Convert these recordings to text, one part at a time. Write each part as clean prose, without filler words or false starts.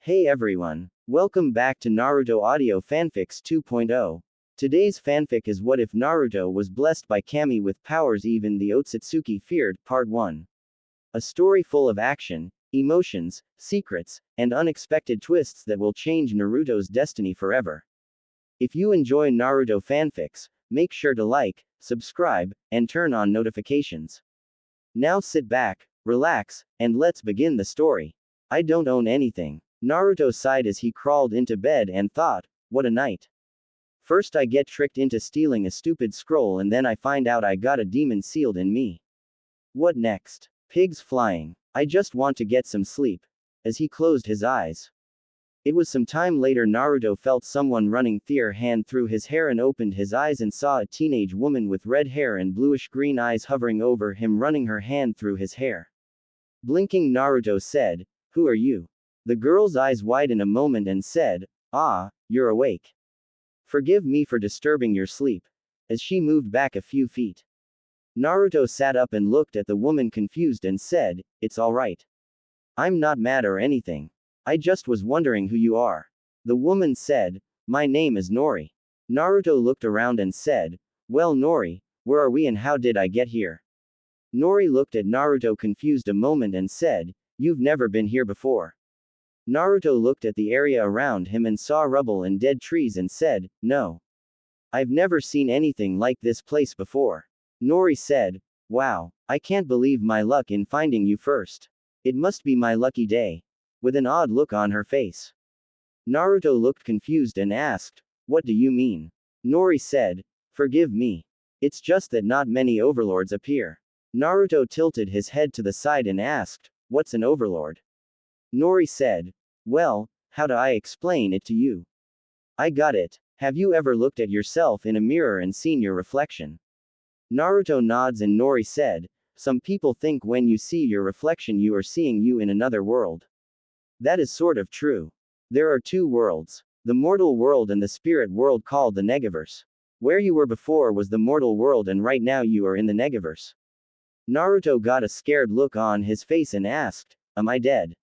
Hey everyone. Welcome back to Naruto Audio Fanfics 2.0. Today's fanfic is What If Naruto Was Blessed by Kami with Powers Even the Otsutsuki Feared, Part 1. A story full of action, emotions, secrets, and unexpected twists that will change Naruto's destiny forever. If you enjoy Naruto fanfics, make sure to like, subscribe, and turn on notifications. Now sit back, relax, and let's begin the story. I don't own anything. Naruto sighed as he crawled into bed and thought, what a night. First I get tricked into stealing a stupid scroll and then I find out I got a demon sealed in me. What next? Pigs flying. I just want to get some sleep. As he closed his eyes. It was some time later Naruto felt someone running their hand through his hair and opened his eyes and saw a teenage woman with red hair and bluish-green eyes hovering over him running her hand through his hair. Blinking Naruto said, "Who are you?" The girl's eyes widened a moment and said, "Ah, you're awake. Forgive me for disturbing your sleep." As she moved back a few feet. Naruto sat up and looked at the woman confused and said, "It's alright. I'm not mad or anything. I just was wondering who you are." The woman said, "My name is Nori." Naruto looked around and said, "Well Nori, where are we and how did I get here?" Nori looked at Naruto confused a moment and said, "You've never been here before." Naruto looked at the area around him and saw rubble and dead trees and said, "No. I've never seen anything like this place before." Nori said, "Wow, I can't believe my luck in finding you first. It must be my lucky day." With an odd look on her face. Naruto looked confused and asked, "What do you mean?" Nori said, "Forgive me. It's just that not many overlords appear." Naruto tilted his head to the side and asked, "What's an overlord?" Nori said, "Well, how do I explain it to you? I got it. Have you ever looked at yourself in a mirror and seen your reflection?" Naruto nods and Nori said, "Some people think when you see your reflection you are seeing you in another world. That is sort of true. There are two worlds. The mortal world and the spirit world called the Negaverse. Where you were before was the mortal world and right now you are in the Negaverse." Naruto got a scared look on his face and asked, "Am I dead?"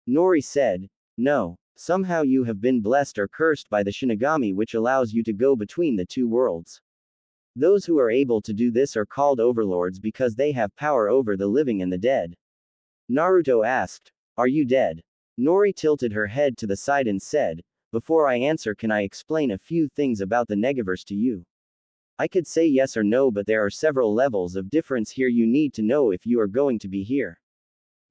Nori said, "No. Somehow you have been blessed or cursed by the Shinigami which allows you to go between the two worlds. Those who are able to do this are called overlords because they have power over the living and the dead." Naruto asked, "Are you dead?" Nori tilted her head to the side and said, "Before I answer can I explain a few things about the Negaverse to you? I could say yes or no but there are several levels of difference here you need to know if you are going to be here."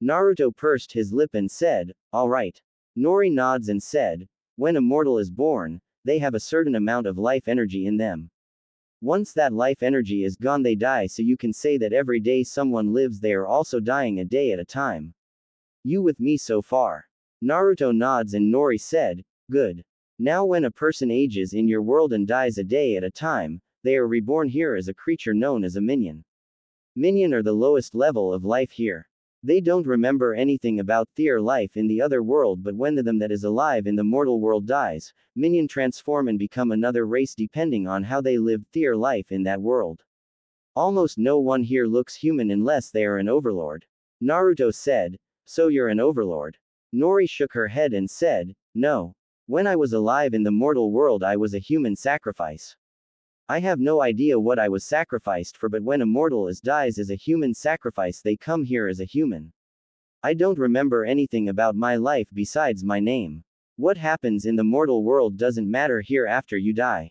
Naruto pursed his lip and said, "Alright." Nori nods and said, "When a mortal is born, they have a certain amount of life energy in them. Once that life energy is gone they die so you can say that every day someone lives they are also dying a day at a time. You with me so far?" Naruto nods and Nori said, "Good. Now when a person ages in your world and dies a day at a time, they are reborn here as a creature known as a minion. Minion are the lowest level of life here. They don't remember anything about their life in the other world but when the them that is alive in the mortal world dies, minion transform and become another race depending on how they lived their life in that world. Almost no one here looks human unless they are an overlord." Naruto said, "So you're an overlord?" Nori shook her head and said, "No. When I was alive in the mortal world I was a human sacrifice. I have no idea what I was sacrificed for but when a mortal dies as a human sacrifice they come here as a human. I don't remember anything about my life besides my name. What happens in the mortal world doesn't matter here after you die."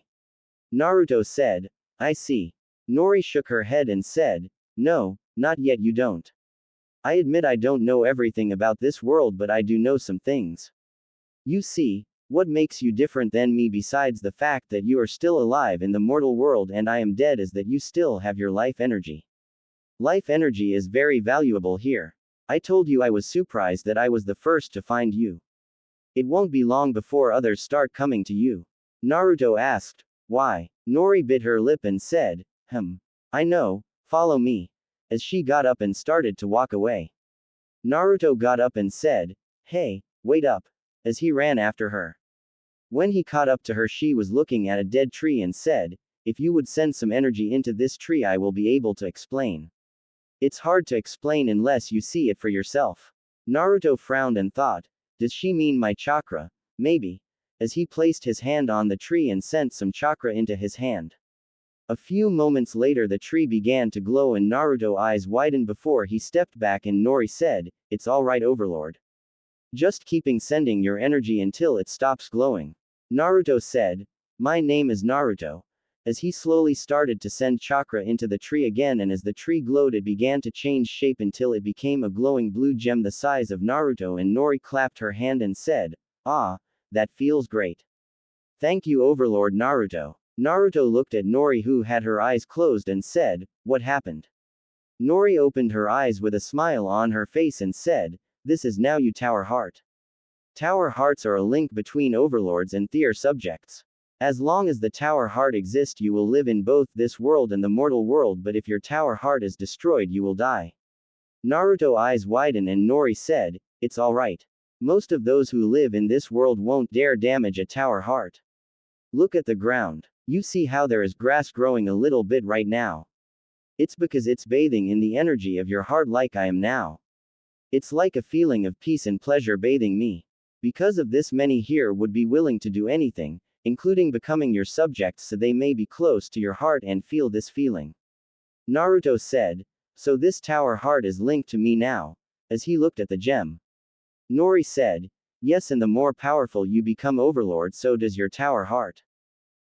Naruto said, "I see." Nori shook her head and said, "No, not yet you don't. I admit I don't know everything about this world but I do know some things. You see, what makes you different than me besides the fact that you are still alive in the mortal world and I am dead is that you still have your life energy. Life energy is very valuable here. I told you I was surprised that I was the first to find you. It won't be long before others start coming to you." Naruto asked, "Why?" Nori bit her lip and said, I know, follow me." As she got up and started to walk away. Naruto got up and said, "Hey, wait up." As he ran after her. When he caught up to her she was looking at a dead tree and said, "If you would send some energy into this tree I will be able to explain. It's hard to explain unless you see it for yourself." Naruto frowned and thought, Does she mean my chakra? Maybe. As he placed his hand on the tree and sent some chakra into his hand. A few moments later the tree began to glow and Naruto's eyes widened before he stepped back and Nori said, "It's alright Overlord. Just keeping sending your energy until it stops glowing." Naruto said, "My name is Naruto." As he slowly started to send chakra into the tree again and as the tree glowed it began to change shape until it became a glowing blue gem the size of Naruto and Nori clapped her hand and said, "Ah, that feels great. Thank you Overlord Naruto." Naruto looked at Nori who had her eyes closed and said, "What happened?" Nori opened her eyes with a smile on her face and said, "This is now you Tower Heart. Tower Hearts are a link between overlords and their subjects. As long as the Tower Heart exists you will live in both this world and the mortal world but if your Tower Heart is destroyed you will die." Naruto's eyes widened and Nori said, "It's alright. Most of those who live in this world won't dare damage a Tower Heart. Look at the ground. You see how there is grass growing a little bit right now. It's because it's bathing in the energy of your heart like I am now. It's like a feeling of peace and pleasure bathing me. Because of this many here would be willing to do anything, including becoming your subjects so they may be close to your heart and feel this feeling." Naruto said, "So this Tower Heart is linked to me now?" As he looked at the gem. Nori said, "Yes and the more powerful you become Overlord so does your Tower Heart."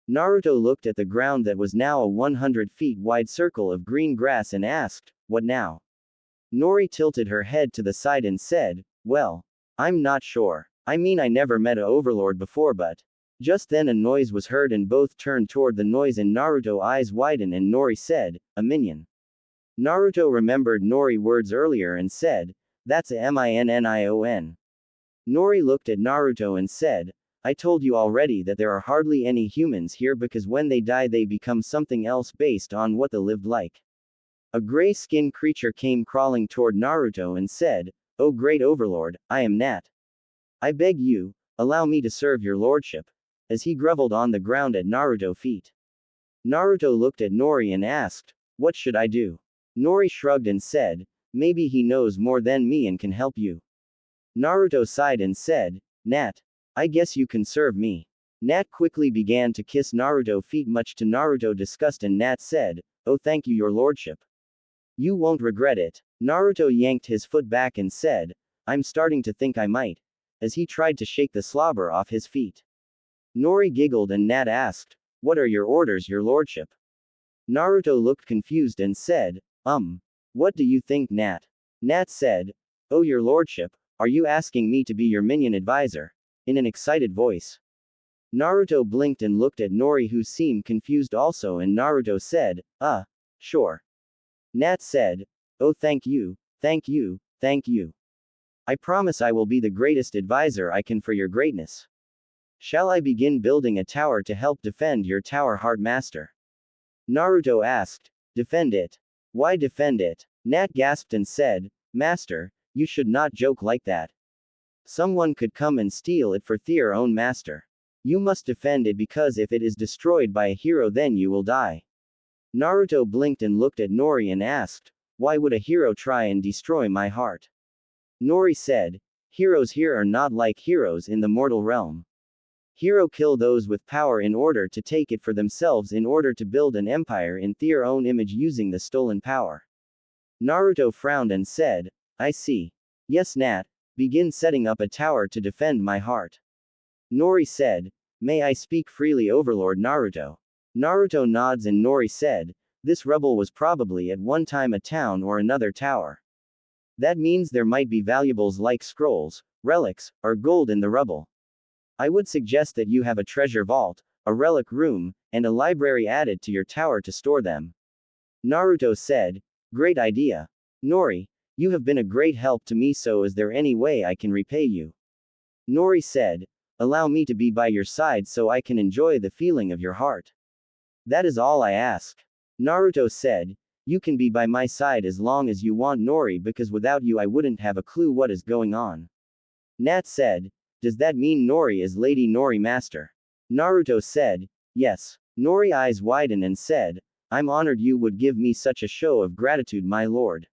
Naruto looked at the ground that was now a 100 feet wide circle of green grass and asked, "What now?" Nori tilted her head to the side and said, "Well, I'm not sure. I mean I never met a Overlord before but." Just then a noise was heard and both turned toward the noise and Naruto's eyes widened and Nori said, "A minion." Naruto remembered Nori's words earlier and said, "That's a minion." Nori looked at Naruto and said, "I told you already that there are hardly any humans here because when they die they become something else based on what they lived like." A gray-skinned creature came crawling toward Naruto and said, "Oh great Overlord, I am Nat. I beg you, allow me to serve your lordship." As he groveled on the ground at Naruto's feet. Naruto looked at Nori and asked, "What should I do?" Nori shrugged and said, "Maybe he knows more than me and can help you." Naruto sighed and said, "Nat. I guess you can serve me." Nat quickly began to kiss Naruto's feet much to Naruto's disgust and Nat said, "Oh thank you your lordship. You won't regret it." Naruto yanked his foot back and said, "I'm starting to think I might." As he tried to shake the slobber off his feet. Nori giggled and Nat asked, "What are your orders your lordship?" Naruto looked confused and said, What do you think Nat?" Nat said, "Oh your lordship, are you asking me to be your minion advisor?" In an excited voice. Naruto blinked and looked at Nori who seemed confused also and Naruto said, Sure." Nat said, "Oh thank you, thank you, thank you. I promise I will be the greatest advisor I can for your greatness. Shall I begin building a tower to help defend your Tower Heart Master?" Naruto asked, "Defend it? Why defend it?" Nat gasped and said, "Master, you should not joke like that. Someone could come and steal it for their own master. You must defend it because if it is destroyed by a hero then you will die." Naruto blinked and looked at Nori and asked, "Why would a hero try and destroy my heart?" Nori said, "Heroes here are not like heroes in the mortal realm. Hero kill those with power in order to take it for themselves in order to build an empire in their own image using the stolen power." Naruto frowned and said, "I see. Yes Nat, begin setting up a tower to defend my heart." Nori said, "May I speak freely Overlord Naruto?" Naruto nods and Nori said, "This rubble was probably at one time a town or another tower. That means there might be valuables like scrolls, relics, or gold in the rubble. I would suggest that you have a treasure vault, a relic room, and a library added to your tower to store them." Naruto said, "Great idea. Nori, you have been a great help to me so is there any way I can repay you?" Nori said, "Allow me to be by your side so I can enjoy the feeling of your heart. That is all I ask." Naruto said, "You can be by my side as long as you want Nori because without you I wouldn't have a clue what is going on." Nat said, "Does that mean Nori is Lady Nori Master?" Naruto said, "Yes." Nori eyes widened and said, "I'm honored you would give me such a show of gratitude my lord.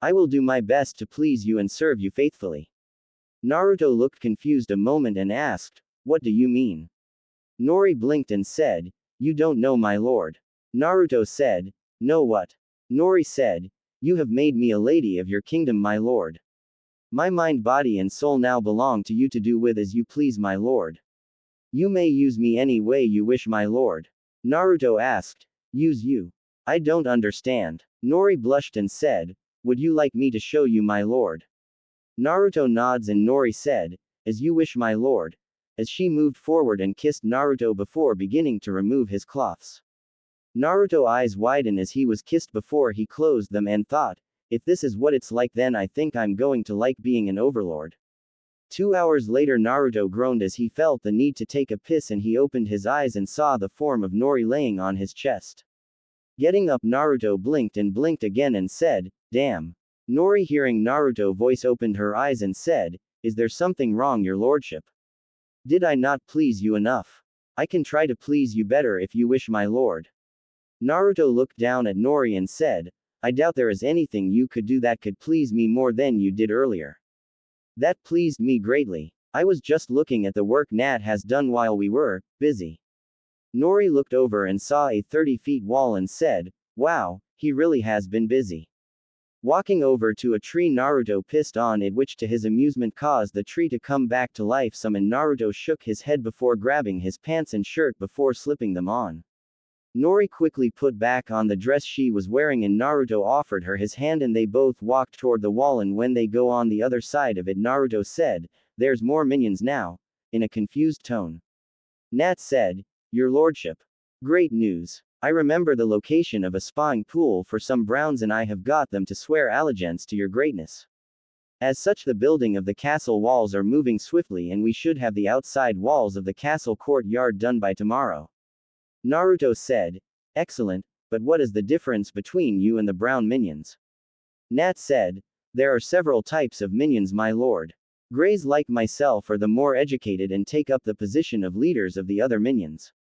I will do my best to please you and serve you faithfully." Naruto looked confused a moment and asked, "What do you mean?" Nori blinked and said, "You don't know my lord." Naruto said, "Know what?" Nori said, "You have made me a lady of your kingdom, my lord. My mind, body, and soul now belong to you to do with as you please, my lord. You may use me any way you wish, my lord." Naruto asked, "Use you? I don't understand." Nori blushed and said, "Would you like me to show you, my lord?" Naruto nods and Nori said, "As you wish, my lord," as she moved forward and kissed Naruto before beginning to remove his cloths. Naruto eyes widened as he was kissed before he closed them and thought, if this is what it's like, then I think I'm going to like being an overlord. 2 hours later, Naruto groaned as he felt the need to take a piss and he opened his eyes and saw the form of Nori laying on his chest. Getting up, Naruto blinked and blinked again and said, "Damn." Nori, hearing Naruto's voice, opened her eyes and said, "Is there something wrong, your lordship? Did I not please you enough? I can try to please you better if you wish, my lord." Naruto looked down at Nori and said, "I doubt there is anything you could do that could please me more than you did earlier. That pleased me greatly. I was just looking at the work Nat has done while we were busy." Nori looked over and saw a 30-feet wall and said, "Wow, he really has been busy." Walking over to a tree, Naruto pissed on it, which to his amusement caused the tree to come back to life some, and Naruto shook his head before grabbing his pants and shirt before slipping them on. Nori quickly put back on the dress she was wearing and Naruto offered her his hand and they both walked toward the wall, and when they go on the other side of it, Naruto said, "There's more minions now," in a confused tone. Nat said, "Your lordship. Great news. I remember the location of a spawning pool for some browns and I have got them to swear allegiance to your greatness. As such, the building of the castle walls are moving swiftly and we should have the outside walls of the castle courtyard done by tomorrow." Naruto said, "Excellent, but what is the difference between you and the brown minions?" Nat said, "There are several types of minions, my lord. Greys like myself are the more educated and take up the position of leaders of the other minions.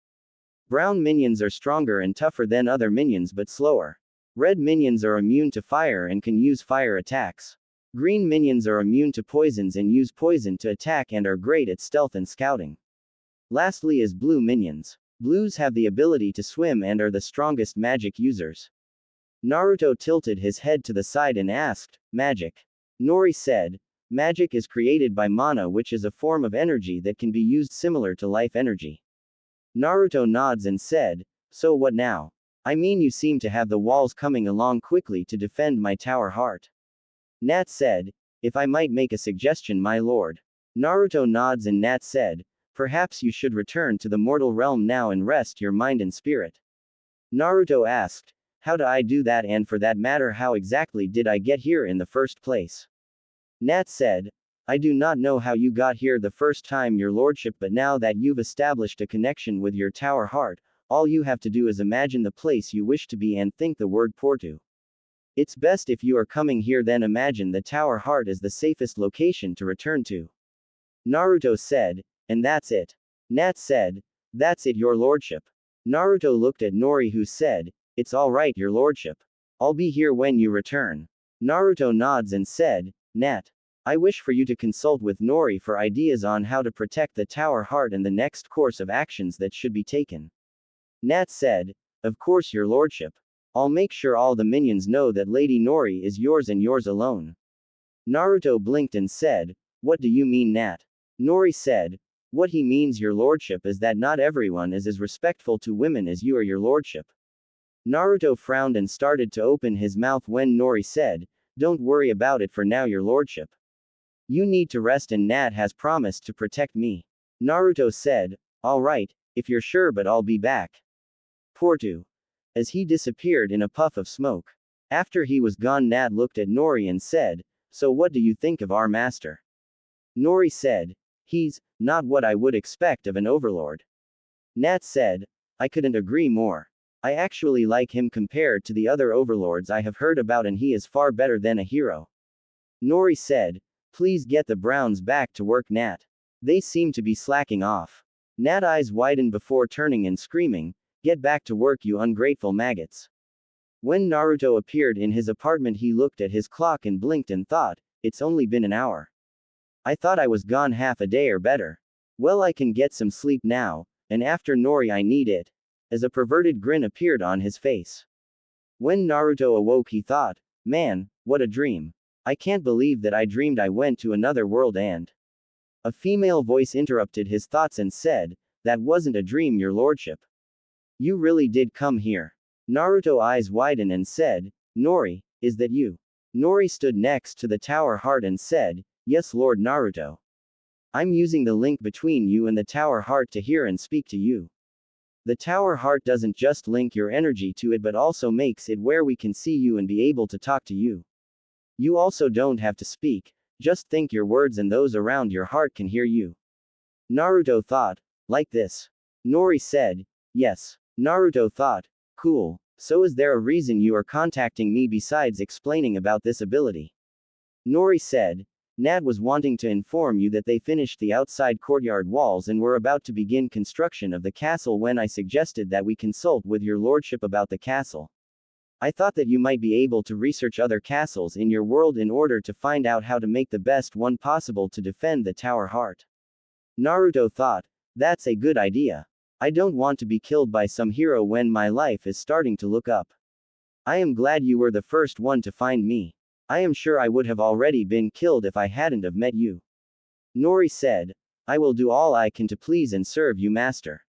Brown minions are stronger and tougher than other minions but slower. Red minions are immune to fire and can use fire attacks. Green minions are immune to poisons and use poison to attack and are great at stealth and scouting. Lastly is blue minions. Blues have the ability to swim and are the strongest magic users." Naruto tilted his head to the side and asked, "Magic?" Nori said, "Magic is created by mana, which is a form of energy that can be used similar to life energy." Naruto nods and said, "So what now? I mean, you seem to have the walls coming along quickly to defend my tower heart." Nat said, "If I might make a suggestion, my lord." Naruto nods and Nat said, "Perhaps you should return to the mortal realm now and rest your mind and spirit." Naruto asked, "How do I do that, and for that matter, how exactly did I get here in the first place?" Nat said, "I do not know how you got here the first time, your lordship, but now that you've established a connection with your tower heart, all you have to do is imagine the place you wish to be and think the word Portu. It's best if you are coming here, then imagine the tower heart as the safest location to return to." Naruto said, "And that's it?" Nat said, "That's it, your lordship." Naruto looked at Nori, who said, "It's all right, your lordship. I'll be here when you return." Naruto nods and said, "Nat, I wish for you to consult with Nori for ideas on how to protect the tower heart and the next course of actions that should be taken." Nat said, "Of course, your lordship. I'll make sure all the minions know that Lady Nori is yours and yours alone." Naruto blinked and said, "What do you mean, Nat?" Nori said, "What he means, your lordship, is that not everyone is as respectful to women as you are, your lordship." Naruto frowned and started to open his mouth when Nori said, "Don't worry about it for now, your lordship. You need to rest and Nat has promised to protect me." Naruto said, "All right, if you're sure, but I'll be back." Portu. As he disappeared in a puff of smoke. After he was gone, Nat looked at Nori and said, "So what do you think of our master?" Nori said, "He's not what I would expect of an overlord." Nat said, "I couldn't agree more. I actually like him compared to the other overlords I have heard about, and he is far better than a hero." Nori said, "Please get the Browns back to work, Nat. They seem to be slacking off." Nat eyes widened before turning and screaming, "Get back to work, you ungrateful maggots." When Naruto appeared in his apartment, he looked at his clock and blinked and thought, it's only been an hour. I thought I was gone half a day or better. Well, I can get some sleep now, and after Nori I need it. As a perverted grin appeared on his face. When Naruto awoke he thought, man, what a dream. I can't believe that I dreamed I went to another world and. A female voice interrupted his thoughts and said, that wasn't a dream, your lordship. You really did come here. Naruto eyes widened and said, Nori, is that you? Nori stood next to the tower heart and said, yes, Lord Naruto. I'm using the link between you and the tower heart to hear and speak to you. The tower heart doesn't just link your energy to it but also makes it where we can see you and be able to talk to you. You also don't have to speak, just think your words and those around your heart can hear you. Naruto thought, like this. Nori said, yes. Naruto thought, cool. So is there a reason you are contacting me besides explaining about this ability? Nori said, Nat was wanting to inform you that they finished the outside courtyard walls and were about to begin construction of the castle when I suggested that we consult with your lordship about the castle. I thought that you might be able to research other castles in your world in order to find out how to make the best one possible to defend the tower heart. Naruto thought, that's a good idea. I don't want to be killed by some hero when my life is starting to look up. I am glad you were the first one to find me. I am sure I would have already been killed if I hadn't have met you. Nori said, I will do all I can to please and serve you, master.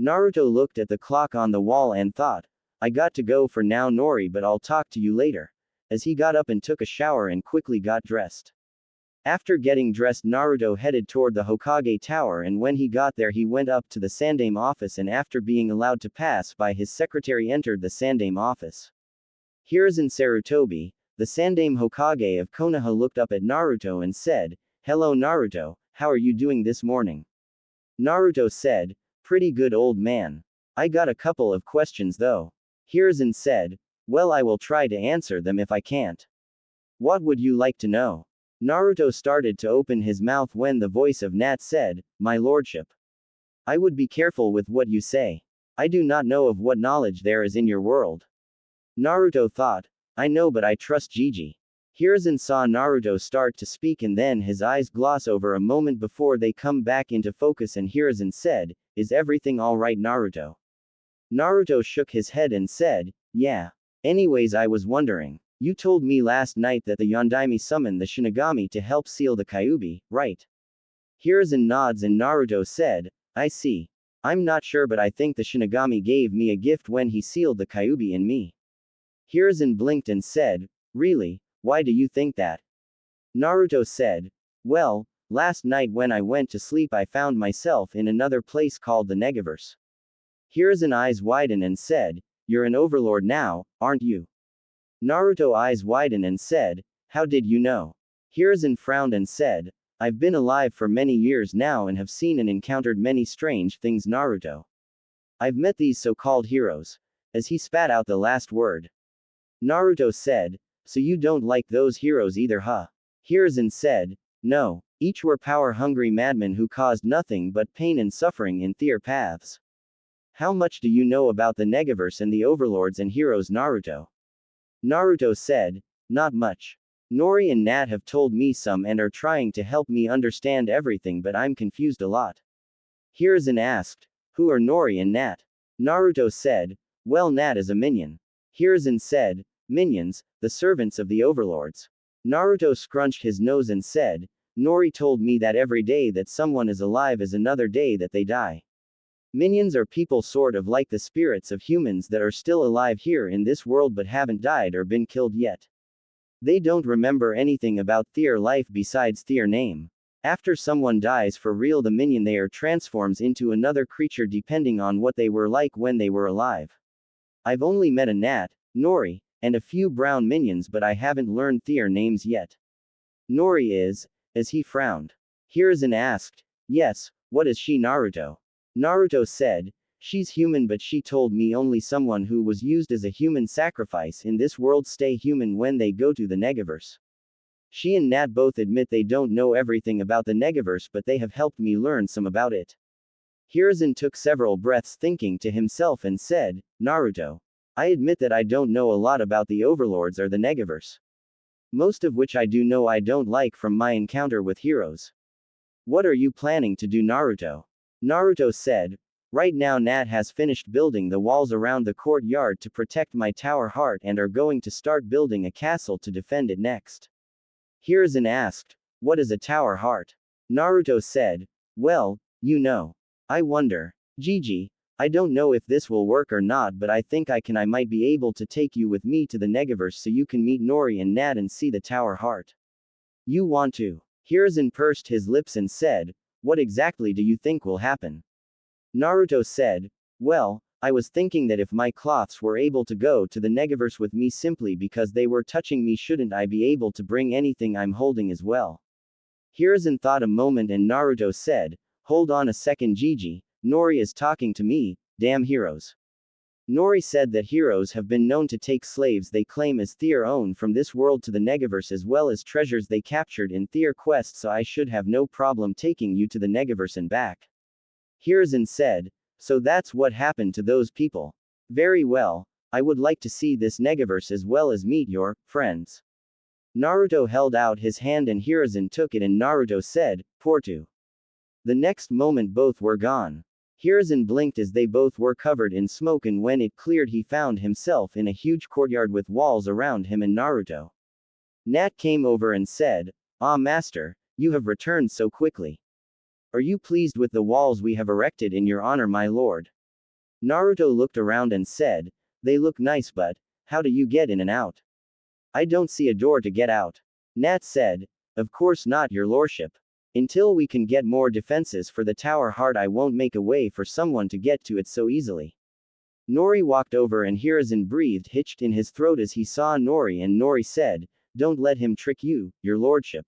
Naruto looked at the clock on the wall and thought, I got to go for now, Nori, but I'll talk to you later. As he got up and took a shower and quickly got dressed. After getting dressed, Naruto headed toward the Hokage Tower, and when he got there he went up to the Sandaime office and after being allowed to pass by his secretary entered the Sandaime office. Hiruzen Sarutobi, the Sandaime Hokage of Konoha, looked up at Naruto and said, hello Naruto, how are you doing this morning? Naruto said, pretty good, old man. I got a couple of questions though. Hiruzen said, well, I will try to answer them if I can't. What would you like to know? Naruto started to open his mouth when the voice of Nat said, my lordship. I would be careful with what you say. I do not know of what knowledge there is in your world. Naruto thought, I know, but I trust Gigi. Hiruzen saw Naruto start to speak and then his eyes gloss over a moment before they come back into focus and Hiruzen said, is everything alright, Naruto? Naruto shook his head and said, yeah. Anyways, I was wondering. You told me last night that the Yondaime summoned the Shinigami to help seal the Kyuubi, right? Hiruzen nods and Naruto said, I see. I'm not sure, but I think the Shinigami gave me a gift when he sealed the Kyuubi in me. Hiruzen blinked and said, really? Why do you think that? Naruto said, well, last night when I went to sleep I found myself in another place called the Negaverse. Hiruzen eyes widened and said, you're an overlord now, aren't you? Naruto eyes widened and said, how did you know? Hiruzen frowned and said, I've been alive for many years now and have seen and encountered many strange things, Naruto. I've met these so-called heroes. As he spat out the last word. Naruto said, so you don't like those heroes either, huh? Hiruzen said, no, each were power-hungry madmen who caused nothing but pain and suffering in their paths. How much do you know about the Negaverse and the overlords and heroes, Naruto? Naruto said, not much. Nori and Nat have told me some and are trying to help me understand everything, but I'm confused a lot. Hiruzen asked, who are Nori and Nat? Naruto said, well, Nat is a minion. Hiruzen said, minions, the servants of the overlords. Naruto scrunched his nose and said, Nori told me that every day that someone is alive is another day that they die. Minions are people sort of like the spirits of humans that are still alive here in this world but haven't died or been killed yet. They don't remember anything about their life besides their name. After someone dies for real, the minion there transforms into another creature depending on what they were like when they were alive. I've only met a Nat, Nori, and a few brown minions, but I haven't learned their names yet. Nori is, as he frowned. Hiruzen asked, yes, what is she, Naruto? Naruto said, she's human, but she told me only someone who was used as a human sacrifice in this world stay human when they go to the Negaverse. She and Nat both admit they don't know everything about the Negaverse, but they have helped me learn some about it. Hiruzen took several breaths thinking to himself and said, Naruto, I admit that I don't know a lot about the overlords or the Negaverse. Most of which I do know I don't like from my encounter with heroes. What are you planning to do, Naruto? Naruto said, right now Nat has finished building the walls around the courtyard to protect my tower heart and are going to start building a castle to defend it next. Hiruzen asked, what is a tower heart? Naruto said, well, you know. I wonder. Gigi, I don't know if this will work or not, but I think I might be able to take you with me to the Negaverse so you can meet Nori and Nat and see the tower heart. You want to? Hiruzen pursed his lips and said, what exactly do you think will happen? Naruto said, well, I was thinking that if my cloths were able to go to the Negaverse with me simply because they were touching me, shouldn't I be able to bring anything I'm holding as well? Hiruzen thought a moment and Naruto said, hold on a second, Gigi, Nori is talking to me, damn heroes. Nori said that heroes have been known to take slaves they claim as their own from this world to the Negaverse as well as treasures they captured in their quest, so I should have no problem taking you to the Negaverse and back. Hiruzen said, so that's what happened to those people. Very well, I would like to see this Negaverse as well as meet your friends. Naruto held out his hand and Hiruzen took it and Naruto said, Portu. The next moment both were gone. Hiruzen blinked as they both were covered in smoke, and when it cleared he found himself in a huge courtyard with walls around him and Naruto. Nat came over and said, ah master, you have returned so quickly. Are you pleased with the walls we have erected in your honor, my lord? Naruto looked around and said, they look nice, but how do you get in and out? I don't see a door to get out. Nat said, of course not, your lordship. Until we can get more defenses for the tower heart, I won't make a way for someone to get to it so easily. Nori walked over and Hiruzen breathed hitched in his throat as he saw Nori, and Nori said, don't let him trick you, your lordship.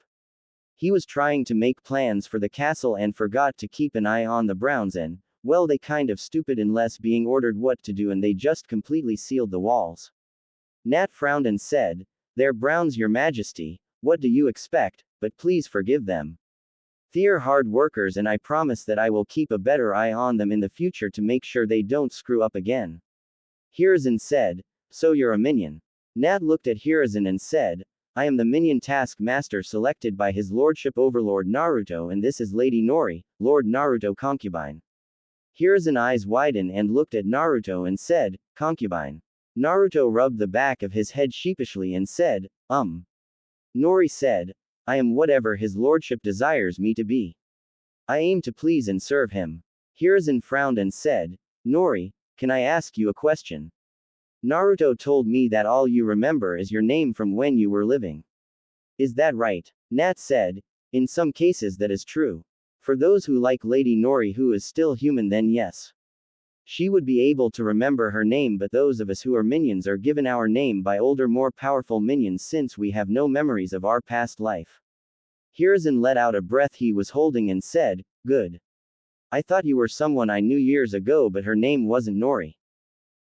He was trying to make plans for the castle and forgot to keep an eye on the Browns, and, well, they kind of stupid unless being ordered what to do, and they just completely sealed the walls. Nat frowned and said, they're Browns, your majesty, what do you expect, but please forgive them. They're hard workers and I promise that I will keep a better eye on them in the future to make sure they don't screw up again. Hiruzen said, so you're a minion. Nat looked at Hiruzen and said, I am the minion task master selected by his lordship Overlord Naruto, and this is Lady Nori, Lord Naruto concubine. Hiruzen's eyes widened and looked at Naruto and said, concubine. Naruto rubbed the back of his head sheepishly and said, Nori said, I am whatever his lordship desires me to be. I aim to please and serve him. Hiruzen frowned and said, Nori, can I ask you a question? Naruto told me that all you remember is your name from when you were living. Is that right? Nat said, in some cases that is true. For those who like Lady Nori who is still human, then yes. She would be able to remember her name, but those of us who are minions are given our name by older, more powerful minions since we have no memories of our past life. Hiruzen let out a breath he was holding and said, good. I thought you were someone I knew years ago, but her name wasn't Nori.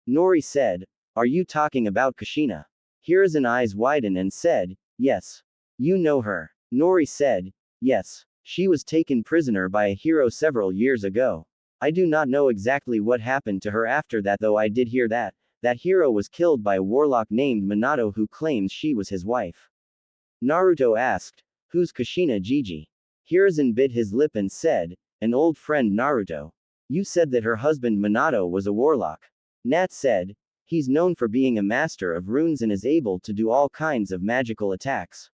Nori said, are you talking about Kushina? Hiruzen's eyes widened and said, yes. You know her. Nori said, yes. She was taken prisoner by a hero several years ago. I do not know exactly what happened to her after that, though I did hear that hero was killed by a warlock named Minato who claims she was his wife. Naruto asked, who's Kushina, Gigi? Hiruzen bit his lip and said, an old friend, Naruto. You said that her husband Minato was a warlock. Nat said, he's known for being a master of runes and is able to do all kinds of magical attacks.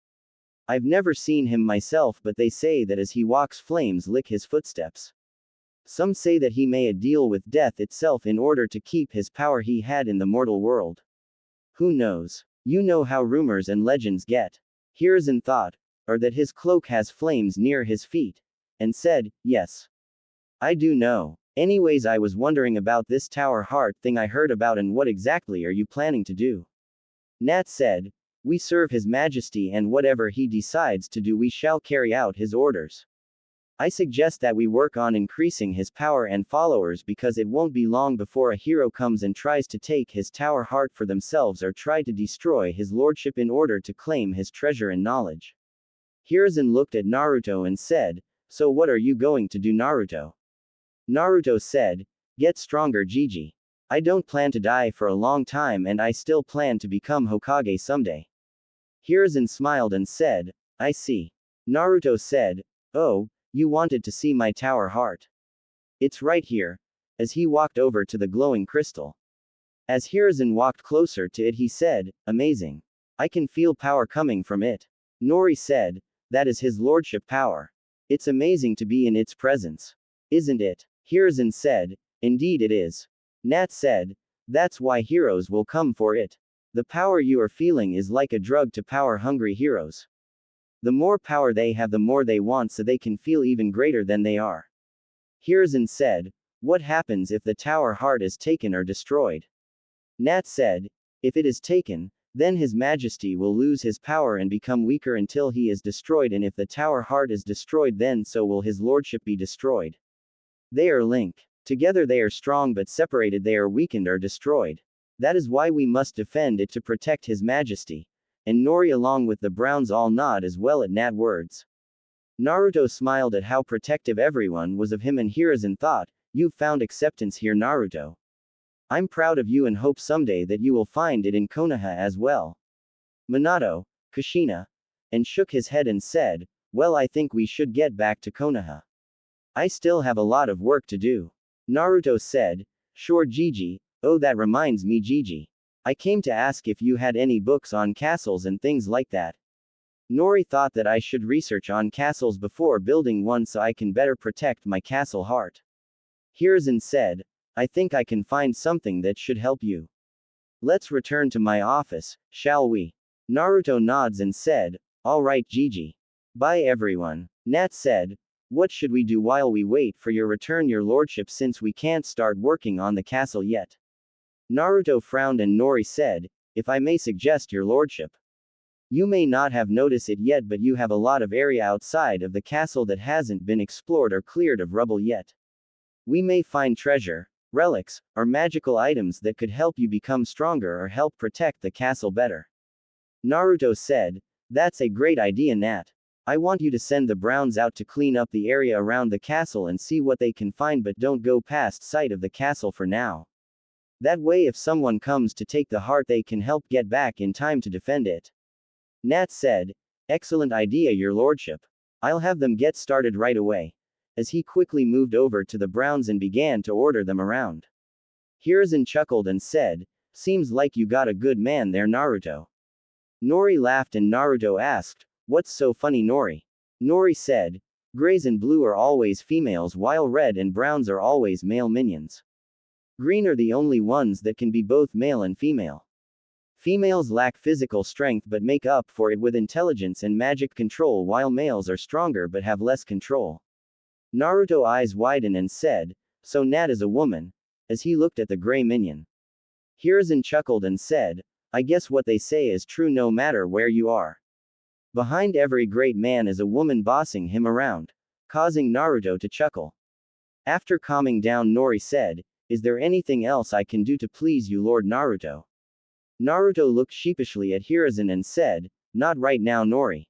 I've never seen him myself, but they say that as he walks flames lick his footsteps. Some say that he may deal with death itself in order to keep his power he had in the mortal world. Who knows? You know how rumors and legends get. Hiruzen thought, or that his cloak has flames near his feet, and said, yes. I do know. Anyways, I was wondering about this tower heart thing I heard about, and what exactly are you planning to do? Nat said, we serve his majesty, and whatever he decides to do we shall carry out his orders. I suggest that we work on increasing his power and followers, because it won't be long before a hero comes and tries to take his tower heart for themselves or try to destroy his lordship in order to claim his treasure and knowledge. Hiruzen looked at Naruto and said, so what are you going to do, Naruto? Naruto said, get stronger, Gigi. I don't plan to die for a long time, and I still plan to become Hokage someday. Hiruzen smiled and said, I see. Naruto said, oh, you wanted to see my tower heart. It's right here, as he walked over to the glowing crystal. As Hiruzen walked closer to it, he said, amazing. I can feel power coming from it. Nori said, that is his lordship power. It's amazing to be in its presence. Isn't it? Hiruzen said, indeed it is. Nat said, that's why heroes will come for it. The power you are feeling is like a drug to power-hungry heroes. The more power they have, the more they want, so they can feel even greater than they are. Hiruzen said, what happens if the tower heart is taken or destroyed? Nat said, if it is taken, then His Majesty will lose his power and become weaker until he is destroyed, and if the tower heart is destroyed, then so will his lordship be destroyed. They are linked. Together they are strong, but separated they are weakened or destroyed. That is why we must defend it to protect His Majesty. And Nori along with the Browns all nod as well at Nat words. Naruto smiled at how protective everyone was of him, and Hiruzen thought, you've found acceptance here, Naruto. I'm proud of you and hope someday that you will find it in Konoha as well. Minato, Kushina, and shook his head and said, well, I think we should get back to Konoha. I still have a lot of work to do. Naruto said, sure Gigi, oh that reminds me Gigi. I came to ask if you had any books on castles and things like that. Nori thought that I should research on castles before building one so I can better protect my castle heart. Hiruzen said, I think I can find something that should help you. Let's return to my office, shall we? Naruto nods and said, all right Gigi. Bye everyone. Nat said, what should we do while we wait for your return, your lordship, since we can't start working on the castle yet? Naruto frowned and Nori said, if I may suggest, your lordship. You may not have noticed it yet, but you have a lot of area outside of the castle that hasn't been explored or cleared of rubble yet. We may find treasure, relics, or magical items that could help you become stronger or help protect the castle better. Naruto said, that's a great idea, Nat. I want you to send the Browns out to clean up the area around the castle and see what they can find, but don't go past sight of the castle for now. That way if someone comes to take the heart, they can help get back in time to defend it. Nat said, excellent idea, your lordship. I'll have them get started right away. As he quickly moved over to the Browns and began to order them around. Hiruzen chuckled and said, seems like you got a good man there, Naruto. Nori laughed and Naruto asked, what's so funny, Nori? Nori said, grays and blue are always females while red and browns are always male minions. Green are the only ones that can be both male and female. Females lack physical strength but make up for it with intelligence and magic control, while males are stronger but have less control. Naruto eyes widened and said, so Nat is a woman, as he looked at the gray minion. Hiruzen chuckled and said, I guess what they say is true no matter where you are. Behind every great man is a woman bossing him around, causing Naruto to chuckle. After calming down, Nori said, is there anything else I can do to please you, Lord Naruto? Naruto looked sheepishly at Hiruzen and said, not right now, Nori.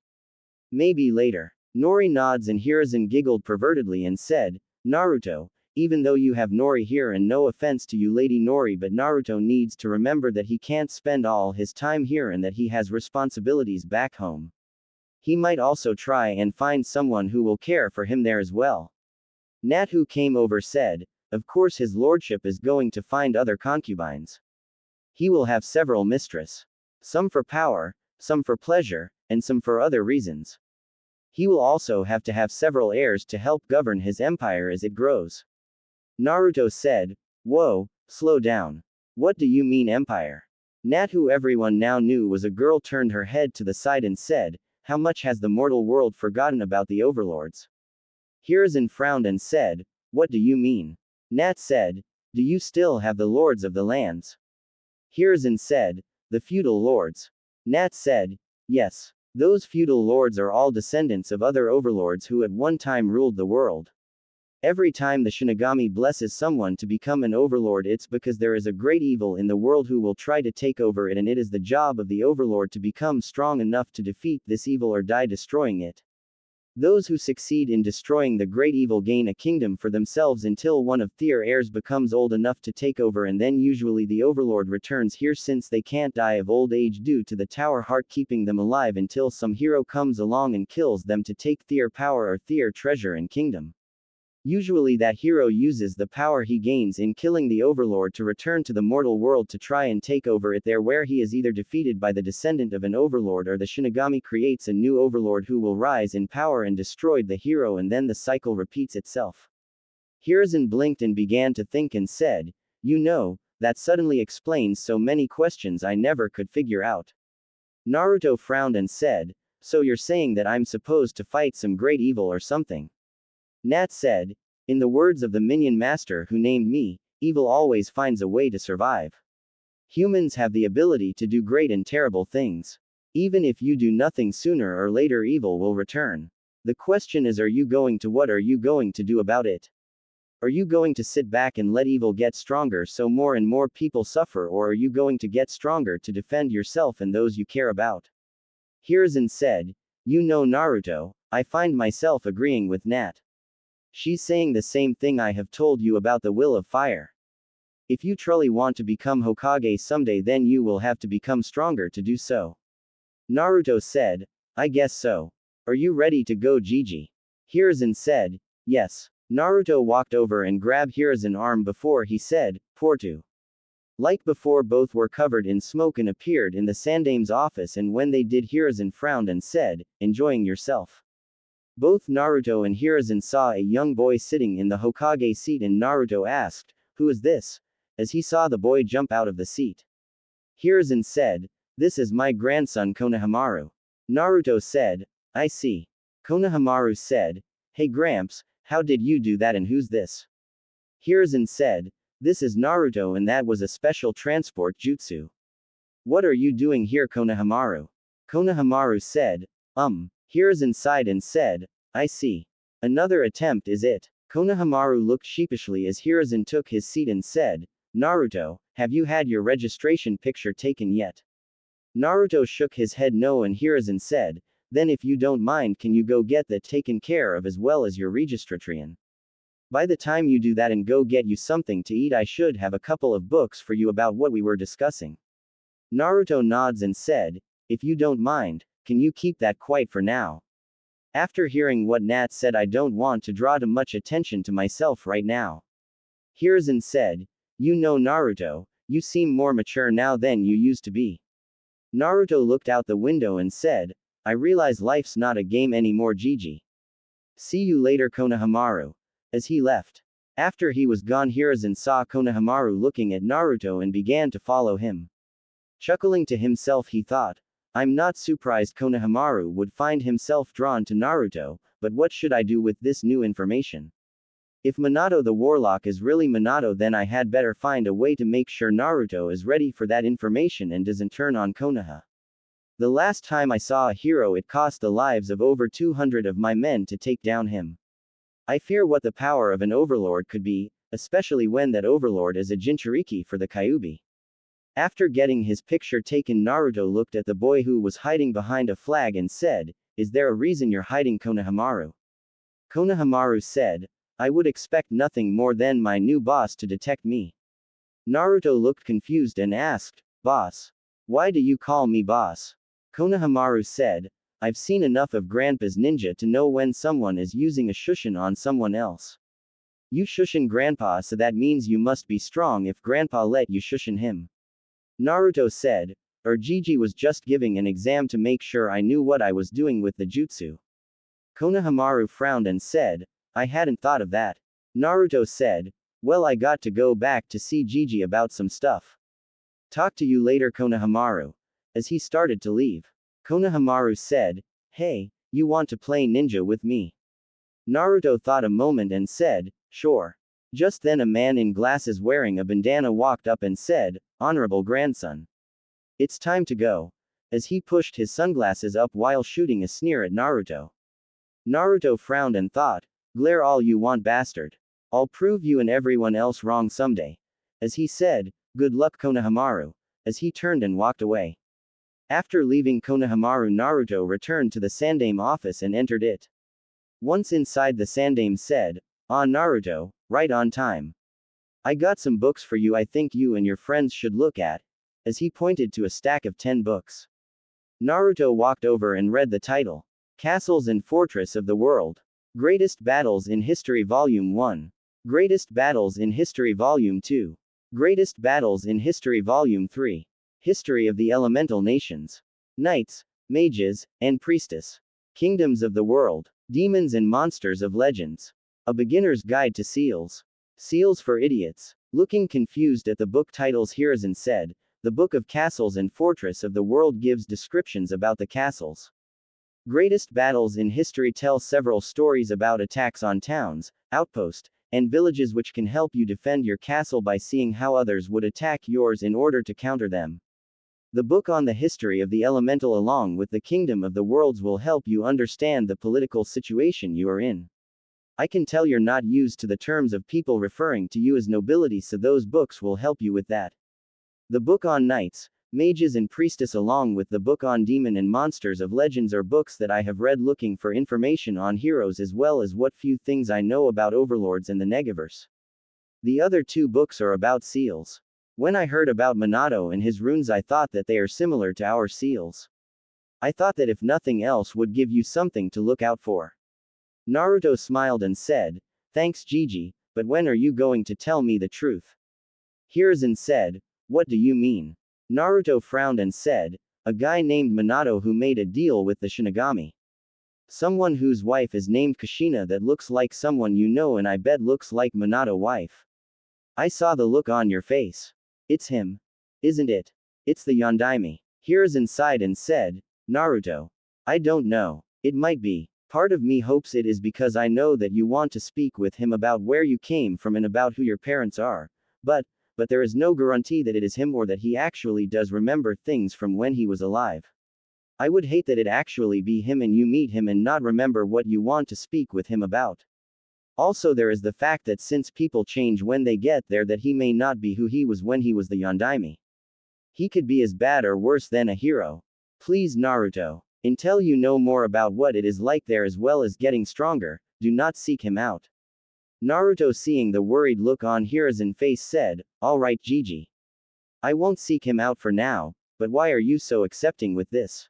Maybe later. Nori nods and Hiruzen giggled pervertedly and said, Naruto, even though you have Nori here, and no offense to you Lady Nori, but Naruto needs to remember that he can't spend all his time here and that he has responsibilities back home. He might also try and find someone who will care for him there as well. Nat, who came over, said, of course his lordship is going to find other concubines. He will have several mistresses. Some for power, some for pleasure, and some for other reasons. He will also have to have several heirs to help govern his empire as it grows. Naruto said, whoa, slow down. What do you mean empire? Nat, who everyone now knew was a girl, turned her head to the side and said, how much has the mortal world forgotten about the overlords? Hiruzen frowned and said, what do you mean? Nat said, do you still have the lords of the lands? Hiruzen said, the feudal lords. Nat said, yes. Those feudal lords are all descendants of other overlords who at one time ruled the world. Every time the Shinigami blesses someone to become an overlord, it's because there is a great evil in the world who will try to take over it, and it is the job of the overlord to become strong enough to defeat this evil or die destroying it. Those who succeed in destroying the great evil gain a kingdom for themselves until one of their heirs becomes old enough to take over, and then usually the overlord returns here since they can't die of old age due to the tower heart keeping them alive until some hero comes along and kills them to take their power or their treasure and kingdom. Usually that hero uses the power he gains in killing the overlord to return to the mortal world to try and take over it there, where he is either defeated by the descendant of an overlord or the Shinigami creates a new overlord who will rise in power and destroy the hero, and then the cycle repeats itself. Hiruzen blinked and began to think and said, "You know, that suddenly explains so many questions I never could figure out." Naruto frowned and said, "So you're saying that I'm supposed to fight some great evil or something?" Nat said, "In the words of the minion master who named me, evil always finds a way to survive. Humans have the ability to do great and terrible things. Even if you do nothing, sooner or later evil will return. The question is, what are you going to do about it? Are you going to sit back and let evil get stronger so more and more people suffer, or are you going to get stronger to defend yourself and those you care about?" Hiruzen said, "You know, Naruto, I find myself agreeing with Nat. She's saying the same thing I have told you about the will of fire. If you truly want to become Hokage someday, then you will have to become stronger to do so." Naruto said, "I guess so. Are you ready to go, Gigi?" Hiruzen said, "Yes." Naruto walked over and grabbed Hiruzen's arm before he said, "Portu." Like before, both were covered in smoke and appeared in the Sandame's office, and when they did, Hiruzen frowned and said, "Enjoying yourself?" Both Naruto and Hiruzen saw a young boy sitting in the Hokage seat, and Naruto asked, "Who is this?" as he saw the boy jump out of the seat. Hiruzen said, "This is my grandson Konohamaru." Naruto said, "I see." Konohamaru said, "Hey Gramps, how did you do that, and who's this?" Hiruzen said, "This is Naruto, and that was a special transport jutsu." "What are you doing here, Konohamaru?" Konohamaru said, Hiruzen sighed and said, "I see. Another attempt, is it?" Konohamaru looked sheepishly as Hiruzen took his seat and said, "Naruto, have you had your registration picture taken yet?" Naruto shook his head no, and Hiruzen said, "Then if you don't mind, can you go get that taken care of as well as your registration? By the time you do that and go get you something to eat, I should have a couple of books for you about what we were discussing." Naruto nods and said, "If you don't mind, can you keep that quiet for now?" After hearing what Nat said, "I don't want to draw too much attention to myself right now." Hiruzen said, "You know, Naruto, you seem more mature now than you used to be." Naruto looked out the window and said, "I realize life's not a game anymore, Gigi. See you later, Konohamaru." As he left. After he was gone, Hiruzen saw Konohamaru looking at Naruto and began to follow him. Chuckling to himself, he thought, "I'm not surprised Konohamaru would find himself drawn to Naruto, but what should I do with this new information? If Minato the Warlock is really Minato, then I had better find a way to make sure Naruto is ready for that information and doesn't turn on Konoha. The last time I saw a hero, it cost the lives of over 200 of my men to take down him. I fear what the power of an overlord could be, especially when that overlord is a Jinchuriki for the Kyuubi." After getting his picture taken, Naruto looked at the boy who was hiding behind a flag and said, "Is there a reason you're hiding, Konohamaru?" Konohamaru said, "I would expect nothing more than my new boss to detect me." Naruto looked confused and asked, "Boss? Why do you call me boss?" Konohamaru said, "I've seen enough of Grandpa's ninja to know when someone is using a shushin on someone else. You shushin Grandpa, so that means you must be strong if Grandpa let you shushin him." Naruto said, Gigi was just giving an exam to make sure I knew what I was doing with the jutsu." Konohamaru frowned and said, "I hadn't thought of that." Naruto said, "Well, I got to go back to see Gigi about some stuff. Talk to you later, Konohamaru." As he started to leave, Konohamaru said, "Hey, you want to play ninja with me?" Naruto thought a moment and said, "Sure." Just then a man in glasses wearing a bandana walked up and said, "Honorable grandson. It's time to go," as he pushed his sunglasses up while shooting a sneer at Naruto. Naruto frowned and thought, "Glare all you want, bastard. I'll prove you and everyone else wrong someday." As he said, "Good luck, Konohamaru," as he turned and walked away. After leaving Konohamaru, Naruto returned to the Sandame office and entered it. Once inside, the Sandame said, "Ah, Naruto, right on time. I got some books for you I think you and your friends should look at," as he pointed to a stack of 10 books. Naruto walked over and read the title. Castles and Fortress of the World. Greatest Battles in History Volume 1. Greatest Battles in History Volume 2. Greatest Battles in History Volume 3. History of the Elemental Nations. Knights, Mages, and Priestess. Kingdoms of the World. Demons and Monsters of Legends. A Beginner's Guide to Seals. Seals for Idiots. Looking confused at the book titles, Hiruzen said, "The Book of Castles and Fortress of the World gives descriptions about the castles. Greatest Battles in History tells several stories about attacks on towns, outposts, and villages which can help you defend your castle by seeing how others would attack yours in order to counter them. The book on the history of the elemental along with the Kingdom of the Worlds will help you understand the political situation you are in. I can tell you're not used to the terms of people referring to you as nobility, so those books will help you with that. The book on Knights, Mages and Priestess along with the book on Demon and Monsters of Legends are books that I have read looking for information on heroes as well as what few things I know about overlords and the Negaverse. The other 2 books are about seals. When I heard about Minato and his runes I thought that they are similar to our seals. I thought that if nothing else would give you something to look out for." Naruto smiled and said, "Thanks Gigi, but when are you going to tell me the truth?" Hiruzen said, "What do you mean?" Naruto frowned and said, "A guy named Minato who made a deal with the Shinigami. Someone whose wife is named Kushina that looks like someone you know and I bet looks like Minato wife. I saw the look on your face. It's him. Isn't it? It's the Yondaime." Hiruzen sighed and said, "Naruto. I don't know. It might be. Part of me hopes it is because I know that you want to speak with him about where you came from and about who your parents are, but there is no guarantee that it is him or that he actually does remember things from when he was alive. I would hate that it actually be him and you meet him and not remember what you want to speak with him about. Also there is the fact that since people change when they get there that he may not be who he was when he was the Yondaime. He could be as bad or worse than a hero. Please Naruto. Until you know more about what it is like there as well as getting stronger, do not seek him out." Naruto, seeing the worried look on Hiruzen's face, said, "Alright Gigi. I won't seek him out for now, but why are you so accepting with this?"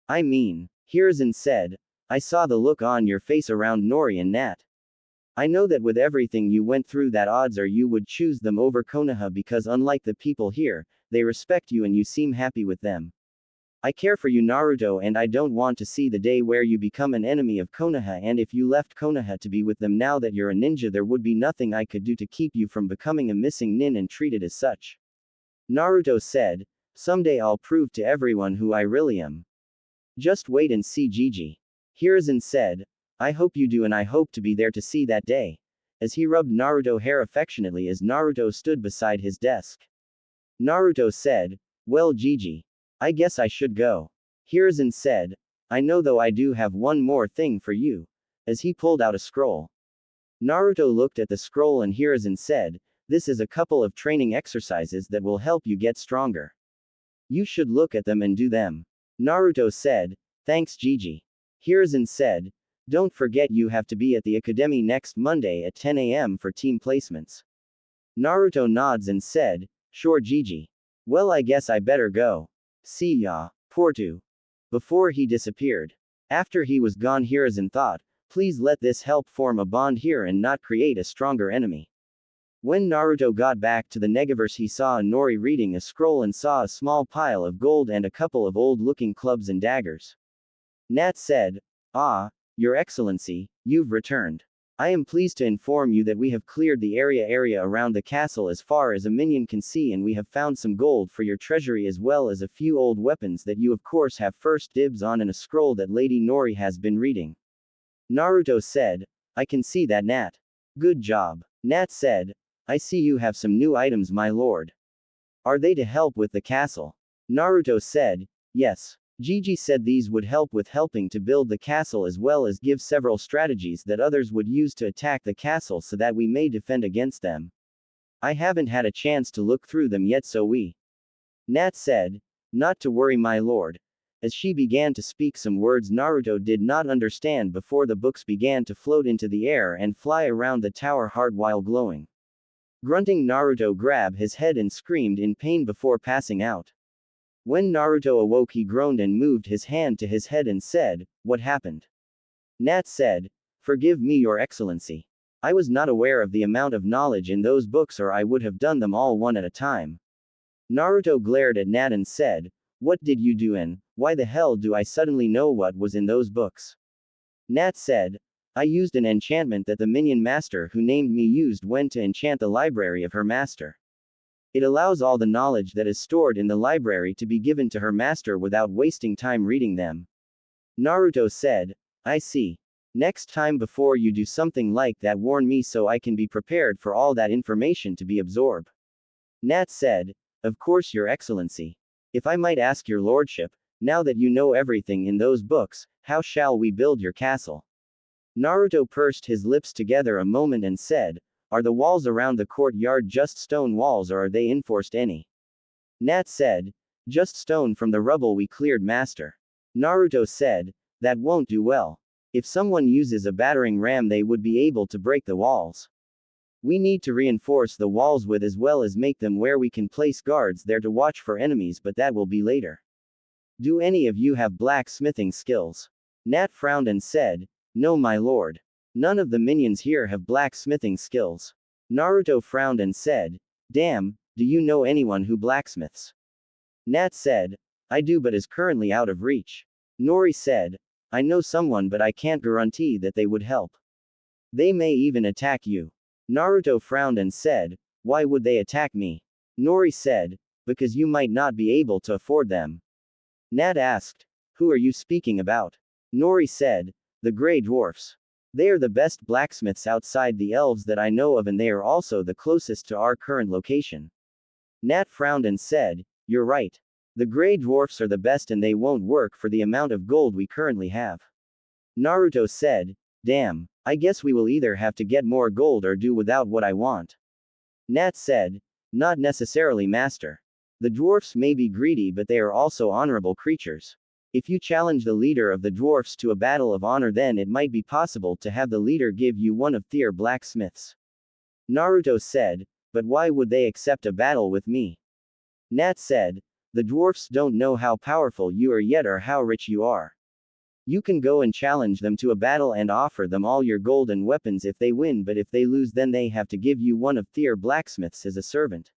"I mean," Hiruzen said, "I saw the look on your face around Nori and Nat. I know that with everything you went through that odds are you would choose them over Konoha because unlike the people here, they respect you and you seem happy with them. I care for you Naruto and I don't want to see the day where you become an enemy of Konoha, and if you left Konoha to be with them now that you're a ninja there would be nothing I could do to keep you from becoming a missing nin and treated as such." Naruto said, "Someday I'll prove to everyone who I really am. Just wait and see Gigi." Hiruzen said, "I hope you do and I hope to be there to see that day," as he rubbed Naruto's hair affectionately as Naruto stood beside his desk. Naruto said, "Well Gigi. I guess I should go." Hiruzen said, "I know though I do have one more thing for you," as he pulled out a scroll. Naruto looked at the scroll and Hiruzen said, "This is a couple of training exercises that will help you get stronger. You should look at them and do them." Naruto said, "Thanks Gigi." Hiruzen said, "Don't forget you have to be at the academy next Monday at 10 a.m. for team placements." Naruto nods and said, "Sure Gigi. Well I guess I better go. See ya, Portu." Before he disappeared. After he was gone Hiruzen thought, please let this help form a bond here and not create a stronger enemy. When Naruto got back to the Negaverse he saw Nori reading a scroll and saw a small pile of gold and a couple of old-looking clubs and daggers. Nat said, "Ah, Your Excellency, you've returned. I am pleased to inform you that we have cleared the area around the castle as far as a minion can see and we have found some gold for your treasury as well as a few old weapons that you of course have first dibs on and a scroll that Lady Nori has been reading." Naruto said, "I can see that Nat. Good job." Nat said, "I see you have some new items my lord. Are they to help with the castle?" Naruto said, "Yes. Gigi said these would help with helping to build the castle as well as give several strategies that others would use to attack the castle so that we may defend against them. I haven't had a chance to look through them yet so we." Nat said, "Not to worry my lord. As she began to speak some words Naruto did not understand before the books began to float into the air and fly around the tower heart while glowing. Grunting, Naruto grabbed his head and screamed in pain before passing out. When Naruto awoke, he groaned and moved his hand to his head and said, "What happened?" Nat said, "Forgive me, Your Excellency. I was not aware of the amount of knowledge in those books, or I would have done them all one at a time." Naruto glared at Nat and said, "What did you do, and why the hell do I suddenly know what was in those books?" Nat said, "I used an enchantment that the minion master who named me used when to enchant the library of her master. It allows all the knowledge that is stored in the library to be given to her master without wasting time reading them." Naruto said, "I see. Next time before you do something like that, warn me so I can be prepared for all that information to be absorbed." Nat said, "Of course, Your Excellency. If I might ask your lordship, now that you know everything in those books, how shall we build your castle?" Naruto pursed his lips together a moment and said, "Are the walls around the courtyard just stone walls, or are they enforced any?" Nat said, "Just stone from the rubble we cleared, master." Naruto said, "That won't do well. If someone uses a battering ram, they would be able to break the walls. We need to reinforce the walls with, as well as make them where we can place guards there to watch for enemies, but that will be later. Do any of you have blacksmithing skills?" Nat frowned and said, "No, my lord. None of the minions here have blacksmithing skills." Naruto frowned and said, "Damn, do you know anyone who blacksmiths?" Nat said, "I do, but is currently out of reach." Nori said, "I know someone, but I can't guarantee that they would help. They may even attack you." Naruto frowned and said, "Why would they attack me?" Nori said, "Because you might not be able to afford them." Nat asked, "Who are you speaking about?" Nori said, "The Grey Dwarfs. They are the best blacksmiths outside the elves that I know of, and they are also the closest to our current location." Nat frowned and said, "You're right. The Grey Dwarfs are the best, and they won't work for the amount of gold we currently have." Naruto said, "Damn, I guess we will either have to get more gold or do without what I want." Nat said, "Not necessarily, master. The dwarfs may be greedy, but they are also honorable creatures. If you challenge the leader of the dwarfs to a battle of honor, then it might be possible to have the leader give you one of their blacksmiths." Naruto said, "But why would they accept a battle with me?" Nat said, "The dwarfs don't know how powerful you are yet or how rich you are. You can go and challenge them to a battle and offer them all your gold and weapons if they win, but if they lose, then they have to give you one of their blacksmiths as a servant."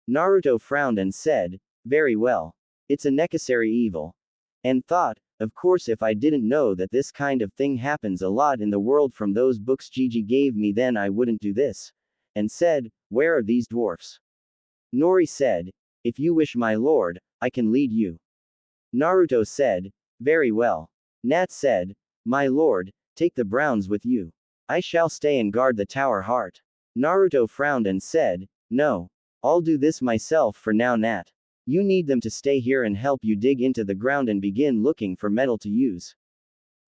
Naruto frowned and said, "Very well. It's a necessary evil." And thought, "Of course, if I didn't know that this kind of thing happens a lot in the world from those books Gigi gave me, then I wouldn't do this." And said, "Where are these dwarfs?" Nori said, "If you wish, my lord, I can lead you." Naruto said, "Very well." Nat said, "My lord, take the Browns with you. I shall stay and guard the tower heart." Naruto frowned and said, "No. I'll do this myself for now, Nat. You need them to stay here and help you dig into the ground and begin looking for metal to use."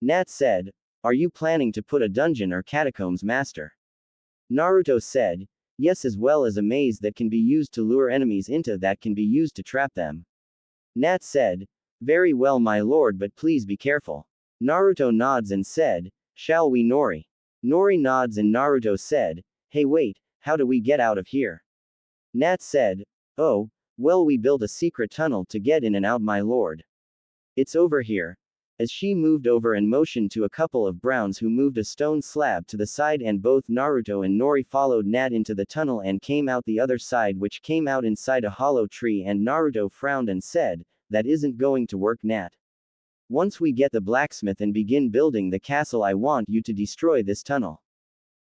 Nat said, "Are you planning to put a dungeon or catacombs, master?" Naruto said, "Yes, as well as a maze that can be used to lure enemies into, that can be used to trap them." Nat said, "Very well, my lord, but please be careful." Naruto nods and said, "Shall we, Nori?" Nori nods and Naruto said, "Hey, wait, how do we get out of here?" Nat said, "Oh, well, we built a secret tunnel to get in and out, my lord. It's over here." As she moved over and motioned to a couple of Browns who moved a stone slab to the side, and both Naruto and Nori followed Nat into the tunnel and came out the other side, which came out inside a hollow tree, and Naruto frowned and said, "That isn't going to work, Nat. Once we get the blacksmith and begin building the castle, I want you to destroy this tunnel."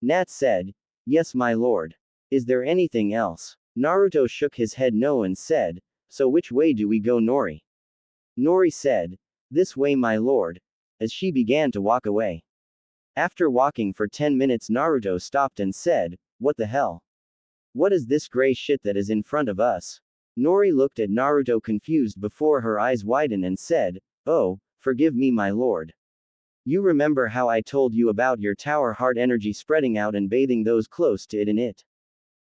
Nat said, "Yes, my lord. Is there anything else?" Naruto shook his head no and said, "So which way do we go, Nori?" Nori said, "This way, my lord," as she began to walk away. After walking for 10 minutes, Naruto stopped and said, "What the hell? What is this gray shit that is in front of us?" Nori looked at Naruto confused before her eyes widened and said, "Oh, forgive me, my lord. You remember how I told you about your tower heart energy spreading out and bathing those close to it in it?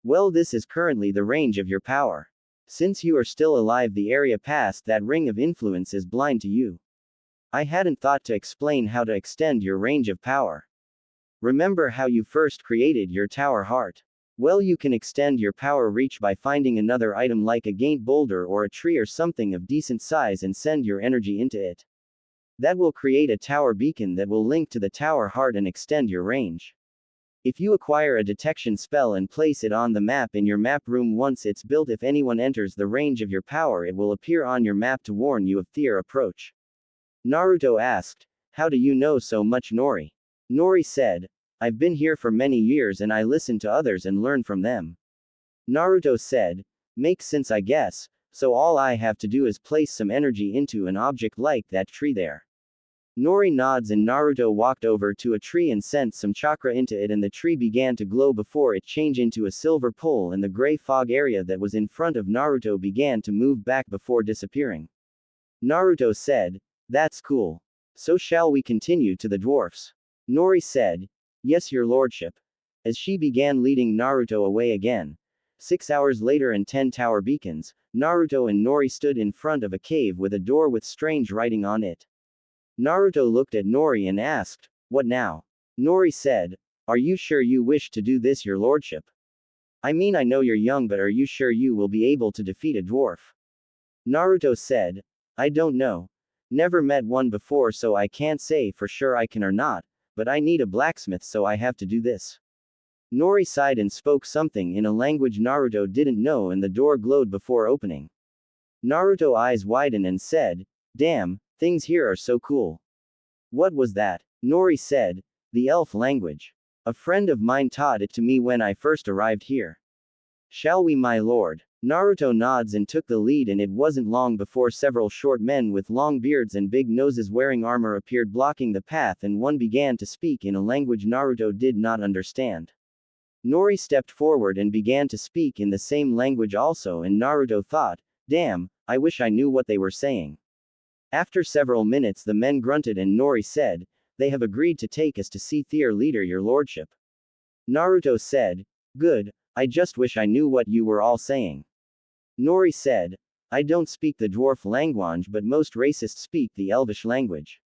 Well, this is currently the range of your power. Since you are still alive, the area past that ring of influence is blind to you. I hadn't thought to explain how to extend your range of power. Remember how you first created your tower heart? Well, you can extend your power reach by finding another item like a giant boulder or a tree or something of decent size and send your energy into it. That will create a tower beacon that will link to the tower heart and extend your range. If you acquire a detection spell and place it on the map in your map room once it's built, if anyone enters the range of your power, it will appear on your map to warn you of their approach. Naruto asked, "How do you know so much, Nori?" Nori said, "I've been here for many years and I listen to others and learn from them." Naruto said, "Makes sense, I guess, so all I have to do is place some energy into an object like that tree there." Nori nods and Naruto walked over to a tree and sent some chakra into it, and the tree began to glow before it changed into a silver pole, and the gray fog area that was in front of Naruto began to move back before disappearing. Naruto said, "That's cool. So shall we continue to the dwarfs?" Nori said, "Yes, your lordship." As she began leading Naruto away again. 6 hours later and 10 tower beacons, Naruto and Nori stood in front of a cave with a door with strange writing on it. Naruto looked at Nori and asked, "What now?" Nori said, "Are you sure you wish to do this, your lordship? I mean, I know you're young, but are you sure you will be able to defeat a dwarf?" Naruto said, "I don't know. Never met one before, so I can't say for sure I can or not, but I need a blacksmith, so I have to do this." Nori sighed and spoke something in a language Naruto didn't know, and the door glowed before opening. Naruto's eyes widened and said, "Damn, things here are so cool." "What was that?" Nori said, "The elf language. A friend of mine taught it to me when I first arrived here." "Shall we, my lord?" Naruto nods and took the lead, and it wasn't long before several short men with long beards and big noses wearing armor appeared blocking the path, and one began to speak in a language Naruto did not understand. Nori stepped forward and began to speak in the same language also, and Naruto thought, "Damn, I wish I knew what they were saying." After several minutes the men grunted and Nori said, "They have agreed to take us to see their leader, your lordship." Naruto said, "Good, I just wish I knew what you were all saying." Nori said, "I don't speak the dwarf language, but most racists speak the elvish language."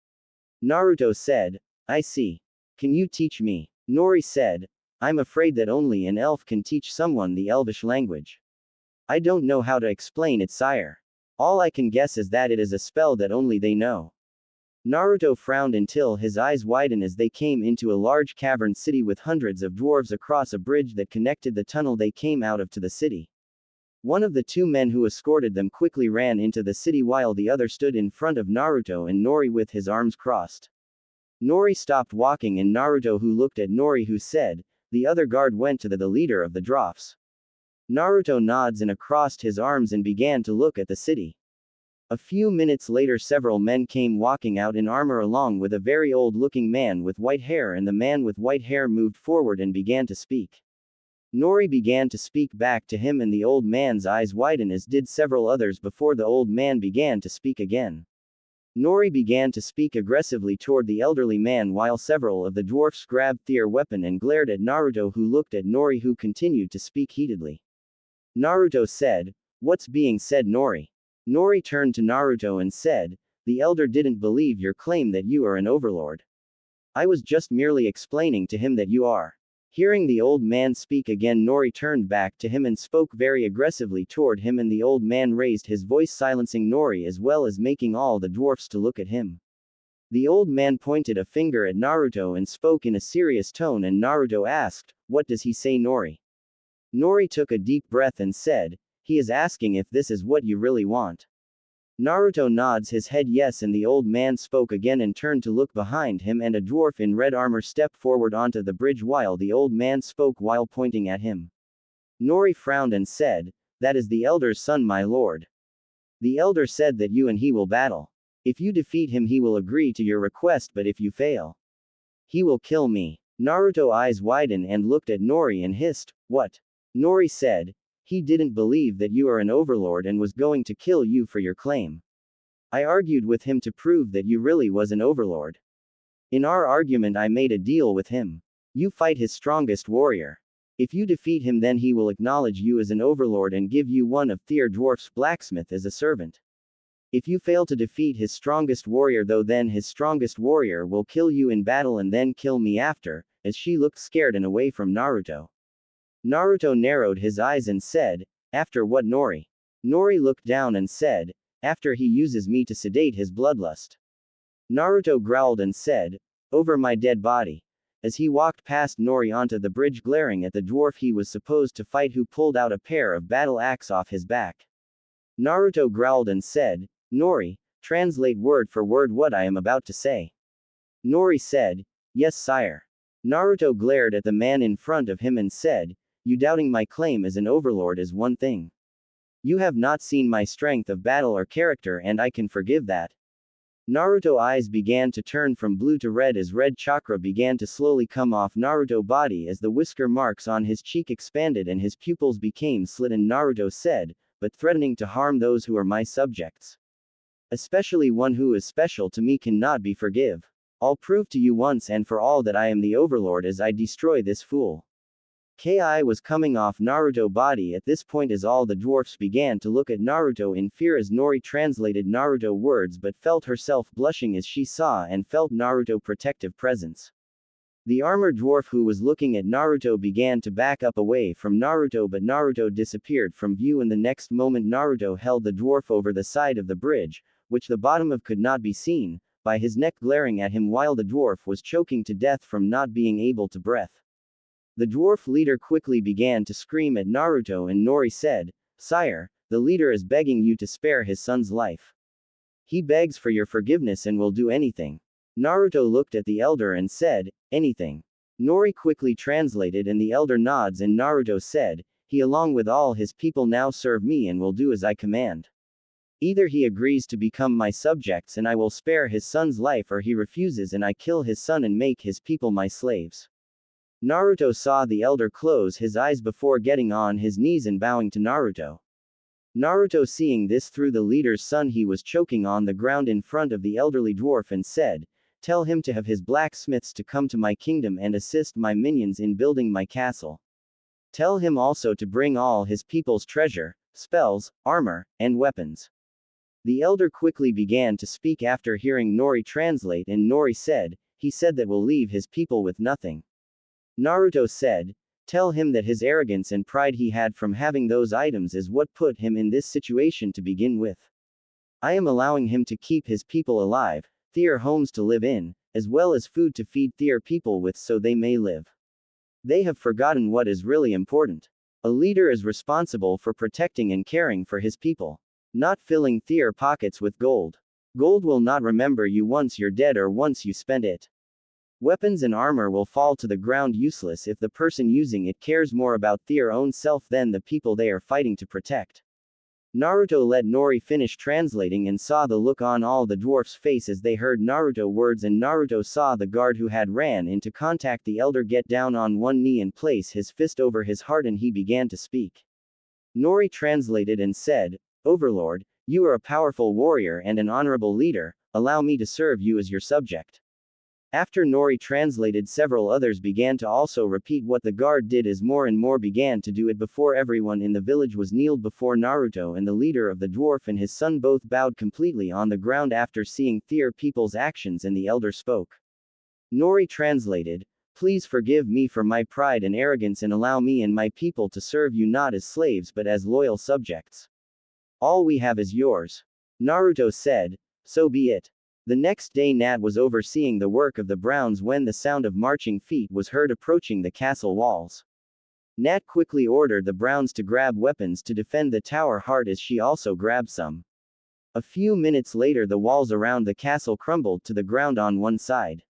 Naruto said, "I see. Can you teach me?" Nori said, "I'm afraid that only an elf can teach someone the elvish language. I don't know how to explain it, sire. All I can guess is that it is a spell that only they know." Naruto frowned until his eyes widened as they came into a large cavern city with hundreds of dwarves across a bridge that connected the tunnel they came out of to the city. One of the two men who escorted them quickly ran into the city while the other stood in front of Naruto and Nori with his arms crossed. Nori stopped walking and Naruto who looked at Nori who said, "The other guard went to the leader of the dwarfs." Naruto nods and crossed his arms and began to look at the city. A few minutes later several men came walking out in armor along with a very old-looking man with white hair, and the man with white hair moved forward and began to speak. Nori began to speak back to him and the old man's eyes widened, as did several others before the old man began to speak again. Nori began to speak aggressively toward the elderly man while several of the dwarfs grabbed their weapon and glared at Naruto who looked at Nori who continued to speak heatedly. Naruto said, "What's being said, Nori?" Nori turned to Naruto and said, "The elder didn't believe your claim that you are an overlord. I was just merely explaining to him that you are." Hearing the old man speak again, Nori turned back to him and spoke very aggressively toward him, and the old man raised his voice silencing Nori as well as making all the dwarfs to look at him. The old man pointed a finger at Naruto and spoke in a serious tone, and Naruto asked, "What does he say, Nori?" Nori took a deep breath and said, "He is asking if this is what you really want." Naruto nods his head yes, and the old man spoke again and turned to look behind him, and a dwarf in red armor stepped forward onto the bridge while the old man spoke while pointing at him. Nori frowned and said, "That is the elder's son, my lord. The elder said that you and he will battle. If you defeat him he will agree to your request, but if you fail, he will kill me." Naruto's eyes widened and looked at Nori and hissed, "What?" Nori said, "He didn't believe that you are an overlord and was going to kill you for your claim. I argued with him to prove that you really was an overlord. In our argument I made a deal with him. You fight his strongest warrior. If you defeat him, then he will acknowledge you as an overlord and give you one of Thier Dwarf's blacksmith as a servant. If you fail to defeat his strongest warrior though, then his strongest warrior will kill you in battle and then kill me after," as she looked scared and away from Naruto. Naruto narrowed his eyes and said, "After what, Nori?" Nori looked down and said, "After he uses me to sedate his bloodlust." Naruto growled and said, "Over my dead body." As he walked past Nori onto the bridge, glaring at the dwarf he was supposed to fight, who pulled out a pair of battle axe off his back. Naruto growled and said, "Nori, translate word for word what I am about to say." Nori said, "Yes, sire." Naruto glared at the man in front of him and said, "You doubting my claim as an overlord is one thing. You have not seen my strength of battle or character, and I can forgive that." Naruto's eyes began to turn from blue to red as red chakra began to slowly come off Naruto's body as the whisker marks on his cheek expanded and his pupils became slit, and Naruto said, "But threatening to harm those who are my subjects, especially one who is special to me, cannot be forgive. I'll prove to you once and for all that I am the overlord as I destroy this fool." Ki was coming off Naruto's body at this point as all the dwarfs began to look at Naruto in fear as Nori translated Naruto's words but felt herself blushing as she saw and felt Naruto's protective presence. The armored dwarf who was looking at Naruto began to back up away from Naruto, but Naruto disappeared from view, and the next moment Naruto held the dwarf over the side of the bridge, which the bottom of could not be seen, by his neck, glaring at him while the dwarf was choking to death from not being able to breathe. The dwarf leader quickly began to scream at Naruto, and Nori said, "Sire, the leader is begging you to spare his son's life. He begs for your forgiveness and will do anything." Naruto looked at the elder and said, "Anything?" Nori quickly translated and the elder nods, and Naruto said, "He along with all his people now serve me and will do as I command. Either he agrees to become my subjects and I will spare his son's life, or he refuses and I kill his son and make his people my slaves." Naruto saw the elder close his eyes before getting on his knees and bowing to Naruto. Naruto, seeing this through the leader's son, he was choking on the ground in front of the elderly dwarf and said, "Tell him to have his blacksmiths to come to my kingdom and assist my minions in building my castle. Tell him also to bring all his people's treasure, spells, armor, and weapons." The elder quickly began to speak after hearing Nori translate, and Nori said, "He said that will leave his people with nothing." Naruto said, "Tell him that his arrogance and pride he had from having those items is what put him in this situation to begin with. I am allowing him to keep his people alive, Thier homes to live in, as well as food to feed Thier people with so they may live. They have forgotten what is really important. A leader is responsible for protecting and caring for his people, not filling Thier pockets with gold. Gold will not remember you once you're dead or once you spend it. Weapons and armor will fall to the ground useless if the person using it cares more about their own self than the people they are fighting to protect." Naruto let Nori finish translating and saw the look on all the dwarfs' face as they heard Naruto words, and Naruto saw the guard who had ran into contact the elder get down on one knee and place his fist over his heart, and he began to speak. Nori translated and said, "Overlord, you are a powerful warrior and an honorable leader, allow me to serve you as your subject." After Nori translated, several others began to also repeat what the guard did, as more and more began to do it before everyone in the village was kneeled before Naruto, and the leader of the dwarf and his son both bowed completely on the ground after seeing Thier people's actions, and the elder spoke. Nori translated, "Please forgive me for my pride and arrogance and allow me and my people to serve you not as slaves but as loyal subjects. All we have is yours." Naruto said, "So be it." The next day Nat was overseeing the work of the Browns when the sound of marching feet was heard approaching the castle walls. Nat quickly ordered the Browns to grab weapons to defend the tower hard as she also grabbed some. A few minutes later the walls around the castle crumbled to the ground on one side.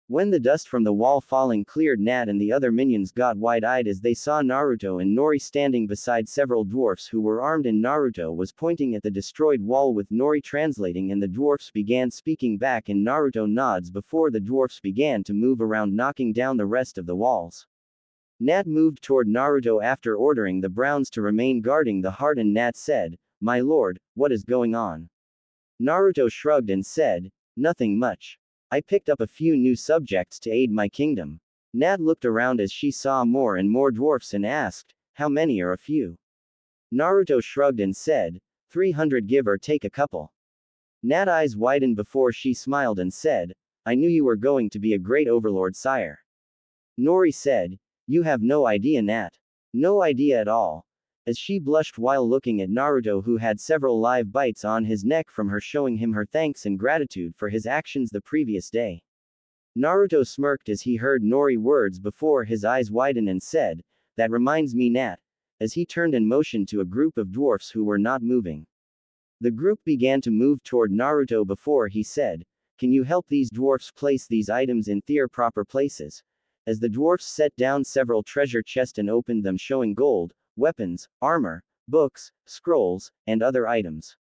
When the dust from the wall falling cleared, Nat and the other minions got wide-eyed as they saw Naruto and Nori standing beside several dwarfs who were armed, and Naruto was pointing at the destroyed wall with Nori translating, and the dwarfs began speaking back, and Naruto nods before the dwarfs began to move around, knocking down the rest of the walls. Nat moved toward Naruto after ordering the Browns to remain guarding the heart, and Nat said, "My lord, what is going on?" Naruto shrugged and said, "Nothing much. I picked up a few new subjects to aid my kingdom." Nat looked around as she saw more and more dwarfs and asked, how many are a few? Naruto shrugged and said, 300 give or take a couple. Nat eyes widened before she smiled and said, I knew you were going to be a great overlord, sire. Nori said, you have no idea, Nat. No idea at all. As she blushed while looking at Naruto, who had several live bites on his neck from her showing him her thanks and gratitude for his actions the previous day. Naruto smirked as he heard Nori words before his eyes widened and said, that reminds me, Nat, as he turned and motioned to a group of dwarfs who were not moving. The group began to move toward Naruto before he said, can you help these dwarfs place these items in their proper places? As the dwarfs set down several treasure chests and opened them, showing gold, weapons, armor, books, scrolls, and other items.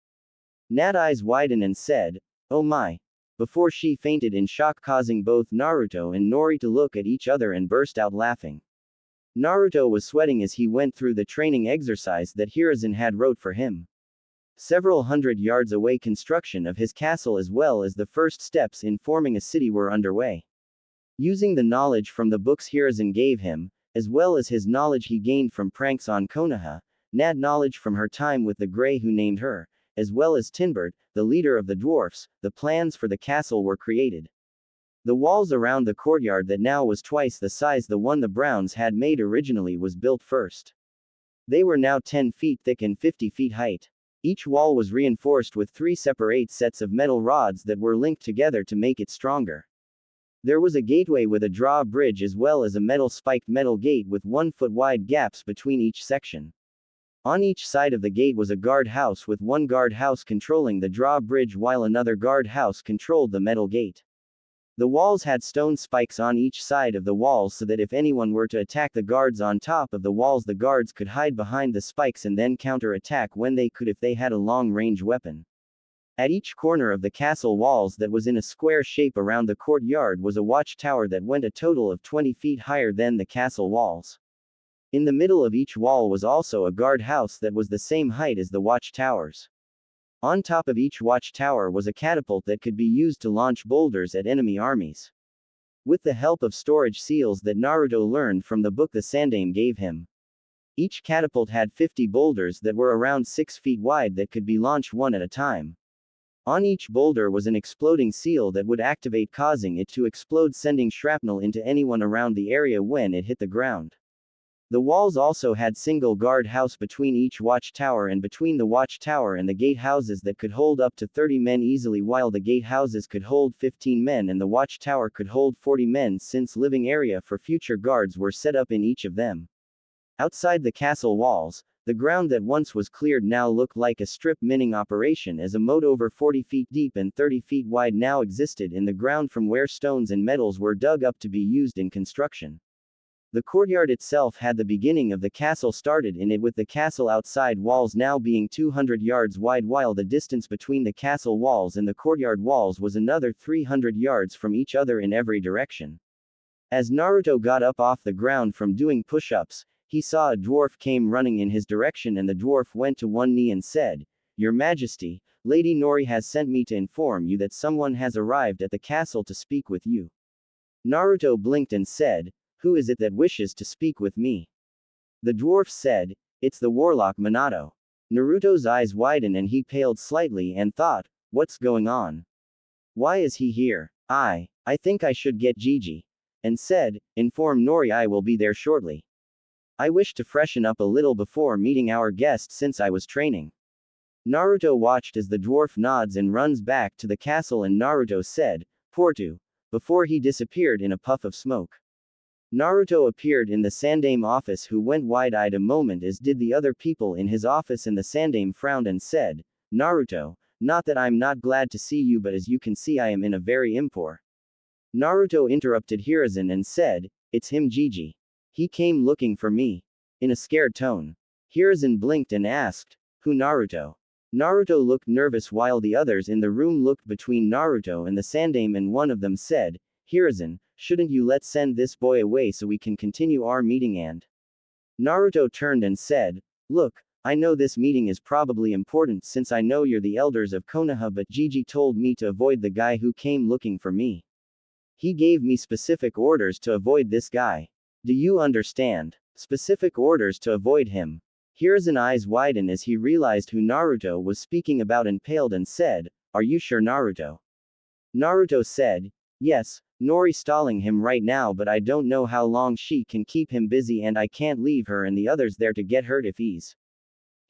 Nat eyes widened and said, oh my, before she fainted in shock, causing both Naruto and Nori to look at each other and burst out laughing. Naruto was sweating as he went through the training exercise that Hiruzen had wrote for him. Several hundred yards away, construction of his castle as well as the first steps in forming a city were underway. Using the knowledge from the books Hiruzen gave him, as well as his knowledge he gained from pranks on Konoha, Nat knowledge from her time with the Grey who named her, as well as Tinbert, the leader of the dwarfs, the plans for the castle were created. The walls around the courtyard that now was twice the size the one the Browns had made originally was built first. They were now 10 feet thick and 50 feet height. Each wall was reinforced with 3 separate sets of metal rods that were linked together to make it stronger. There was a gateway with a drawbridge as well as a metal spiked metal gate with 1 foot wide gaps between each section. On each side of the gate was a guard house with one guard house controlling the drawbridge while another guard house controlled the metal gate. The walls had stone spikes on each side of the walls so that if anyone were to attack the guards on top of the walls, the guards could hide behind the spikes and then counter-attack when they could if they had a long-range weapon. At each corner of the castle walls that was in a square shape around the courtyard was a watchtower that went a total of 20 feet higher than the castle walls. In the middle of each wall was also a guard house that was the same height as the watchtowers. On top of each watchtower was a catapult that could be used to launch boulders at enemy armies. With the help of storage seals that Naruto learned from the book the Sandaime gave him. Each catapult had 50 boulders that were around 6 feet wide that could be launched one at a time. On each boulder was an exploding seal that would activate, causing it to explode, sending shrapnel into anyone around the area when it hit the ground. The walls also had single guard house between each watchtower and between the watchtower and the gate houses that could hold up to 30 men easily, while the gate houses could hold 15 men and the watchtower could hold 40 men, since living area for future guards were set up in each of them. Outside the castle walls, the ground that once was cleared now looked like a strip mining operation, as a moat over 40 feet deep and 30 feet wide now existed in the ground from where stones and metals were dug up to be used in construction. The courtyard itself had the beginning of the castle started in it, with the castle outside walls now being 200 yards wide, while the distance between the castle walls and the courtyard walls was another 300 yards from each other in every direction. As Naruto got up off the ground from doing push-ups, he saw a dwarf came running in his direction, and the dwarf went to one knee and said, Your Majesty, Lady Nori has sent me to inform you that someone has arrived at the castle to speak with you. Naruto blinked and said, Who is it that wishes to speak with me? The dwarf said, It's the warlock Minato. Naruto's eyes widened and he paled slightly and thought, what's going on? Why is he here? I think I should get Gigi. And said, inform Nori I will be there shortly. I wish to freshen up a little before meeting our guest since I was training. Naruto watched as the dwarf nods and runs back to the castle, and Naruto said, Portu, before he disappeared in a puff of smoke. Naruto appeared in the Sandaime office, who went wide-eyed a moment, as did the other people in his office, and the Sandaime frowned and said, Naruto, not that I'm not glad to see you, but as you can see I am in a very impor. Naruto interrupted Hiruzen and said, It's him, Gigi. He came looking for me. In a scared tone. Hiruzen blinked and asked, Who? Naruto? Naruto looked nervous while the others in the room looked between Naruto and the Sandaime, and one of them said, Hiruzen, shouldn't you let's send this boy away so we can continue our meeting? And Naruto turned and said, Look, I know this meeting is probably important since I know you're the elders of Konoha, but Gigi told me to avoid the guy who came looking for me. He gave me specific orders to avoid this guy. Do you understand? Specific orders to avoid him. Hiruzen eyes widened as he realized who Naruto was speaking about and paled and said, "Are you sure, Naruto?" Naruto said, "Yes, Nori stalling him right now, but I don't know how long she can keep him busy and I can't leave her and the others there to get hurt if he's."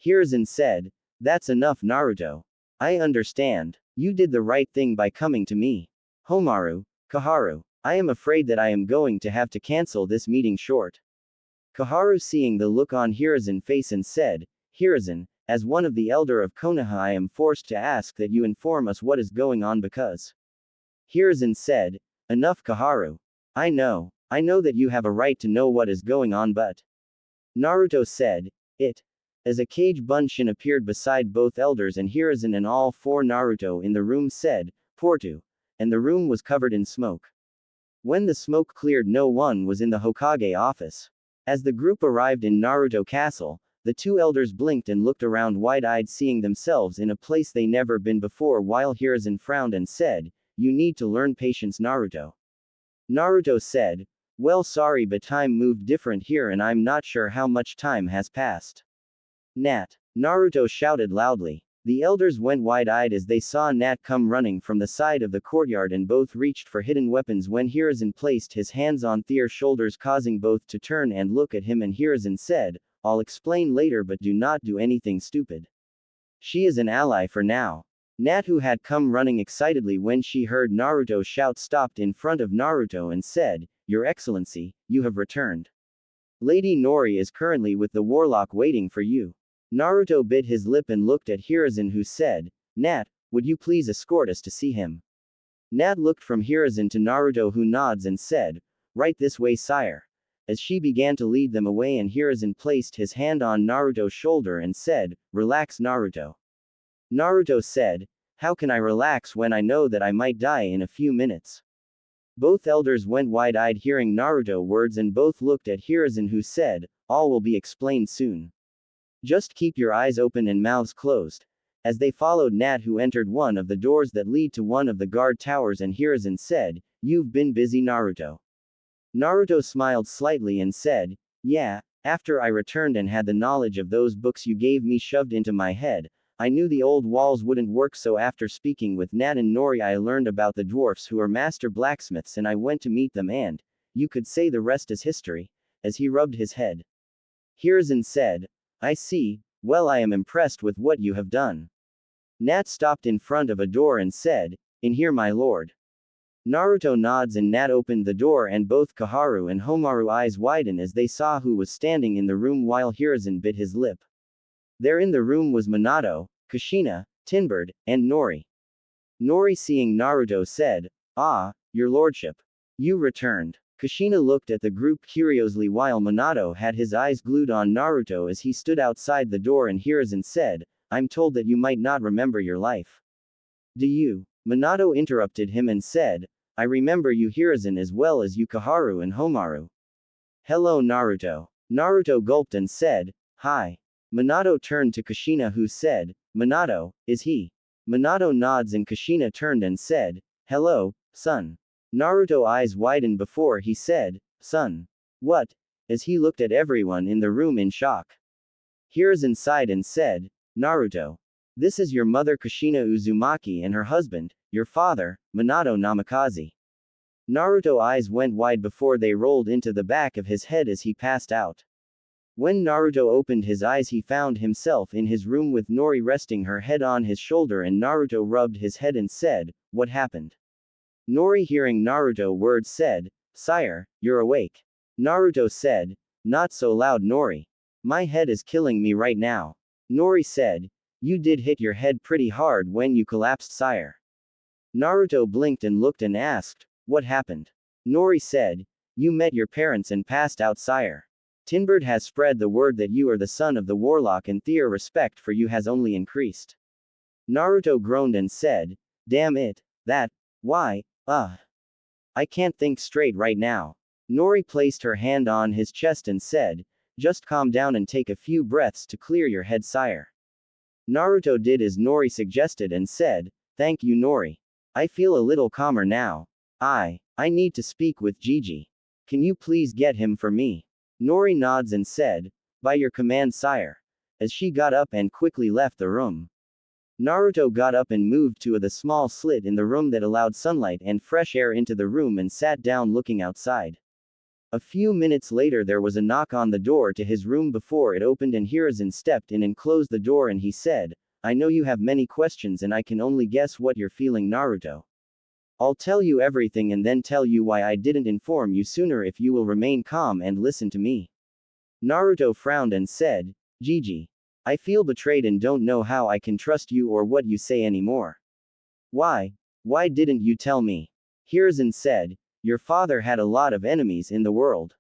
Hiruzen said, "That's enough, Naruto. I understand. You did the right thing by coming to me. Homaru, Kaharu, I am afraid that I am going to have to cancel this meeting short." Kaharu seeing the look on Hiruzen's face and said, "Hiruzen, as one of the elder of Konoha I am forced to ask that you inform us what is going on because." Hiruzen said, "Enough, Kaharu. I know that you have a right to know what is going on, but." Naruto said, "It." As a Kage Bunshin appeared beside both elders and Hiruzen and all four Naruto in the room said, "Portu." And the room was covered in smoke. When the smoke cleared, no one was in the Hokage office. As the group arrived in Naruto Castle, the two elders blinked and looked around wide-eyed, seeing themselves in a place they never been before, while Hiruzen frowned and said, "You need to learn patience, Naruto." Naruto said, "Well, sorry, but time moved different here and I'm not sure how much time has passed." "Nat!" Naruto shouted loudly. The elders went wide-eyed as they saw Nat come running from the side of the courtyard and both reached for hidden weapons when Hiruzen placed his hands on Thea's shoulders, causing both to turn and look at him, and Hiruzen said, "I'll explain later, but do not do anything stupid. She is an ally for now." Nat, who had come running excitedly when she heard Naruto shout, stopped in front of Naruto and said, "Your Excellency, you have returned. Lady Nori is currently with the warlock waiting for you." Naruto bit his lip and looked at Hiruzen, who said, "Nat, would you please escort us to see him?" Nat looked from Hiruzen to Naruto, who nods and said, "Right this way, sire." As she began to lead them away and Hiruzen placed his hand on Naruto's shoulder and said, "Relax, Naruto." Naruto said, "How can I relax when I know that I might die in a few minutes?" Both elders went wide-eyed hearing Naruto's words and both looked at Hiruzen, who said, "All will be explained soon. Just keep your eyes open and mouths closed." As they followed Nat, who entered one of the doors that lead to one of the guard towers, and Hiruzen said, "You've been busy, Naruto." Naruto smiled slightly and said, "Yeah, after I returned and had the knowledge of those books you gave me shoved into my head, I knew the old walls wouldn't work, so after speaking with Nat and Nori I learned about the dwarfs who are master blacksmiths and I went to meet them and, you could say the rest is history." As he rubbed his head, Hiruzen said, "I see, well, I am impressed with what you have done." Nat stopped in front of a door and said, "In here, my lord." Naruto nods and Nat opened the door and both Kaharu and Homaru eyes widen as they saw who was standing in the room while Hiruzen bit his lip. There in the room was Minato, Kushina, Tinbird, and Nori. Nori seeing Naruto said, "Ah, your lordship. You returned." Kushina looked at the group curiously while Minato had his eyes glued on Naruto as he stood outside the door, and Hiruzen said, "I'm told that you might not remember your life. Do you?" Minato interrupted him and said, "I remember you, Hiruzen, as well as you, Kaharu and Homaru." "Hello, Naruto." Naruto gulped and said, "Hi." Minato turned to Kushina, who said, "Minato, is he?" Minato nods and Kushina turned and said, "Hello, son." Naruto eyes widened before he said, "Son. What?" as he looked at everyone in the room in shock. Hiruzen sighed and said, "Naruto. This is your mother Kushina Uzumaki and her husband, your father, Minato Namikaze." Naruto eyes went wide before they rolled into the back of his head as he passed out. When Naruto opened his eyes he found himself in his room with Nori resting her head on his shoulder, and Naruto rubbed his head and said, "What happened?" Nori hearing Naruto's words said, "Sire, you're awake." Naruto said, "Not so loud, Nori. My head is killing me right now." Nori said, "You did hit your head pretty hard when you collapsed, sire." Naruto blinked and looked and asked, "What happened?" Nori said, "You met your parents and passed out, sire. Tinbird has spread the word that you are the son of the warlock and their respect for you has only increased." Naruto groaned and said, "Damn it. Why, I can't think straight right now." Nori placed her hand on his chest and said, "Just calm down and take a few breaths to clear your head, sire." Naruto did as Nori suggested and said, "Thank you, Nori. I feel a little calmer now." I need to speak with Gigi. Can you please get him for me? Nori nods and said, by your command, sire. As she got up and quickly left the room. Naruto got up and moved to the small slit in the room that allowed sunlight and fresh air into the room and sat down looking outside. A few minutes later there was a knock on the door to his room before it opened and Hiruzen stepped in and closed the door and he said, I know you have many questions and I can only guess what you're feeling, Naruto. I'll tell you everything and then tell you why I didn't inform you sooner if you will remain calm and listen to me. Naruto frowned and said, Gigi. I feel betrayed and don't know how I can trust you or what you say anymore. Why? Why didn't you tell me? Hiruzen said, your father had a lot of enemies in the world.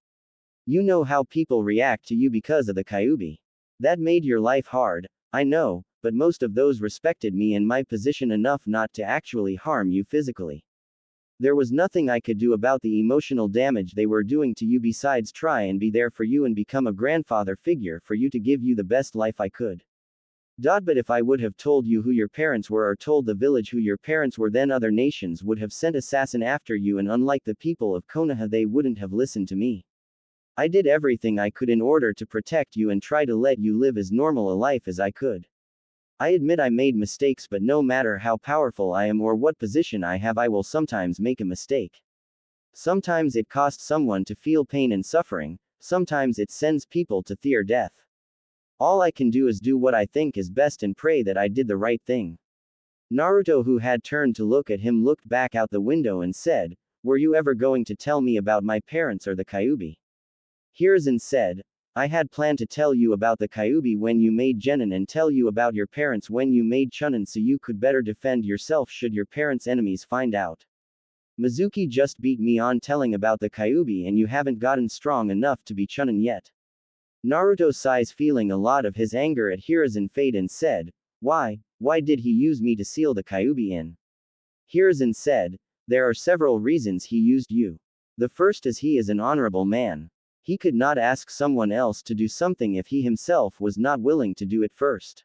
You know how people react to you because of the Kyuubi. That made your life hard, I know, but most of those respected me and my position enough not to actually harm you physically. There was nothing I could do about the emotional damage they were doing to you besides try and be there for you and become a grandfather figure for you to give you the best life I could. But if I would have told you who your parents were or told the village who your parents were, then other nations would have sent assassin after you, and unlike the people of Konoha, they wouldn't have listened to me. I did everything I could in order to protect you and try to let you live as normal a life as I could. I admit I made mistakes, but no matter how powerful I am or what position I have, I will sometimes make a mistake. Sometimes it costs someone to feel pain and suffering, sometimes it sends people to their death. All I can do is do what I think is best and pray that I did the right thing. Naruto, who had turned to look at him, looked back out the window and said, were you ever going to tell me about my parents or the Kyuubi? Hiruzen said, I had planned to tell you about the Kyuubi when you made Genin and tell you about your parents when you made Chunin so you could better defend yourself should your parents' enemies find out. Mizuki just beat me on telling about the Kyuubi and you haven't gotten strong enough to be Chunin yet. Naruto sighs, feeling a lot of his anger at Hiruzen fade, and said, why did he use me to seal the Kyuubi in? Hiruzen said, there are several reasons he used you. The first is he is an honorable man. He could not ask someone else to do something if he himself was not willing to do it first.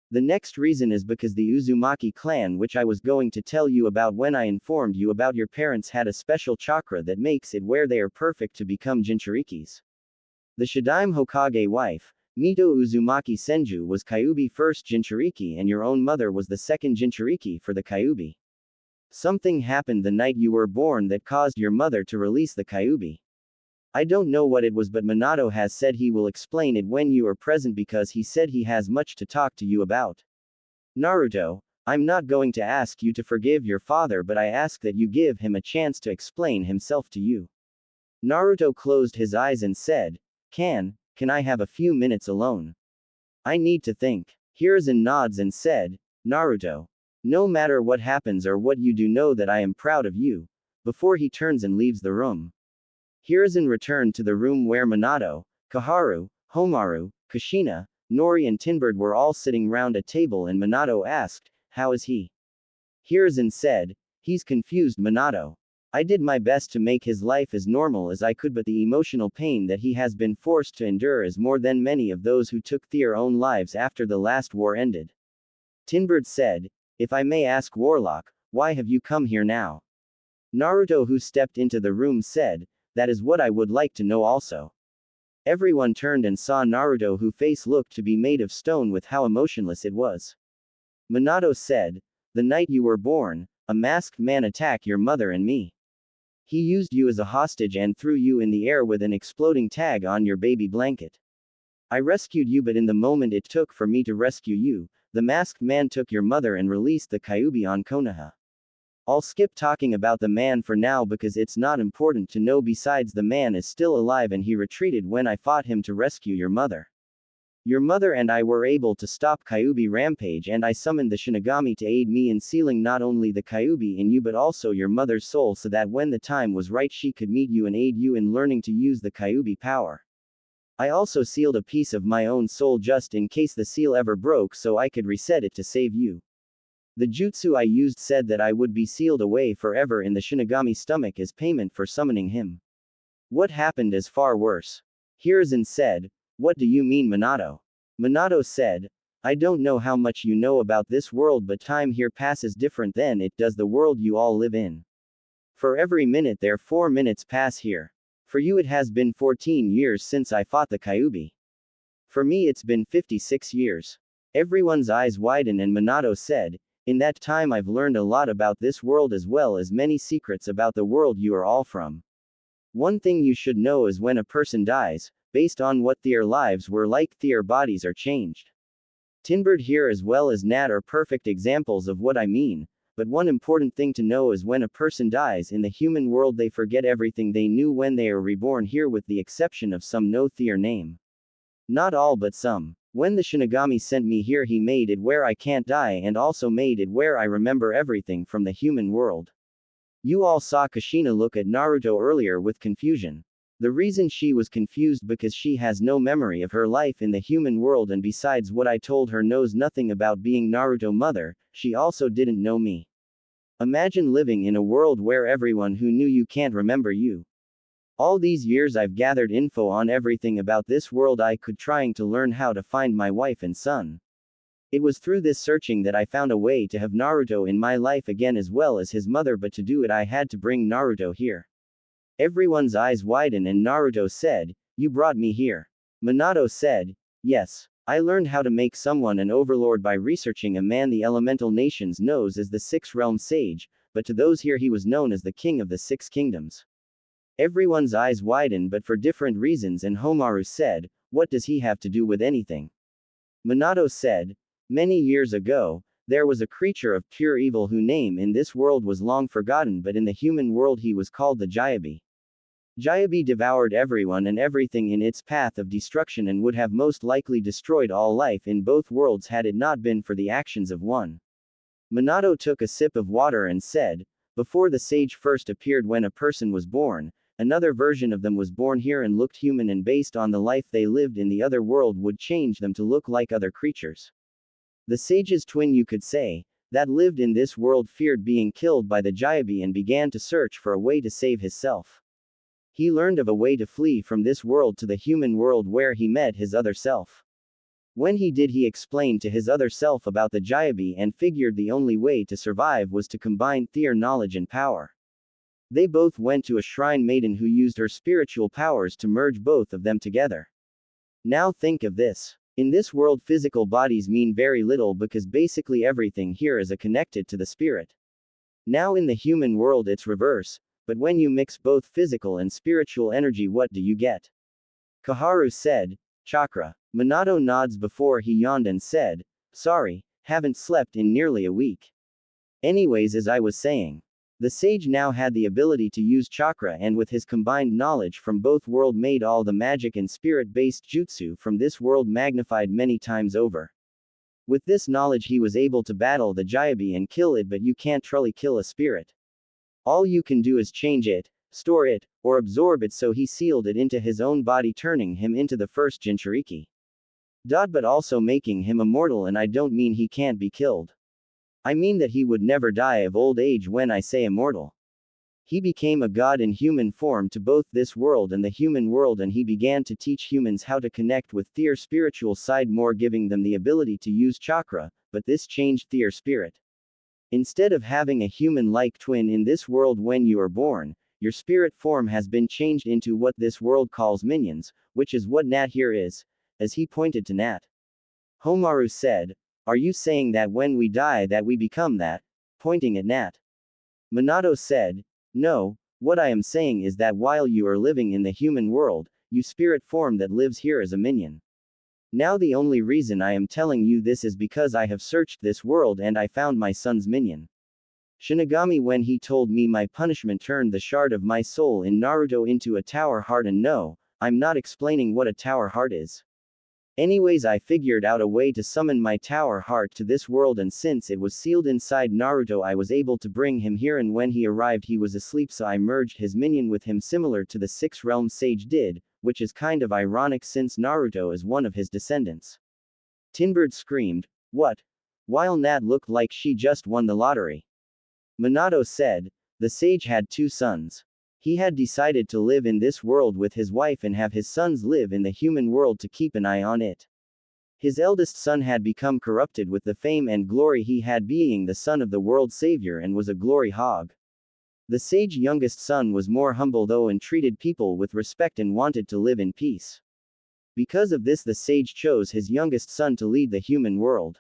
The next reason is because the Uzumaki clan, which I was going to tell you about when I informed you about your parents, had a special chakra that makes it where they are perfect to become Jinchurikis. The Shadaime Hokage wife, Mito Uzumaki Senju, was Kyuubi first Jinchuriki and your own mother was the second Jinchuriki for the Kyuubi. Something happened the night you were born that caused your mother to release the Kyuubi. I don't know what it was, but Minato has said he will explain it when you are present because he said he has much to talk to you about. Naruto, I'm not going to ask you to forgive your father, but I ask that you give him a chance to explain himself to you. Naruto closed his eyes and said, Can I have a few minutes alone? I need to think. Hiruzen nods and said, Naruto. No matter what happens or what you do, know that I am proud of you. Before he turns and leaves the room. Hiruzen returned to the room where Minato, Kaharu, Homaru, Kushina, Nori and Tinbird were all sitting round a table, and Minato asked, how is he? Hiruzen said, he's confused, Minato. I did my best to make his life as normal as I could, but the emotional pain that he has been forced to endure is more than many of those who took their own lives after the last war ended. Tinbird said, if I may ask, Warlock, why have you come here now? Naruto, who stepped into the room, said, that is what I would like to know also. Everyone turned and saw Naruto, whose face looked to be made of stone with how emotionless it was. Minato said, the night you were born, a masked man attacked your mother and me. He used you as a hostage and threw you in the air with an exploding tag on your baby blanket. I rescued you, but in the moment it took for me to rescue you, the masked man took your mother and released the Kyuubi on Konoha. I'll skip talking about the man for now because it's not important to know. Besides, the man is still alive and he retreated when I fought him to rescue your mother. Your mother and I were able to stop Kyuubi rampage, and I summoned the Shinigami to aid me in sealing not only the Kyuubi in you but also your mother's soul, so that when the time was right she could meet you and aid you in learning to use the Kyuubi power. I also sealed a piece of my own soul just in case the seal ever broke, so I could reset it to save you. The jutsu I used said that I would be sealed away forever in the Shinigami's stomach as payment for summoning him. What happened is far worse. Hiruzen said, what do you mean, Minato? Minato said, I don't know how much you know about this world, but time here passes different than it does the world you all live in. For every minute there 4 minutes pass here. For you it has been 14 years since I fought the Kyuubi. For me it's been 56 years. Everyone's eyes widen and Minato said, in that time I've learned a lot about this world as well as many secrets about the world you are all from. One thing you should know is when a person dies, based on what their lives were like, their bodies are changed. Tinbird here as well as Nat are perfect examples of what I mean, but one important thing to know is when a person dies in the human world they forget everything they knew when they are reborn here with the exception of some know their name. Not all but some. When the Shinigami sent me here he made it where I can't die and also made it where I remember everything from the human world. You all saw Kushina look at Naruto earlier with confusion. The reason she was confused because she has no memory of her life in the human world and besides what I told her knows nothing about being Naruto mother, she also didn't know me. Imagine living in a world where everyone who knew you can't remember you. All these years I've gathered info on everything about this world I could trying to learn how to find my wife and son. It was through this searching that I found a way to have Naruto in my life again as well as his mother, but to do it I had to bring Naruto here. Everyone's eyes widen and Naruto said, you brought me here. Minato said, yes. I learned how to make someone an overlord by researching a man the elemental nations knows as the Six Realm Sage, but to those here he was known as the King of the Six Kingdoms. Everyone's eyes widened but for different reasons and Homaru said, what does he have to do with anything? Minato said, many years ago, there was a creature of pure evil whose name in this world was long forgotten but in the human world he was called the Jyabi. Jyabi devoured everyone and everything in its path of destruction and would have most likely destroyed all life in both worlds had it not been for the actions of one. Minato took a sip of water and said, before the sage first appeared when a person was born, another version of them was born here and looked human and based on the life they lived in the other world would change them to look like other creatures. The sage's twin you could say, that lived in this world feared being killed by the Jyabi and began to search for a way to save himself. He learned of a way to flee from this world to the human world where he met his other self. When he did he explained to his other self about the Jyabi and figured the only way to survive was to combine their knowledge and power. They both went to a shrine maiden who used her spiritual powers to merge both of them together. Now think of this. In this world physical bodies mean very little because basically everything here is connected to the spirit. Now in the human world it's reverse, but when you mix both physical and spiritual energy what do you get? Kaharu said, chakra. Minato nods before he yawned and said, sorry, haven't slept in nearly a week. Anyways as I was saying. The sage now had the ability to use chakra and with his combined knowledge from both worlds made all the magic and spirit-based jutsu from this world magnified many times over. With this knowledge he was able to battle the Jyabi and kill it but you can't truly kill a spirit. All you can do is change it, store it, or absorb it so he sealed it into his own body turning him into the first Jinchuriki. But also making him immortal and I don't mean he can't be killed. I mean that he would never die of old age when I say immortal. He became a god in human form to both this world and the human world and he began to teach humans how to connect with their spiritual side more giving them the ability to use chakra, but this changed their spirit. Instead of having a human-like twin in this world when you are born, your spirit form has been changed into what this world calls minions, which is what Nat here is, as he pointed to Nat. Homaru said, are you saying that when we die that we become that? Pointing at Nat. Minato said, no, what I am saying is that while you are living in the human world, you spirit form that lives here as a minion. Now the only reason I am telling you this is because I have searched this world and I found my son's minion. Shinigami when he told me my punishment turned the shard of my soul in Naruto into a tower heart and no, I'm not explaining what a tower heart is. Anyways I figured out a way to summon my tower heart to this world and since it was sealed inside Naruto I was able to bring him here and when he arrived he was asleep so I merged his minion with him similar to the Six Realm Sage did, which is kind of ironic since Naruto is one of his descendants. Tinbird screamed, what? While Nat looked like she just won the lottery. Minato said, the sage had 2 sons. He had decided to live in this world with his wife and have his sons live in the human world to keep an eye on it. His eldest son had become corrupted with the fame and glory he had being the son of the world savior and was a glory hog. The sage youngest son was more humble though and treated people with respect and wanted to live in peace. Because of this the sage chose his youngest son to lead the human world.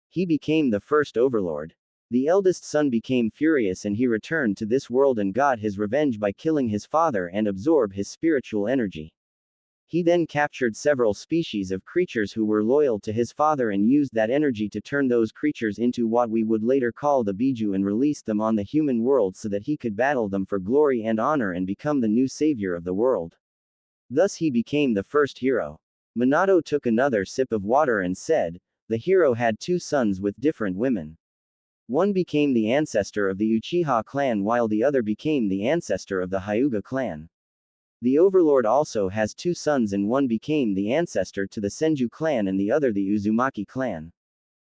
He became the first overlord. The eldest son became furious and he returned to this world and got his revenge by killing his father and absorb his spiritual energy. He then captured several species of creatures who were loyal to his father and used that energy to turn those creatures into what we would later call the Biju and release them on the human world so that he could battle them for glory and honor and become the new savior of the world. Thus he became the first hero. Minato took another sip of water and said, the hero had two sons with different women. One became the ancestor of the Uchiha clan while the other became the ancestor of the Hyuga clan. The overlord also has two sons and one became the ancestor to the Senju clan and the other the Uzumaki clan.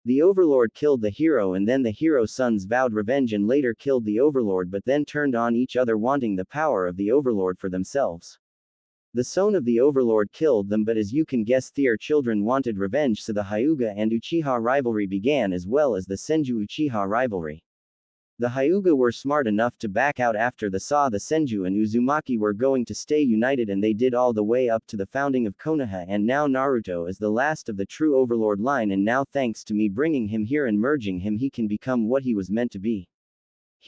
The overlord killed the hero and then the hero's sons vowed revenge and later killed the overlord but then turned on each other wanting the power of the overlord for themselves. The son of the overlord killed them but as you can guess their children wanted revenge so the Hyuga and Uchiha rivalry began as well as the Senju Uchiha rivalry. The Hyuga were smart enough to back out after they saw the Senju and Uzumaki were going to stay united and they did all the way up to the founding of Konoha and now Naruto is the last of the true overlord line and now thanks to me bringing him here and merging him he can become what he was meant to be.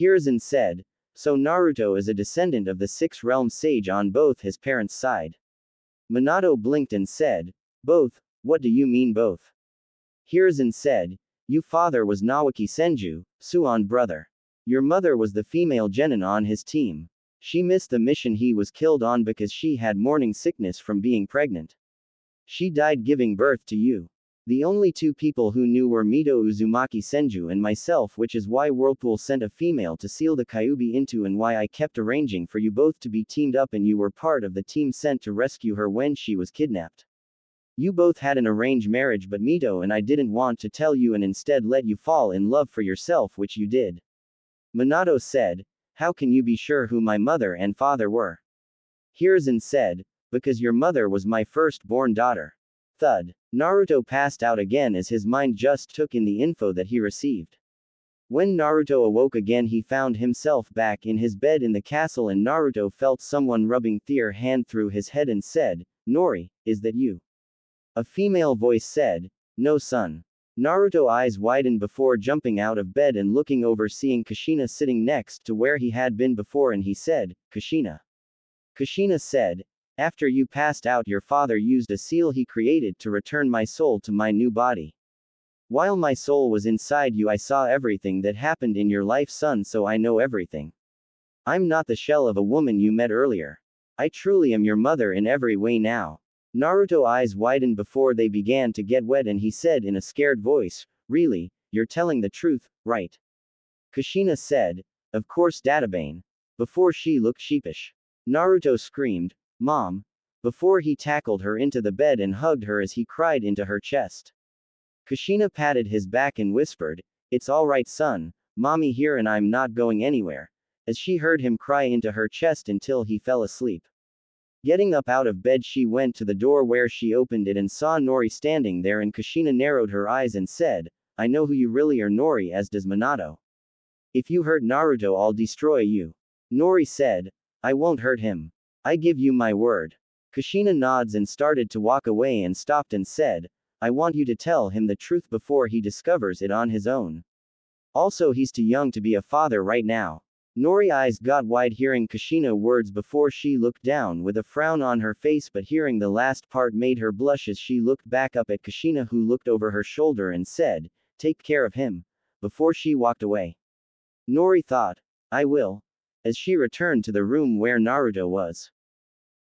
Hiruzen said, so Naruto is a descendant of the Six Realm Sage on both his parents' side. Minato blinked and said, both, what do you mean both? Hiruzen said, your father was Nawaki Senju, Suon brother. Your mother was the female genin on his team. She missed the mission he was killed on because she had morning sickness from being pregnant. She died giving birth to you. The only two people who knew were Mito Uzumaki Senju and myself which is why Whirlpool sent a female to seal the Kyuubi into and why I kept arranging for you both to be teamed up and you were part of the team sent to rescue her when she was kidnapped. You both had an arranged marriage but Mito and I didn't want to tell you and instead let you fall in love for yourself which you did. Minato said, how can you be sure who my mother and father were? Hiruzen said, because your mother was my first-born daughter. Thud. Naruto passed out again as his mind just took in the info that he received. When Naruto awoke again he found himself back in his bed in the castle and Naruto felt someone rubbing their hand through his head and said, Nori, is that you? A female voice said, no son. Naruto eyes widened before jumping out of bed and looking over seeing Kushina sitting next to where he had been before and he said, Kushina. Kushina said, after you passed out your father used a seal he created to return my soul to my new body. While my soul was inside you I saw everything that happened in your life son so I know everything. I'm not the shell of a woman you met earlier. I truly am your mother in every way now. Naruto eyes widened before they began to get wet and he said in a scared voice, really, you're telling the truth, right? Kushina said, of course Databane. Before she looked sheepish. Naruto screamed, Mom, before he tackled her into the bed and hugged her as he cried into her chest. Kushina patted his back and whispered, it's alright son, mommy here and I'm not going anywhere, as she heard him cry into her chest until he fell asleep. Getting up out of bed she went to the door where she opened it and saw Nori standing there and Kushina narrowed her eyes and said, I know who you really are Nori as does Minato. If you hurt Naruto I'll destroy you. Nori said, I won't hurt him. I give you my word. Kushina nods and started to walk away and stopped and said, I want you to tell him the truth before he discovers it on his own. Also he's too young to be a father right now. Nori eyes got wide hearing Kushina words before she looked down with a frown on her face but hearing the last part made her blush as she looked back up at Kushina who looked over her shoulder and said, take care of him, before she walked away. Nori thought, I will. As she returned to the room where Naruto was.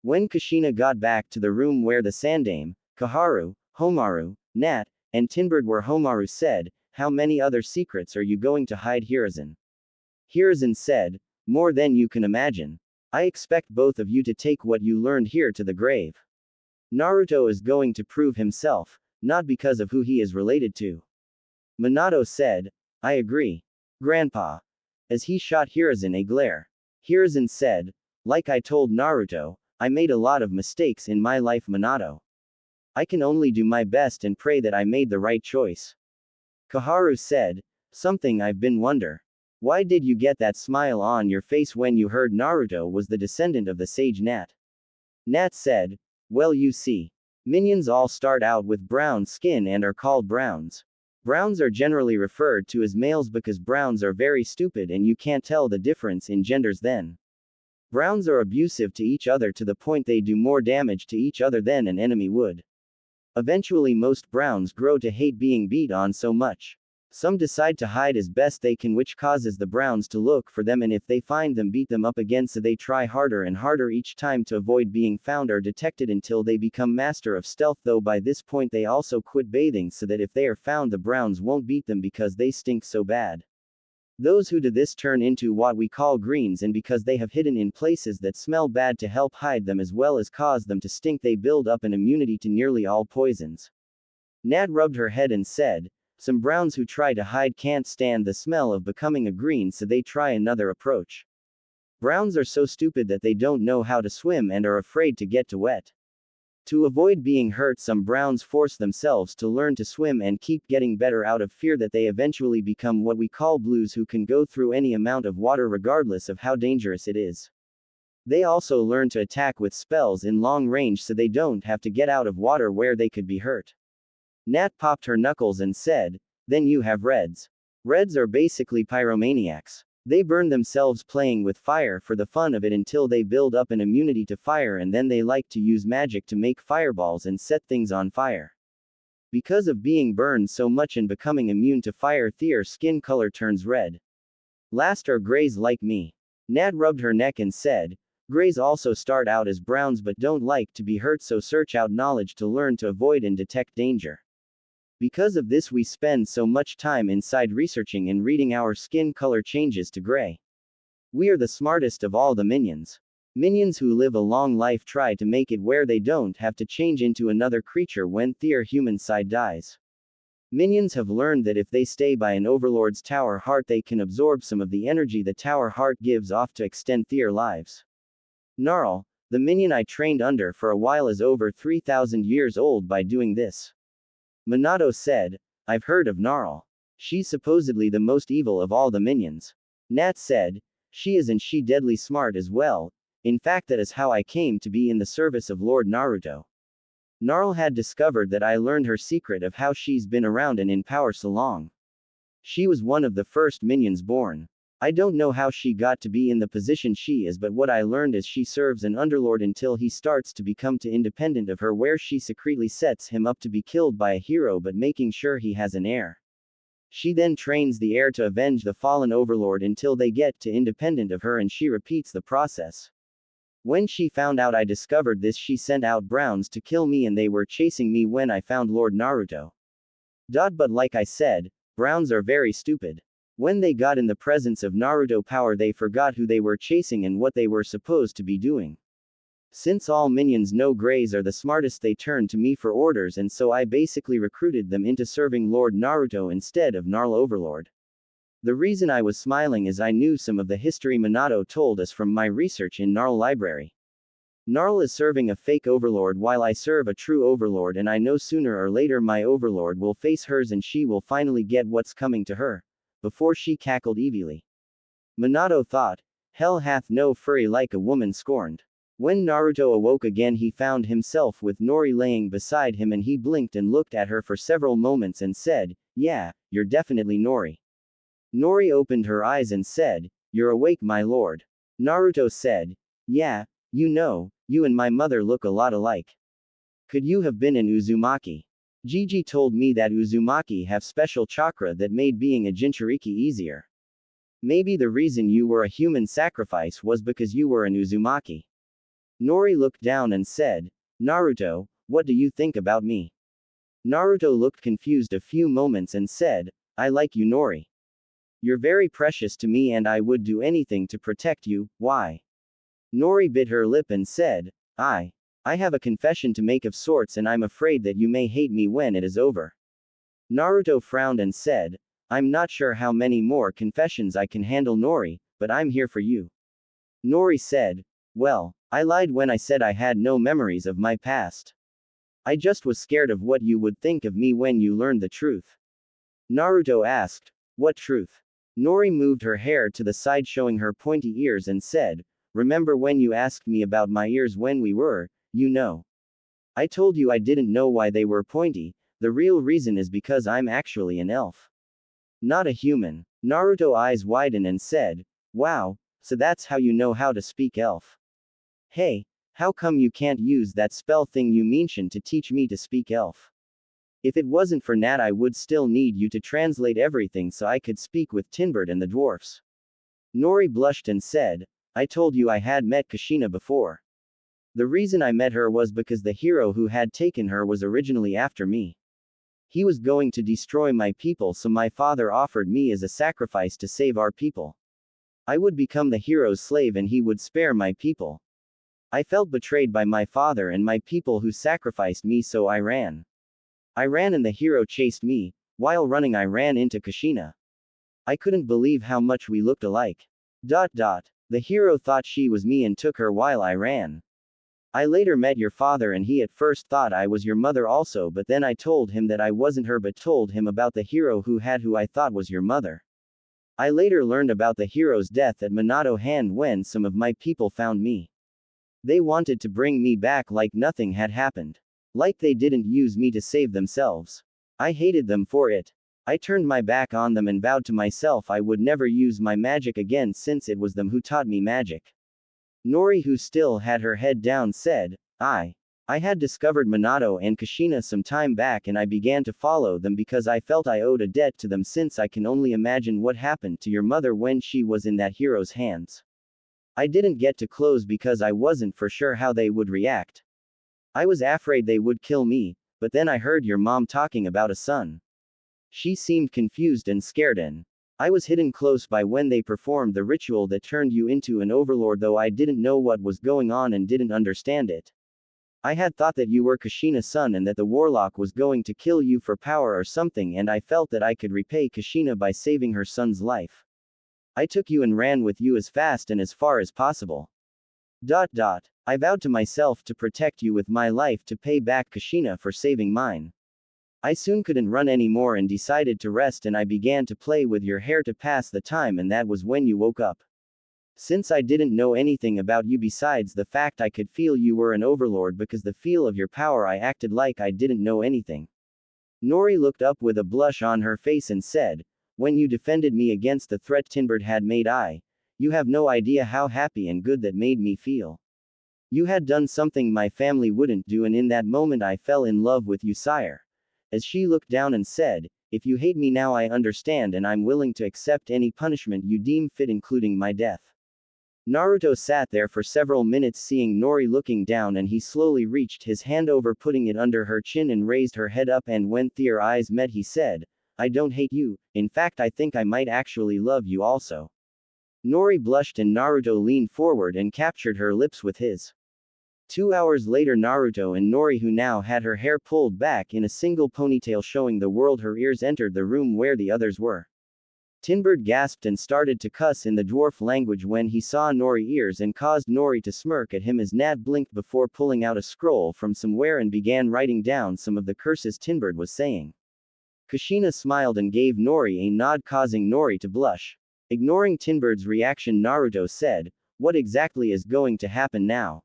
When Kushina got back to the room where the Sandame, Kaharu, Homaru, Nat, and Tinbird were Homaru said, how many other secrets are you going to hide Hiruzen? Hiruzen said, more than you can imagine. I expect both of you to take what you learned here to the grave. Naruto is going to prove himself, not because of who he is related to. Minato said, I agree. Grandpa. As he shot Hiruzen a glare. Hiruzen said, like I told Naruto, I made a lot of mistakes in my life Minato. I can only do my best and pray that I made the right choice. Kaharu said, something I've been wondering. Why did you get that smile on your face when you heard Naruto was the descendant of the sage Nat? Nat said, well, you see. Minions all start out with brown skin and are called browns. Browns are generally referred to as males because browns are very stupid and you can't tell the difference in genders then. Browns are abusive to each other to the point they do more damage to each other than an enemy would. Eventually most browns grow to hate being beat on so much. Some decide to hide as best they can, which causes the browns to look for them, and if they find them, beat them up again, so they try harder and harder each time to avoid being found or detected until they become master of stealth, though by this point they also quit bathing so that if they are found the browns won't beat them because they stink so bad. Those who do this turn into what we call greens, and because they have hidden in places that smell bad to help hide them as well as cause them to stink, they build up an immunity to nearly all poisons. Nat rubbed her head and said, some browns who try to hide can't stand the smell of becoming a green, so they try another approach. Browns are so stupid that they don't know how to swim and are afraid to get too wet. To avoid being hurt, some browns force themselves to learn to swim and keep getting better out of fear that they eventually become what we call blues, who can go through any amount of water regardless of how dangerous it is. They also learn to attack with spells in long range so they don't have to get out of water where they could be hurt. Nat popped her knuckles and said, then you have reds. Reds are basically pyromaniacs. They burn themselves playing with fire for the fun of it until they build up an immunity to fire, and then they like to use magic to make fireballs and set things on fire. Because of being burned so much and becoming immune to fire, their skin color turns red. Last are grays like me. Nat rubbed her neck and said, grays also start out as browns but don't like to be hurt, so search out knowledge to learn to avoid and detect danger. Because of this we spend so much time inside researching and reading our skin color changes to gray. We are the smartest of all the minions. Minions who live a long life try to make it where they don't have to change into another creature when their human side dies. Minions have learned that if they stay by an overlord's tower heart, they can absorb some of the energy the tower heart gives off to extend their lives. Gnarl, the minion I trained under for a while, is over 3,000 years old by doing this. Minato said, I've heard of Gnarl. She's supposedly the most evil of all the minions. Nat said, she is, and she deadly smart as well. In fact, that is how I came to be in the service of Lord Naruto. Gnarl had discovered that I learned her secret of how she's been around and in power so long. She was one of the first minions born. I don't know how she got to be in the position she is, but what I learned is she serves an underlord until he starts to become too independent of her, where she secretly sets him up to be killed by a hero but making sure he has an heir. She then trains the heir to avenge the fallen overlord until they get to independent of her, and she repeats the process. When she found out I discovered this, she sent out browns to kill me, and they were chasing me when I found Lord Naruto. But like I said, browns are very stupid. When they got in the presence of Naruto power, they forgot who they were chasing and what they were supposed to be doing. Since all minions know grays are the smartest, they turned to me for orders, and so I basically recruited them into serving Lord Naruto instead of Gnarl Overlord. The reason I was smiling is I knew some of the history Minato told us from my research in Gnarl Library. Gnarl is serving a fake overlord while I serve a true overlord, and I know sooner or later my overlord will face hers and she will finally get what's coming to her. Before she cackled evilly. Minato thought, hell hath no fury like a woman scorned. When Naruto awoke again, he found himself with Nori laying beside him, and he blinked and looked at her for several moments and said, yeah, you're definitely Nori. Nori opened her eyes and said, you're awake, my lord. Naruto said, yeah, you know, you and my mother look a lot alike. Could you have been an Uzumaki? Gigi told me that Uzumaki have special chakra that made being a Jinchuriki easier. Maybe the reason you were a human sacrifice was because you were an Uzumaki. Nori looked down and said, Naruto, what do you think about me? Naruto looked confused a few moments and said, I like you, Nori. You're very precious to me and I would do anything to protect you. Why? Nori bit her lip and said, I have a confession to make of sorts, and I'm afraid that you may hate me when it is over. Naruto frowned and said, I'm not sure how many more confessions I can handle, Nori, but I'm here for you. Nori said, well, I lied when I said I had no memories of my past. I just was scared of what you would think of me when you learned the truth. Naruto asked, what truth? Nori moved her hair to the side showing her pointy ears and said, "Remember when you asked me about my ears when we were, you know. I told you I didn't know why they were pointy, the real reason is because I'm actually an elf. Not a human." Naruto eyes widened and said, "Wow, so that's how you know how to speak elf. Hey, how come you can't use that spell thing you mentioned to teach me to speak elf? If it wasn't for Nat I would still need you to translate everything so I could speak with Tinbert and the dwarfs." Nori blushed and said, "I told you I had met Kushina before. The reason I met her was because the hero who had taken her was originally after me. He was going to destroy my people, so my father offered me as a sacrifice to save our people. I would become the hero's slave and he would spare my people. I felt betrayed by my father and my people who sacrificed me, so I ran. I ran and the hero chased me. While running I ran into Kushina. I couldn't believe how much we looked alike. The hero thought she was me and took her while I ran. I later met your father and he at first thought I was your mother also, but then I told him that I wasn't her but told him about the hero who I thought was your mother. I later learned about the hero's death at Minato Hand when some of my people found me. They wanted to bring me back like nothing had happened. Like they didn't use me to save themselves. I hated them for it. I turned my back on them and vowed to myself I would never use my magic again since it was them who taught me magic." Nori, who still had her head down, said, I had discovered Minato and Kushina some time back and I began to follow them because I felt I owed a debt to them since I can only imagine what happened to your mother when she was in that hero's hands. I didn't get too close because I wasn't for sure how they would react. I was afraid they would kill me, but then I heard your mom talking about a son. She seemed confused and scared and I was hidden close by when they performed the ritual that turned you into an overlord, though I didn't know what was going on and didn't understand it. I had thought that you were Kushina's son and that the warlock was going to kill you for power or something, and I felt that I could repay Kushina by saving her son's life. I took you and ran with you as fast and as far as possible. I vowed to myself to protect you with my life to pay back Kushina for saving mine. I soon couldn't run anymore and decided to rest, and I began to play with your hair to pass the time, and that was when you woke up. Since I didn't know anything about you besides the fact I could feel you were an overlord because the feel of your power, I acted like I didn't know anything." Nori looked up with a blush on her face and said, "When you defended me against the threat Tinbert had made, you have no idea how happy and good that made me feel. You had done something my family wouldn't do, and in that moment I fell in love with you, sire." As she looked down and said, "If you hate me now I understand and I'm willing to accept any punishment you deem fit, including my death." Naruto sat there for several minutes seeing Nori looking down, and he slowly reached his hand over, putting it under her chin, and raised her head up, and when their eyes met he said, "I don't hate you, in fact I think I might actually love you also." Nori blushed and Naruto leaned forward and captured her lips with his. 2 hours later, Naruto and Nori, who now had her hair pulled back in a single ponytail showing the world her ears, entered the room where the others were. Tinbert gasped and started to cuss in the dwarf language when he saw Nori's ears and caused Nori to smirk at him as Nat blinked before pulling out a scroll from somewhere and began writing down some of the curses Tinbert was saying. Kushina smiled and gave Nori a nod, causing Nori to blush. Ignoring Tinbert's reaction, Naruto said, "What exactly is going to happen now?"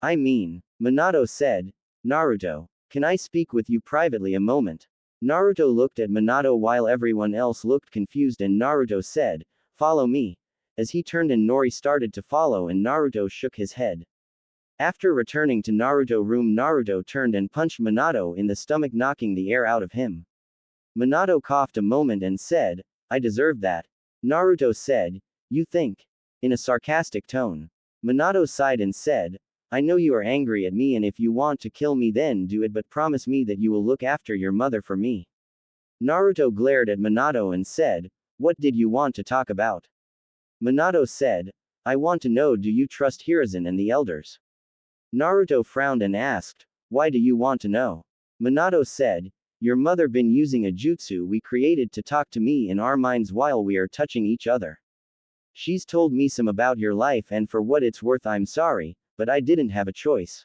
"I mean," Minato said. "Naruto, can I speak with you privately a moment?" Naruto looked at Minato while everyone else looked confused, and Naruto said, "Follow me." As he turned and Nori started to follow, and Naruto shook his head. After returning to Naruto's room, Naruto turned and punched Minato in the stomach, knocking the air out of him. Minato coughed a moment and said, "I deserved that." Naruto said, "You think?" in a sarcastic tone. Minato sighed and said, "I know you are angry at me, and if you want to kill me then do it, but promise me that you will look after your mother for me." Naruto glared at Minato and said, "What did you want to talk about?" Minato said, "I want to know, do you trust Hiruzen and the elders?" Naruto frowned and asked, "Why do you want to know?" Minato said, "Your mother been using a jutsu we created to talk to me in our minds while we are touching each other. She's told me some about your life, and for what it's worth I'm sorry, but I didn't have a choice.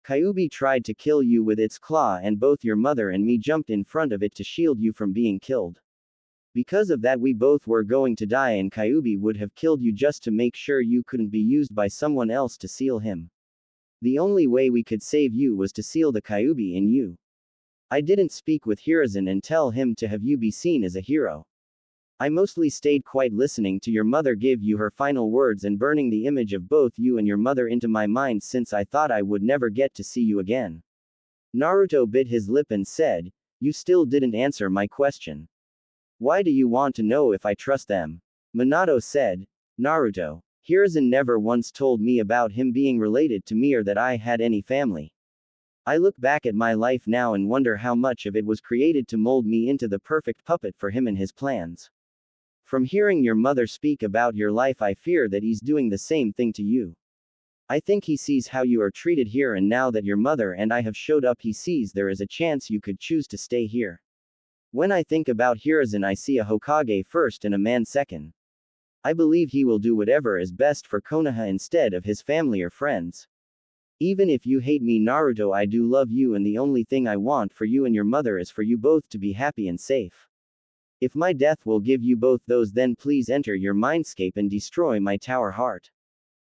Kyuubi tried to kill you with its claw, and both your mother and me jumped in front of it to shield you from being killed. Because of that we both were going to die and Kyuubi would have killed you just to make sure you couldn't be used by someone else to seal him. The only way we could save you was to seal the Kyuubi in you. I didn't speak with Hiruzen and tell him to have you be seen as a hero. I mostly stayed quiet listening to your mother give you her final words and burning the image of both you and your mother into my mind since I thought I would never get to see you again. Naruto bit his lip and said, "You still didn't answer my question. Why do you want to know if I trust them?" Minato said, "Naruto, Hiruzen never once told me about him being related to me or that I had any family. I look back at my life now and wonder how much of it was created to mold me into the perfect puppet for him and his plans. From hearing your mother speak about your life I fear that he's doing the same thing to you. I think he sees how you are treated here and now that your mother and I have showed up he sees there is a chance you could choose to stay here. When I think about Hiruzen I see a Hokage first and a man second. I believe he will do whatever is best for Konoha instead of his family or friends. Even if you hate me Naruto I do love you and the only thing I want for you and your mother is for you both to be happy and safe. If my death will give you both those then please enter your mindscape and destroy my tower heart."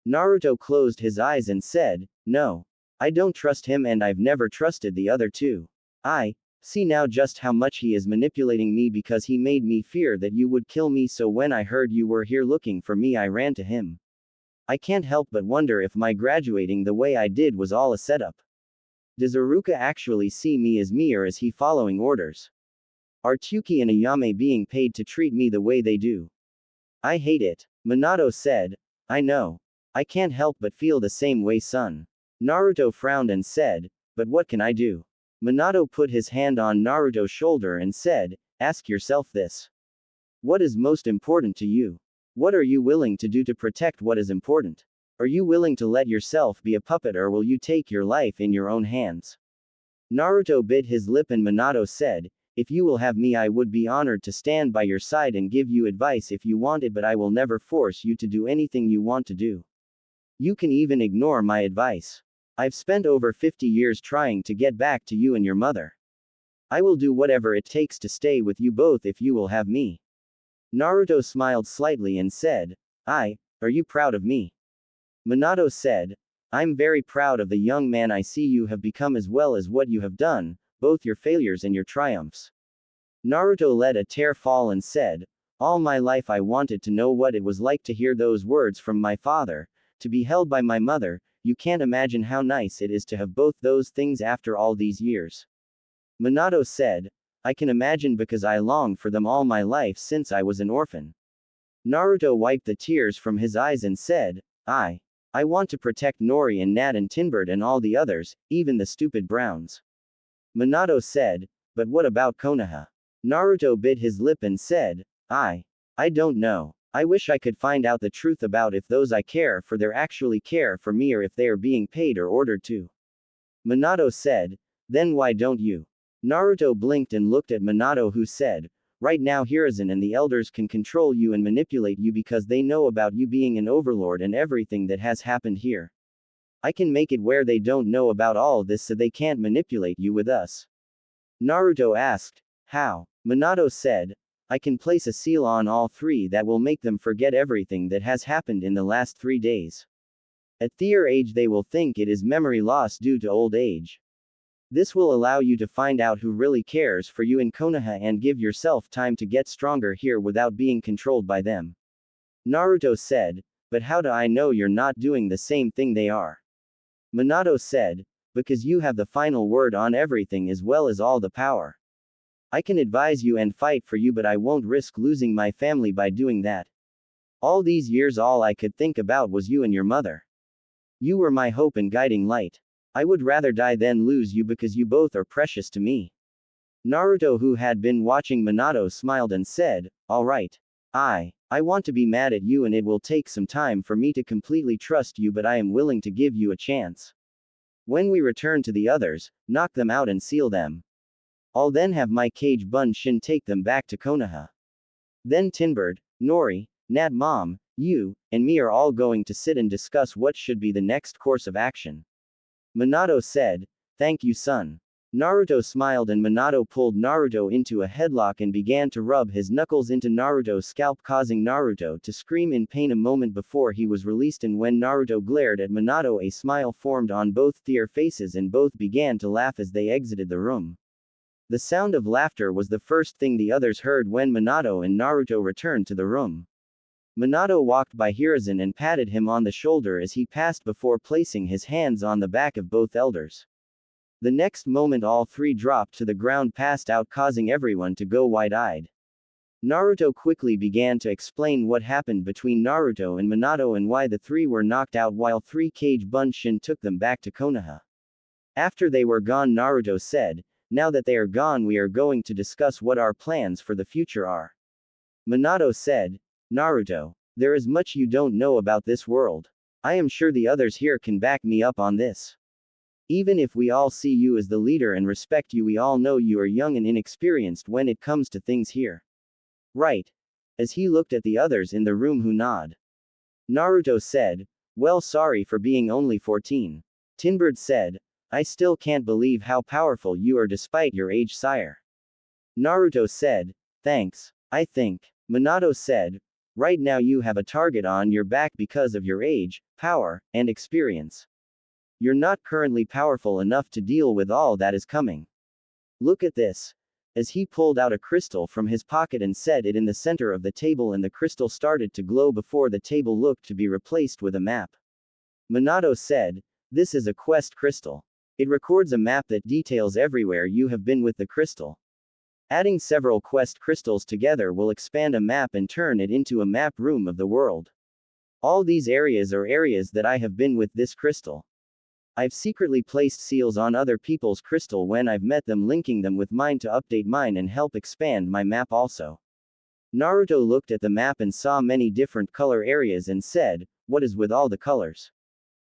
Naruto closed his eyes and said, "No. I don't trust him and I've never trusted the other two. I see now just how much he is manipulating me because he made me fear that you would kill me so when I heard you were here looking for me I ran to him. I can't help but wonder if my graduating the way I did was all a setup. Does Iruka actually see me as me or is he following orders? Are Tsuki and Ayame being paid to treat me the way they do? I hate it." Minato said, "I know. I can't help but feel the same way son." Naruto frowned and said, "But what can I do?" Minato put his hand on Naruto's shoulder and said, "Ask yourself this. What is most important to you? What are you willing to do to protect what is important? Are you willing to let yourself be a puppet or will you take your life in your own hands?" Naruto bit his lip and Minato said, "If you will have me I would be honored to stand by your side and give you advice if you want it but I will never force you to do anything you want to do. You can even ignore my advice. I've spent over 50 years trying to get back to you and your mother. I will do whatever it takes to stay with you both if you will have me." Naruto smiled slightly and said, Are you proud of me?" Minato said, "I'm very proud of the young man I see you have become as well as what you have done, both your failures and your triumphs." Naruto let a tear fall and said, "All my life I wanted to know what it was like to hear those words from my father, to be held by my mother. You can't imagine how nice it is to have both those things after all these years." Minato said, "I can imagine because I longed for them all my life since I was an orphan." Naruto wiped the tears from his eyes and said, I want to protect Nori and Nat and Tinbird and all the others, even the stupid Browns." Minato said, "But what about Konoha?" Naruto bit his lip and said, I don't know. I wish I could find out the truth about if those I care for there actually care for me or if they are being paid or ordered to." Minato said, "Then why don't you?" Naruto blinked and looked at Minato who said, "Right now Hiruzen and the elders can control you and manipulate you because they know about you being an overlord and everything that has happened here. I can make it where they don't know about all this so they can't manipulate you with us." Naruto asked, "How?" Minato said, "I can place a seal on all three that will make them forget everything that has happened in the last 3 days. At their age they will think it is memory loss due to old age. This will allow you to find out who really cares for you in Konoha and give yourself time to get stronger here without being controlled by them." Naruto said, "But how do I know you're not doing the same thing they are?" Minato said, "Because you have the final word on everything as well as all the power. I can advise you and fight for you but I won't risk losing my family by doing that. All these years all I could think about was you and your mother. You were my hope and guiding light. I would rather die than lose you because you both are precious to me." Naruto who had been watching Minato smiled and said, "Alright. I want to be mad at you and it will take some time for me to completely trust you but I am willing to give you a chance. When we return to the others, knock them out and seal them. I'll then have my cage Bun Shin take them back to Konoha. Then Tinbird, Nori, Nat Mom, you, and me are all going to sit and discuss what should be the next course of action." Minato said, "Thank you son. Naruto smiled and Minato pulled Naruto into a headlock and began to rub his knuckles into Naruto's scalp, causing Naruto to scream in pain a moment before he was released. And when Naruto glared at Minato, a smile formed on both their faces and both began to laugh as they exited the room. The sound of laughter was the first thing the others heard when Minato and Naruto returned to the room. Minato walked by Hiruzen and patted him on the shoulder as he passed before placing his hands on the back of both elders. The next moment all three dropped to the ground, passed out, causing everyone to go wide-eyed. Naruto quickly began to explain what happened between Naruto and Minato and why the three were knocked out while Three Cage Bunshin took them back to Konoha. After they were gone, Naruto said, "Now that they are gone, we are going to discuss what our plans for the future are." Minato said, "Naruto, there is much you don't know about this world. I am sure the others here can back me up on this. Even if we all see you as the leader and respect you, we all know you are young and inexperienced when it comes to things here. Right?" As he looked at the others in the room who nod. Naruto said, "Well, sorry for being only 14. Tinbird said, "I still can't believe how powerful you are despite your age, sire." Naruto said, "Thanks. I think." Minato said, "Right now you have a target on your back because of your age, power, and experience. You're not currently powerful enough to deal with all that is coming. Look at this." As he pulled out a crystal from his pocket and set it in the center of the table, and the crystal started to glow before the table looked to be replaced with a map. Minato said, "This is a quest crystal. It records a map that details everywhere you have been with the crystal. Adding several quest crystals together will expand a map and turn it into a map room of the world. All these areas are areas that I have been with this crystal. I've secretly placed seals on other people's crystal when I've met them, linking them with mine to update mine and help expand my map also." Naruto looked at the map and saw many different color areas and said, "What is with all the colors?"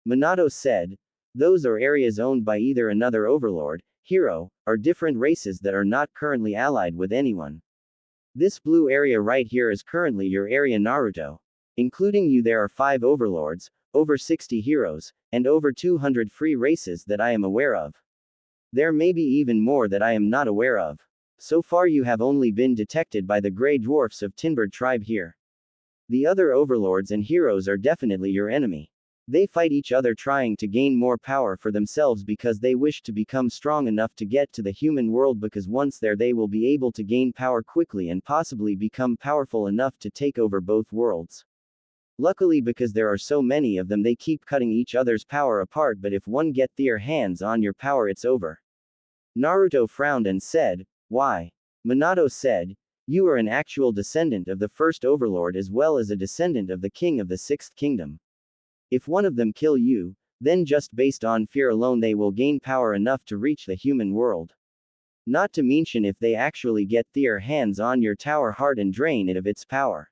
Minato said, "Those are areas owned by either another overlord, hero, or different races that are not currently allied with anyone. This blue area right here is currently your area, Naruto. Including you, there are 5 overlords, over 60 heroes, and over 200 free races that I am aware of. There may be even more that I am not aware of. So far you have only been detected by the Grey Dwarfs of Tinbird tribe here. The other overlords and heroes are definitely your enemy. They fight each other trying to gain more power for themselves because they wish to become strong enough to get to the human world, because once there they will be able to gain power quickly and possibly become powerful enough to take over both worlds. Luckily, because there are so many of them, they keep cutting each other's power apart, but if one get their hands on your power, it's over." Naruto frowned and said, "Why?" Minato said, "You are an actual descendant of the first overlord as well as a descendant of the king of the sixth kingdom. If one of them kill you, then just based on fear alone they will gain power enough to reach the human world. Not to mention if they actually get their hands on your tower heart and drain it of its power.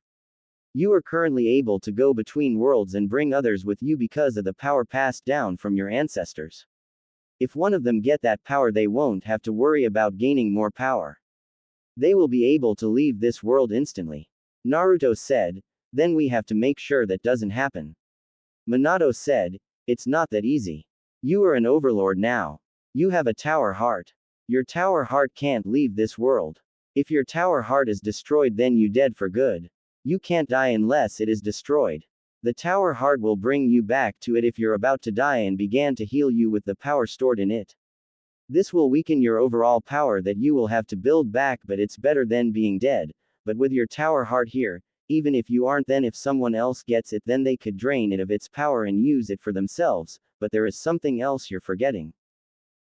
You are currently able to go between worlds and bring others with you because of the power passed down from your ancestors. If one of them get that power, they won't have to worry about gaining more power. They will be able to leave this world instantly." Naruto said, "Then we have to make sure that doesn't happen." Minato said, "It's not that easy. You are an overlord now. You have a tower heart. Your tower heart can't leave this world. If your tower heart is destroyed, then you dead for good. You can't die unless it is destroyed. The tower heart will bring you back to it if you're about to die and began to heal you with the power stored in it. This will weaken your overall power that you will have to build back, but it's better than being dead. But with your tower heart here, even if you aren't, then if someone else gets it, then they could drain it of its power and use it for themselves, but there is something else you're forgetting.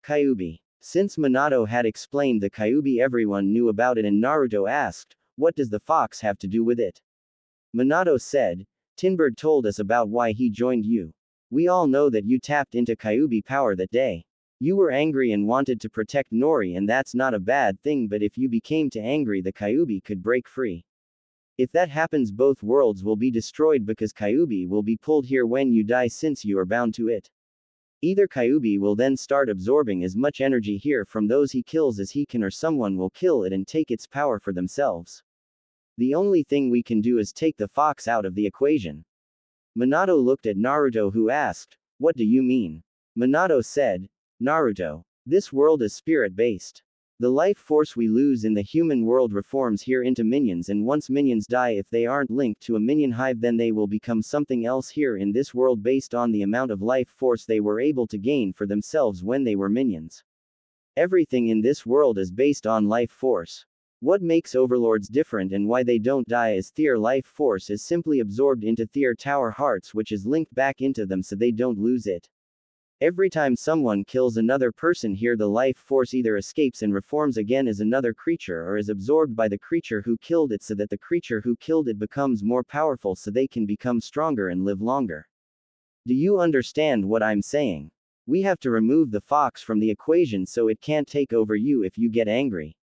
Kyuubi." Since Minato had explained the Kyuubi, everyone knew about it, and Naruto asked, "What does the fox have to do with it?" Minato said, "Tinbird told us about why he joined you. We all know that you tapped into Kyuubi power that day. You were angry and wanted to protect Nori, and that's not a bad thing, but if you became too angry, the Kyuubi could break free. If that happens, both worlds will be destroyed because Kyuubi will be pulled here when you die, since you are bound to it. Either Kyuubi will then start absorbing as much energy here from those he kills as he can, or someone will kill it and take its power for themselves. The only thing we can do is take the fox out of the equation." Minato looked at Naruto, who asked, "What do you mean?" Minato said, "Naruto, This world is spirit-based. The life force we lose in the human world reforms here into minions, and once minions die, if they aren't linked to a minion hive, then they will become something else here in this world based on the amount of life force they were able to gain for themselves when they were minions. Everything in this world is based on life force. What makes overlords different and why they don't die is their life force is simply absorbed into their tower hearts, which is linked back into them so they don't lose it. Every time someone kills another person here, the life force either escapes and reforms again as another creature or is absorbed by the creature who killed it, so that the creature who killed it becomes more powerful so they can become stronger and live longer. Do you understand what I'm saying? We have to remove the fox from the equation so it can't take over you if you get angry.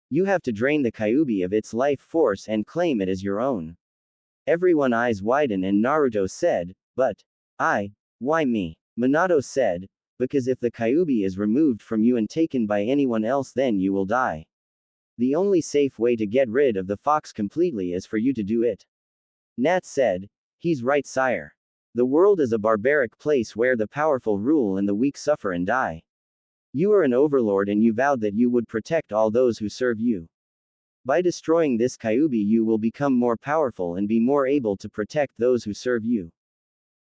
You have to drain the Kyuubi of its life force and claim it as your own. Everyone's eyes widen and Naruto said, "But why me?" Minato said, "Because if the Kyuubi is removed from you and taken by anyone else, then you will die. The only safe way to get rid of the fox completely is for you to do it." Nat said, "He's right, sire. The world is a barbaric place where the powerful rule and the weak suffer and die. You are an overlord and you vowed that you would protect all those who serve you. By destroying this Kyuubi, you will become more powerful and be more able to protect those who serve you.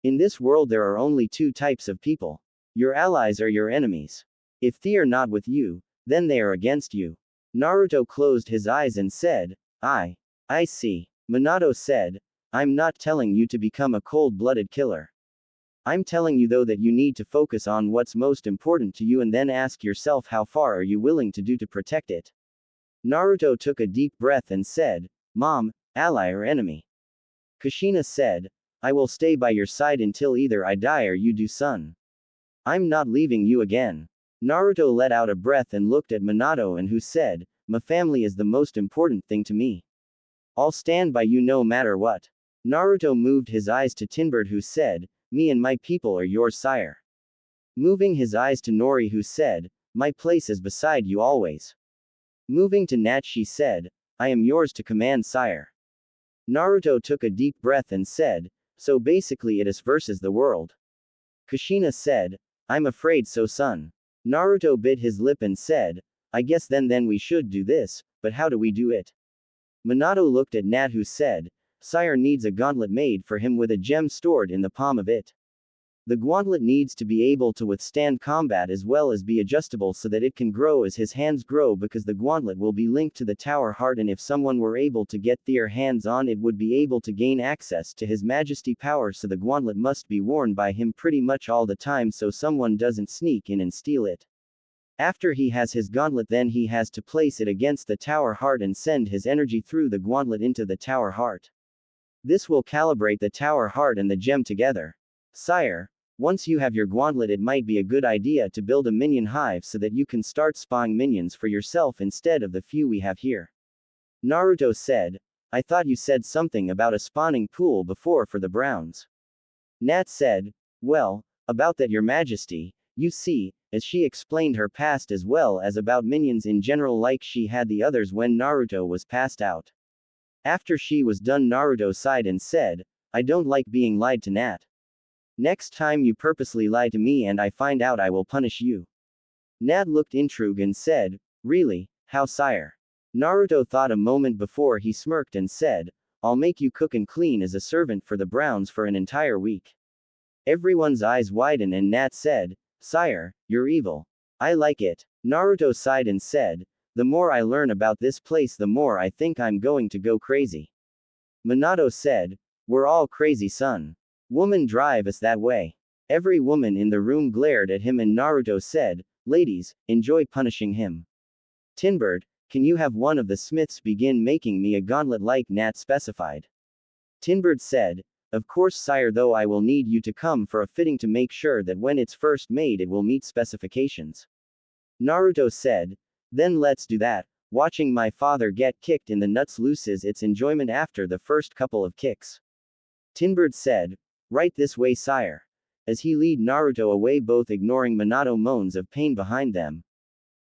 In this world there are only two types of people. Your allies or your enemies. If they are not with you, then they are against you." Naruto closed his eyes and said, I see. Minato said, "I'm not telling you to become a cold-blooded killer. I'm telling you though that you need to focus on what's most important to you and then ask yourself how far are you willing to do to protect it." Naruto took a deep breath and said, "Mom, ally or enemy?" Kushina said, "I will stay by your side until either I die or you do, son. I'm not leaving you again." Naruto let out a breath and looked at Minato and who said, "My family is the most important thing to me. I'll stand by you no matter what." Naruto moved his eyes to Tinbird who said, "Me and my people are yours, sire." Moving his eyes to Nori who said, "My place is beside you always." Moving to Nat she said, "I am yours to command, sire." Naruto took a deep breath and said, "So basically it is versus the world." Kushina said, "I'm afraid so, son." Naruto bit his lip and said, "I guess then we should do this, but how do we do it?" Minato looked at Nat who said, "Sire needs a gauntlet made for him with a gem stored in the palm of it. The gauntlet needs to be able to withstand combat as well as be adjustable so that it can grow as his hands grow, because the gauntlet will be linked to the tower heart, and if someone were able to get their hands on it would be able to gain access to his majesty power, so the gauntlet must be worn by him pretty much all the time so someone doesn't sneak in and steal it. After he has his gauntlet, then he has to place it against the tower heart and send his energy through the gauntlet into the tower heart. This will calibrate the tower heart and the gem together. Sire, once you have your gauntlet, it might be a good idea to build a minion hive so that you can start spawning minions for yourself instead of the few we have here." Naruto said, "I thought you said something about a spawning pool before for the Browns." Nat said, "Well, about that, your majesty, you see," as she explained her past as well as about minions in general like she had the others when Naruto was passed out. After she was done, Naruto sighed and said, "I don't like being lied to, Nat. Next time you purposely lie to me and I find out, I will punish you." Nat looked intrigued and said, "Really? How, sire?" Naruto thought a moment before he smirked and said, "I'll make you cook and clean as a servant for the Browns for an entire week." Everyone's eyes widened and Nat said, "Sire, you're evil. I like it." Naruto sighed and said, "The more I learn about this place, the more I think I'm going to go crazy." Minato said, "We're all crazy, son. Woman drive us that way." Every woman in the room glared at him and Naruto said, "Ladies, enjoy punishing him. Tinbird, can you have one of the smiths begin making me a gauntlet like Nat specified?" Tinbird said, "Of course, sire, though I will need you to come for a fitting to make sure that when it's first made it will meet specifications." Naruto said, "Then let's do that. Watching my father get kicked in the nuts loses its enjoyment after the first couple of kicks." Tinbird said, "Right this way, sire." As he led Naruto away, both ignoring Minato moans of pain behind them.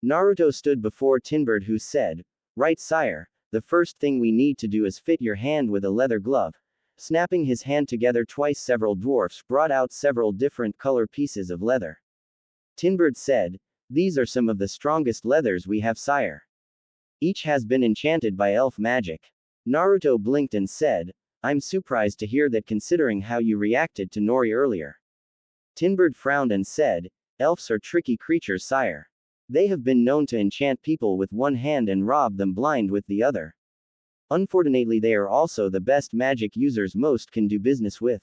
Naruto stood before Tinbird who said, "Right, sire, the first thing we need to do is fit your hand with a leather glove." Snapping his hand together twice, several dwarfs brought out several different color pieces of leather. Tinbird said, These are some of the strongest leathers we have, sire. Each has been enchanted by elf magic. Naruto blinked and said, I'm surprised to hear that considering how you reacted to Nori earlier. Tinbird frowned and said, elves are tricky creatures, sire. They have been known to enchant people with one hand and rob them blind with the other. Unfortunately, they are also the best magic users most can do business with.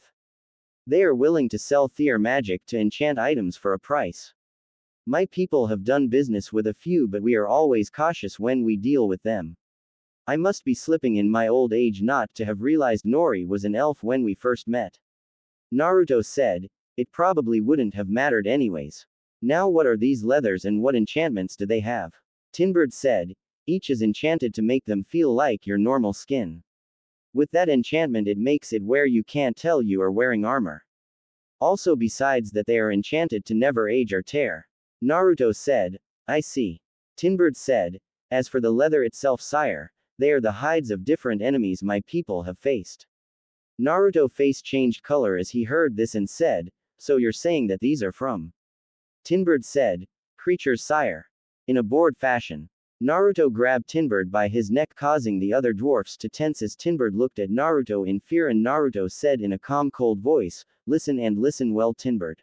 They are willing to sell their magic to enchant items for a price. My people have done business with a few, but we are always cautious when we deal with them. I must be slipping in my old age not to have realized Nori was an elf when we first met. Naruto said, it probably wouldn't have mattered anyways. Now what are these leathers and what enchantments do they have? Tinbird said, each is enchanted to make them feel like your normal skin. With that enchantment it makes it where you can't tell you are wearing armor. Also besides that they are enchanted to never age or tear. Naruto said, I see. Tinbird said, as for the leather itself, sire, they are the hides of different enemies my people have faced. Naruto's face changed color as he heard this and said, so you're saying that these are from? Tinbird said, creatures, sire. In a bored fashion. Naruto grabbed Tinbird by his neck, causing the other dwarfs to tense as Tinbird looked at Naruto in fear, and Naruto said in a calm, cold voice, listen and listen well, Tinbird.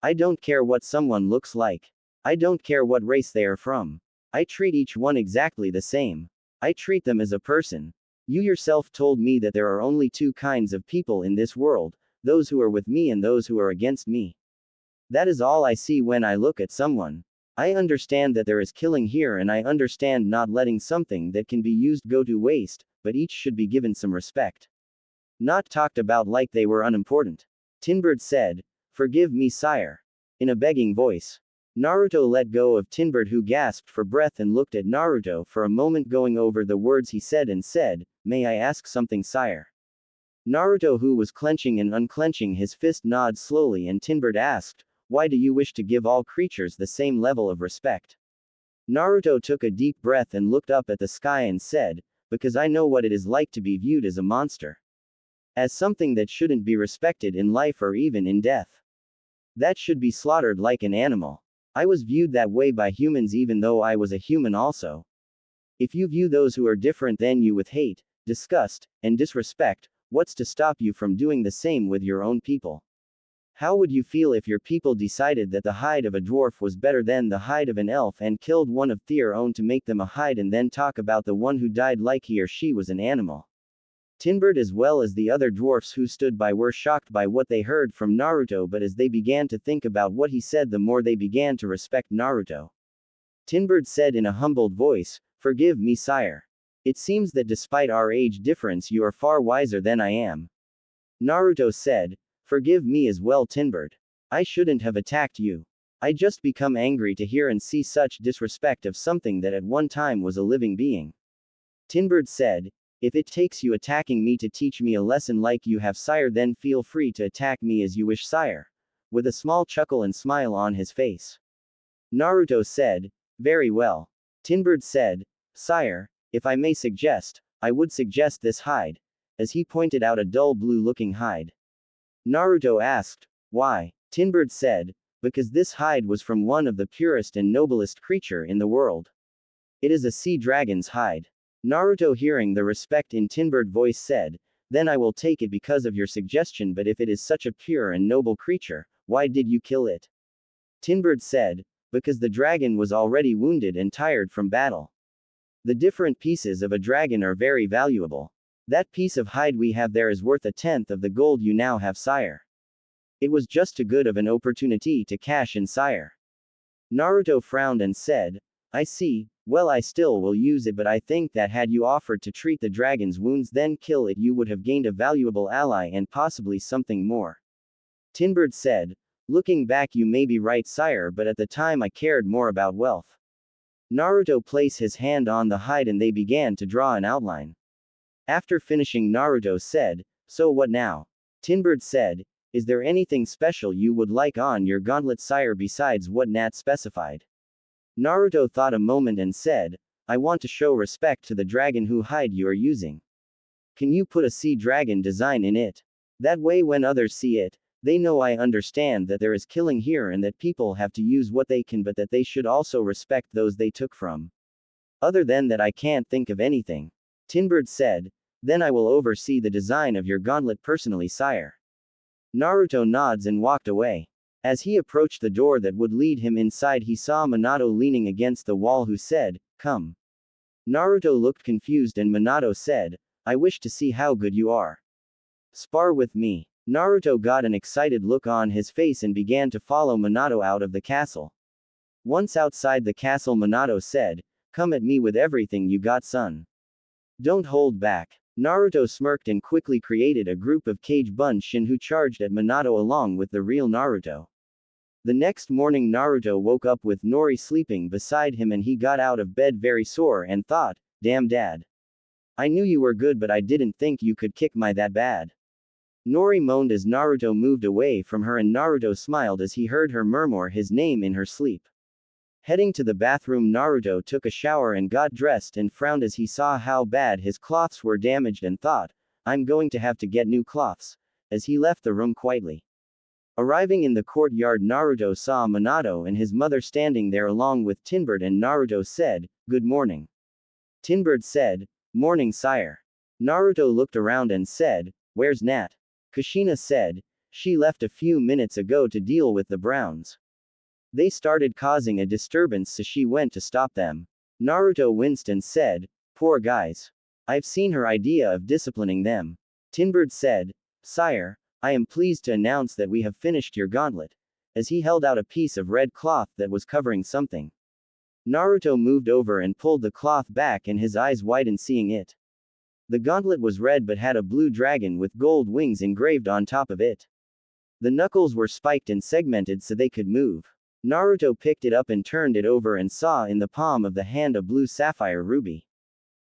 I don't care what someone looks like. I don't care what race they are from. I treat each one exactly the same. I treat them as a person. You yourself told me that there are only two kinds of people in this world, those who are with me and those who are against me. That is all I see when I look at someone. I understand that there is killing here, and I understand not letting something that can be used go to waste, but each should be given some respect. Not talked about like they were unimportant. Tinbird said, forgive me, sire. In a begging voice. Naruto let go of Tinbird, who gasped for breath and looked at Naruto for a moment, going over the words he said, and said, may I ask something, sire? Naruto, who was clenching and unclenching his fist, nodded slowly, and Tinbird asked, why do you wish to give all creatures the same level of respect? Naruto took a deep breath and looked up at the sky and said, because I know what it is like to be viewed as a monster. As something that shouldn't be respected in life or even in death. That should be slaughtered like an animal. I was viewed that way by humans even though I was a human also. If you view those who are different than you with hate, disgust, and disrespect, what's to stop you from doing the same with your own people? How would you feel if your people decided that the hide of a dwarf was better than the hide of an elf and killed one of their own to make them a hide, and then talk about the one who died like he or she was an animal? Tinbird as well as the other dwarfs who stood by were shocked by what they heard from Naruto, but as they began to think about what he said, the more they began to respect Naruto. Tinbird said in a humbled voice, forgive me, sire. It seems that despite our age difference you are far wiser than I am. Naruto said, forgive me as well, Tinbird. I shouldn't have attacked you. I just become angry to hear and see such disrespect of something that at one time was a living being. Tinbird said, if it takes you attacking me to teach me a lesson like you have, sire, then feel free to attack me as you wish, sire. With a small chuckle and smile on his face. Naruto said, very well. Tinbird said, sire, if I may suggest, I would suggest this hide. As he pointed out a dull blue-looking hide. Naruto asked, why? Tinbird said, because this hide was from one of the purest and noblest creature in the world. It is a sea dragon's hide. Naruto, hearing the respect in Tinbird's voice, said, then I will take it because of your suggestion, but if it is such a pure and noble creature, why did you kill it? Tinbird said, because the dragon was already wounded and tired from battle. The different pieces of a dragon are very valuable. That piece of hide we have there is worth 1/10 of the gold you now have, sire. It was just too good of an opportunity to cash in, sire. Naruto frowned and said, I see, well, I still will use it, but I think that had you offered to treat the dragon's wounds then kill it, you would have gained a valuable ally and possibly something more. Tinbird said, looking back you may be right, sire, but at the time I cared more about wealth. Naruto placed his hand on the hide and they began to draw an outline. After finishing, Naruto said, so what now? Tinbird said, is there anything special you would like on your gauntlet, sire, besides what Nat specified? Naruto thought a moment and said, I want to show respect to the dragon who hide you are using. Can you put a sea dragon design in it? That way when others see it, They know I understand that there is killing here and that people have to use what they can, but that they should also respect those they took from. Other than that, I can't think of anything. Tinbird said, then I will oversee the design of your gauntlet personally, sire. Naruto nods and walked away. As he approached the door that would lead him inside, he saw Minato leaning against the wall, who said, come. Naruto looked confused and Minato said, I wish to see how good you are. Spar with me. Naruto got an excited look on his face and began to follow Minato out of the castle. Once outside the castle, Minato said, come at me with everything you got, son. Don't hold back. Naruto smirked and quickly created a group of Kage Bunshin who charged at Minato along with the real Naruto. The next morning, Naruto woke up with Nori sleeping beside him and he got out of bed very sore and thought, damn dad. I knew you were good, but I didn't think you could kick my that bad. Nori moaned as Naruto moved away from her, and Naruto smiled as he heard her murmur his name in her sleep. Heading to the bathroom, Naruto took a shower and got dressed and frowned as he saw how bad his cloths were damaged and thought, I'm going to have to get new cloths, as he left the room quietly. Arriving in the courtyard, Naruto saw Minato and his mother standing there along with Tinbird, and Naruto said, good morning. Tinbird said, morning, sire. Naruto looked around and said, where's Nat? Kushina said, she left a few minutes ago to deal with the Browns. They started causing a disturbance, so she went to stop them. Naruto winced and said, poor guys. I've seen her idea of disciplining them. Tinbird said, sire, I am pleased to announce that we have finished your gauntlet, as he held out a piece of red cloth that was covering something. Naruto moved over and pulled the cloth back and his eyes widened seeing it. The gauntlet was red but had a blue dragon with gold wings engraved on top of it. The knuckles were spiked and segmented so they could move. Naruto picked it up and turned it over and saw in the palm of the hand a blue sapphire ruby.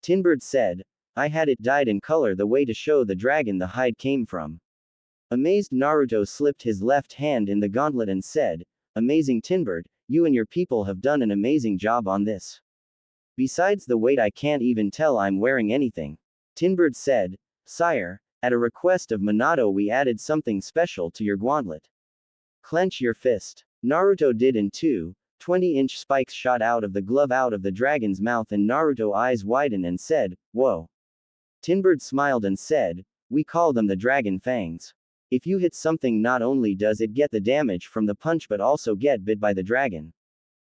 Tinbird said, I had it dyed in color the way to show the dragon the hide came from. Amazed, Naruto slipped his left hand in the gauntlet and said, amazing Tinbird, you and your people have done an amazing job on this. Besides the weight, I can't even tell I'm wearing anything. Tinbird said, sire, at a request of Minato we added something special to your gauntlet. Clench your fist. Naruto did, and 20-inch spikes shot out of the glove out of the dragon's mouth, and Naruto's eyes widened and said, whoa. Tinbird smiled and said, we call them the dragon fangs. If you hit something, not only does it get the damage from the punch but also get bit by the dragon.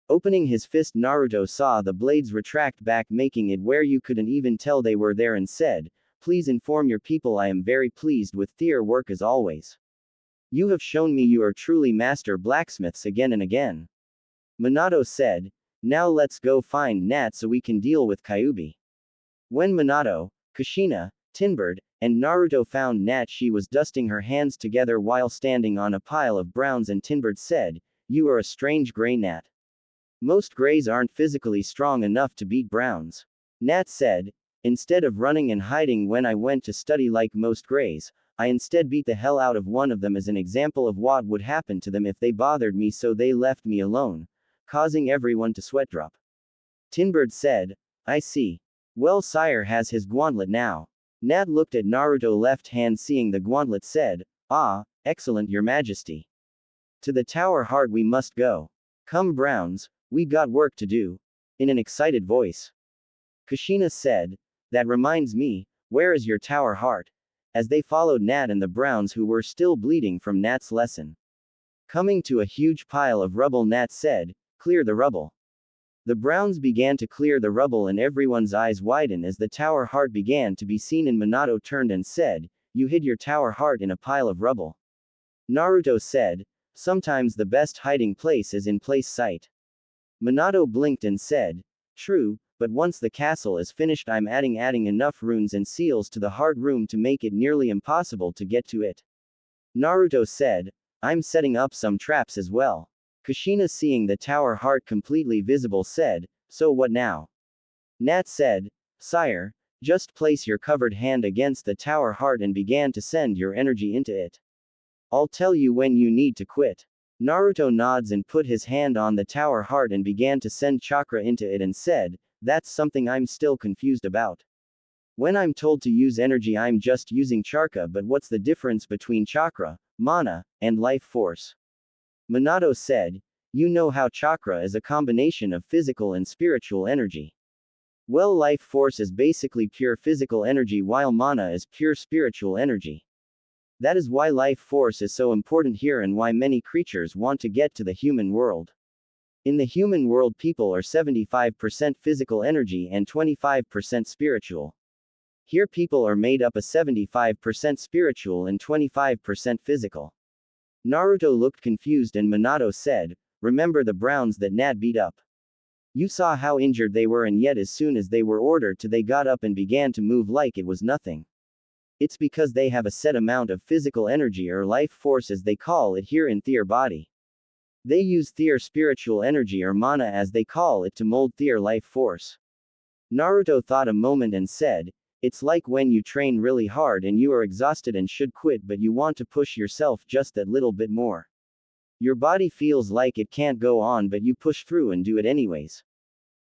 Opening his fist, Naruto saw the blades retract back, making it where you couldn't even tell they were there, and said, please inform your people I am very pleased with their work as always. You have shown me you are truly master blacksmiths again and again. Minato said, now let's go find Nat so we can deal with Kyuubi. When Minato, Kushina, Tinbird, and Naruto found Nat, she was dusting her hands together while standing on a pile of browns, and Tinbird said, you are a strange gray Nat. Most grays aren't physically strong enough to beat browns. Nat said, instead of running and hiding when I went to study like most grays, I instead beat the hell out of one of them as an example of what would happen to them if they bothered me, so they left me alone, causing everyone to sweat drop. Tinbird said, I see. Well, sire has his gauntlet now. Nat looked at Naruto's left hand, seeing the gauntlet, said, ah, excellent, your majesty. To the Tower Heart we must go. Come Browns, we got work to do. In an excited voice. Kushina said, that reminds me, where is your Tower Heart? As they followed Nat and the Browns, who were still bleeding from Nat's lesson. Coming to a huge pile of rubble, Nat said, clear the rubble. The Browns began to clear the rubble and everyone's eyes widened as the Tower Heart began to be seen, and Minato turned and said, you hid your Tower Heart in a pile of rubble. Naruto said, sometimes the best hiding place is in plain sight. Minato blinked and said, true, but once the castle is finished I'm adding enough runes and seals to the heart room to make it nearly impossible to get to it. Naruto said, I'm setting up some traps as well. Kushina, seeing the Tower Heart completely visible, said, so what now? Nat said, sire, just place your covered hand against the Tower Heart and began to send your energy into it. I'll tell you when you need to quit. Naruto nods and put his hand on the Tower Heart and began to send chakra into it and said, that's something I'm still confused about. When I'm told to use energy I'm just using chakra, but what's the difference between chakra, mana, and life force. Minato said, you know how chakra is a combination of physical and spiritual energy. Well, life force is basically pure physical energy while mana is pure spiritual energy. That is why life force is so important here and why many creatures want to get to the human world. In the human world, people are 75% physical energy and 25% spiritual. Here, people are made up of 75% spiritual and 25% physical. Naruto looked confused and Minato said, remember the Browns that Nat beat up? You saw how injured they were, and yet as soon as they were ordered to, they got up and began to move like it was nothing. It's because they have a set amount of physical energy, or life force as they call it here in their body. They use their spiritual energy, or mana as they call it, to mold their life force. Naruto thought a moment and said, it's like when you train really hard and you are exhausted and should quit, but you want to push yourself just that little bit more. Your body feels like it can't go on, but you push through and do it anyways.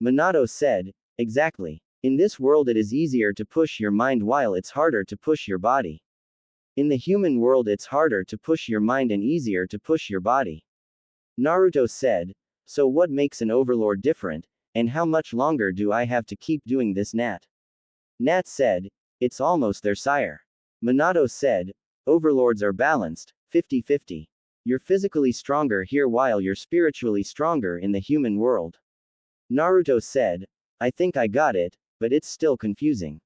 Minato said, exactly. In this world it is easier to push your mind while it's harder to push your body. In the human world it's harder to push your mind and easier to push your body. Naruto said, so what makes an overlord different, and how much longer do I have to keep doing this, Nat? Nat said, it's almost there, sire. Minato said, overlords are balanced, 50-50. You're physically stronger here while you're spiritually stronger in the human world. Naruto said, I think I got it, but it's still confusing.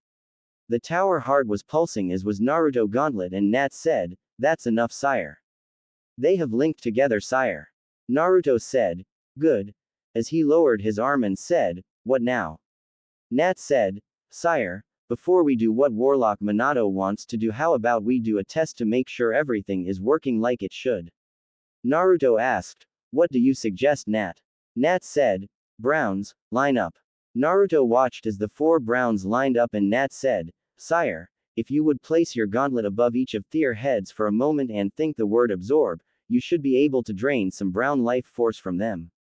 The tower heart was pulsing as was Naruto gauntlet, and Nat said, that's enough, sire. They have linked together, sire. Naruto said, good, as he lowered his arm and said, what now? Nat said, sire, before we do what Warlock Minato wants to do, how about we do a test to make sure everything is working like it should? Naruto asked, what do you suggest, Nat? Nat said, Browns, line up. Naruto watched as the 4 Browns lined up and Nat said, sire, if you would place your gauntlet above each of their heads for a moment and think the word absorb, you should be able to drain some brown life force from them.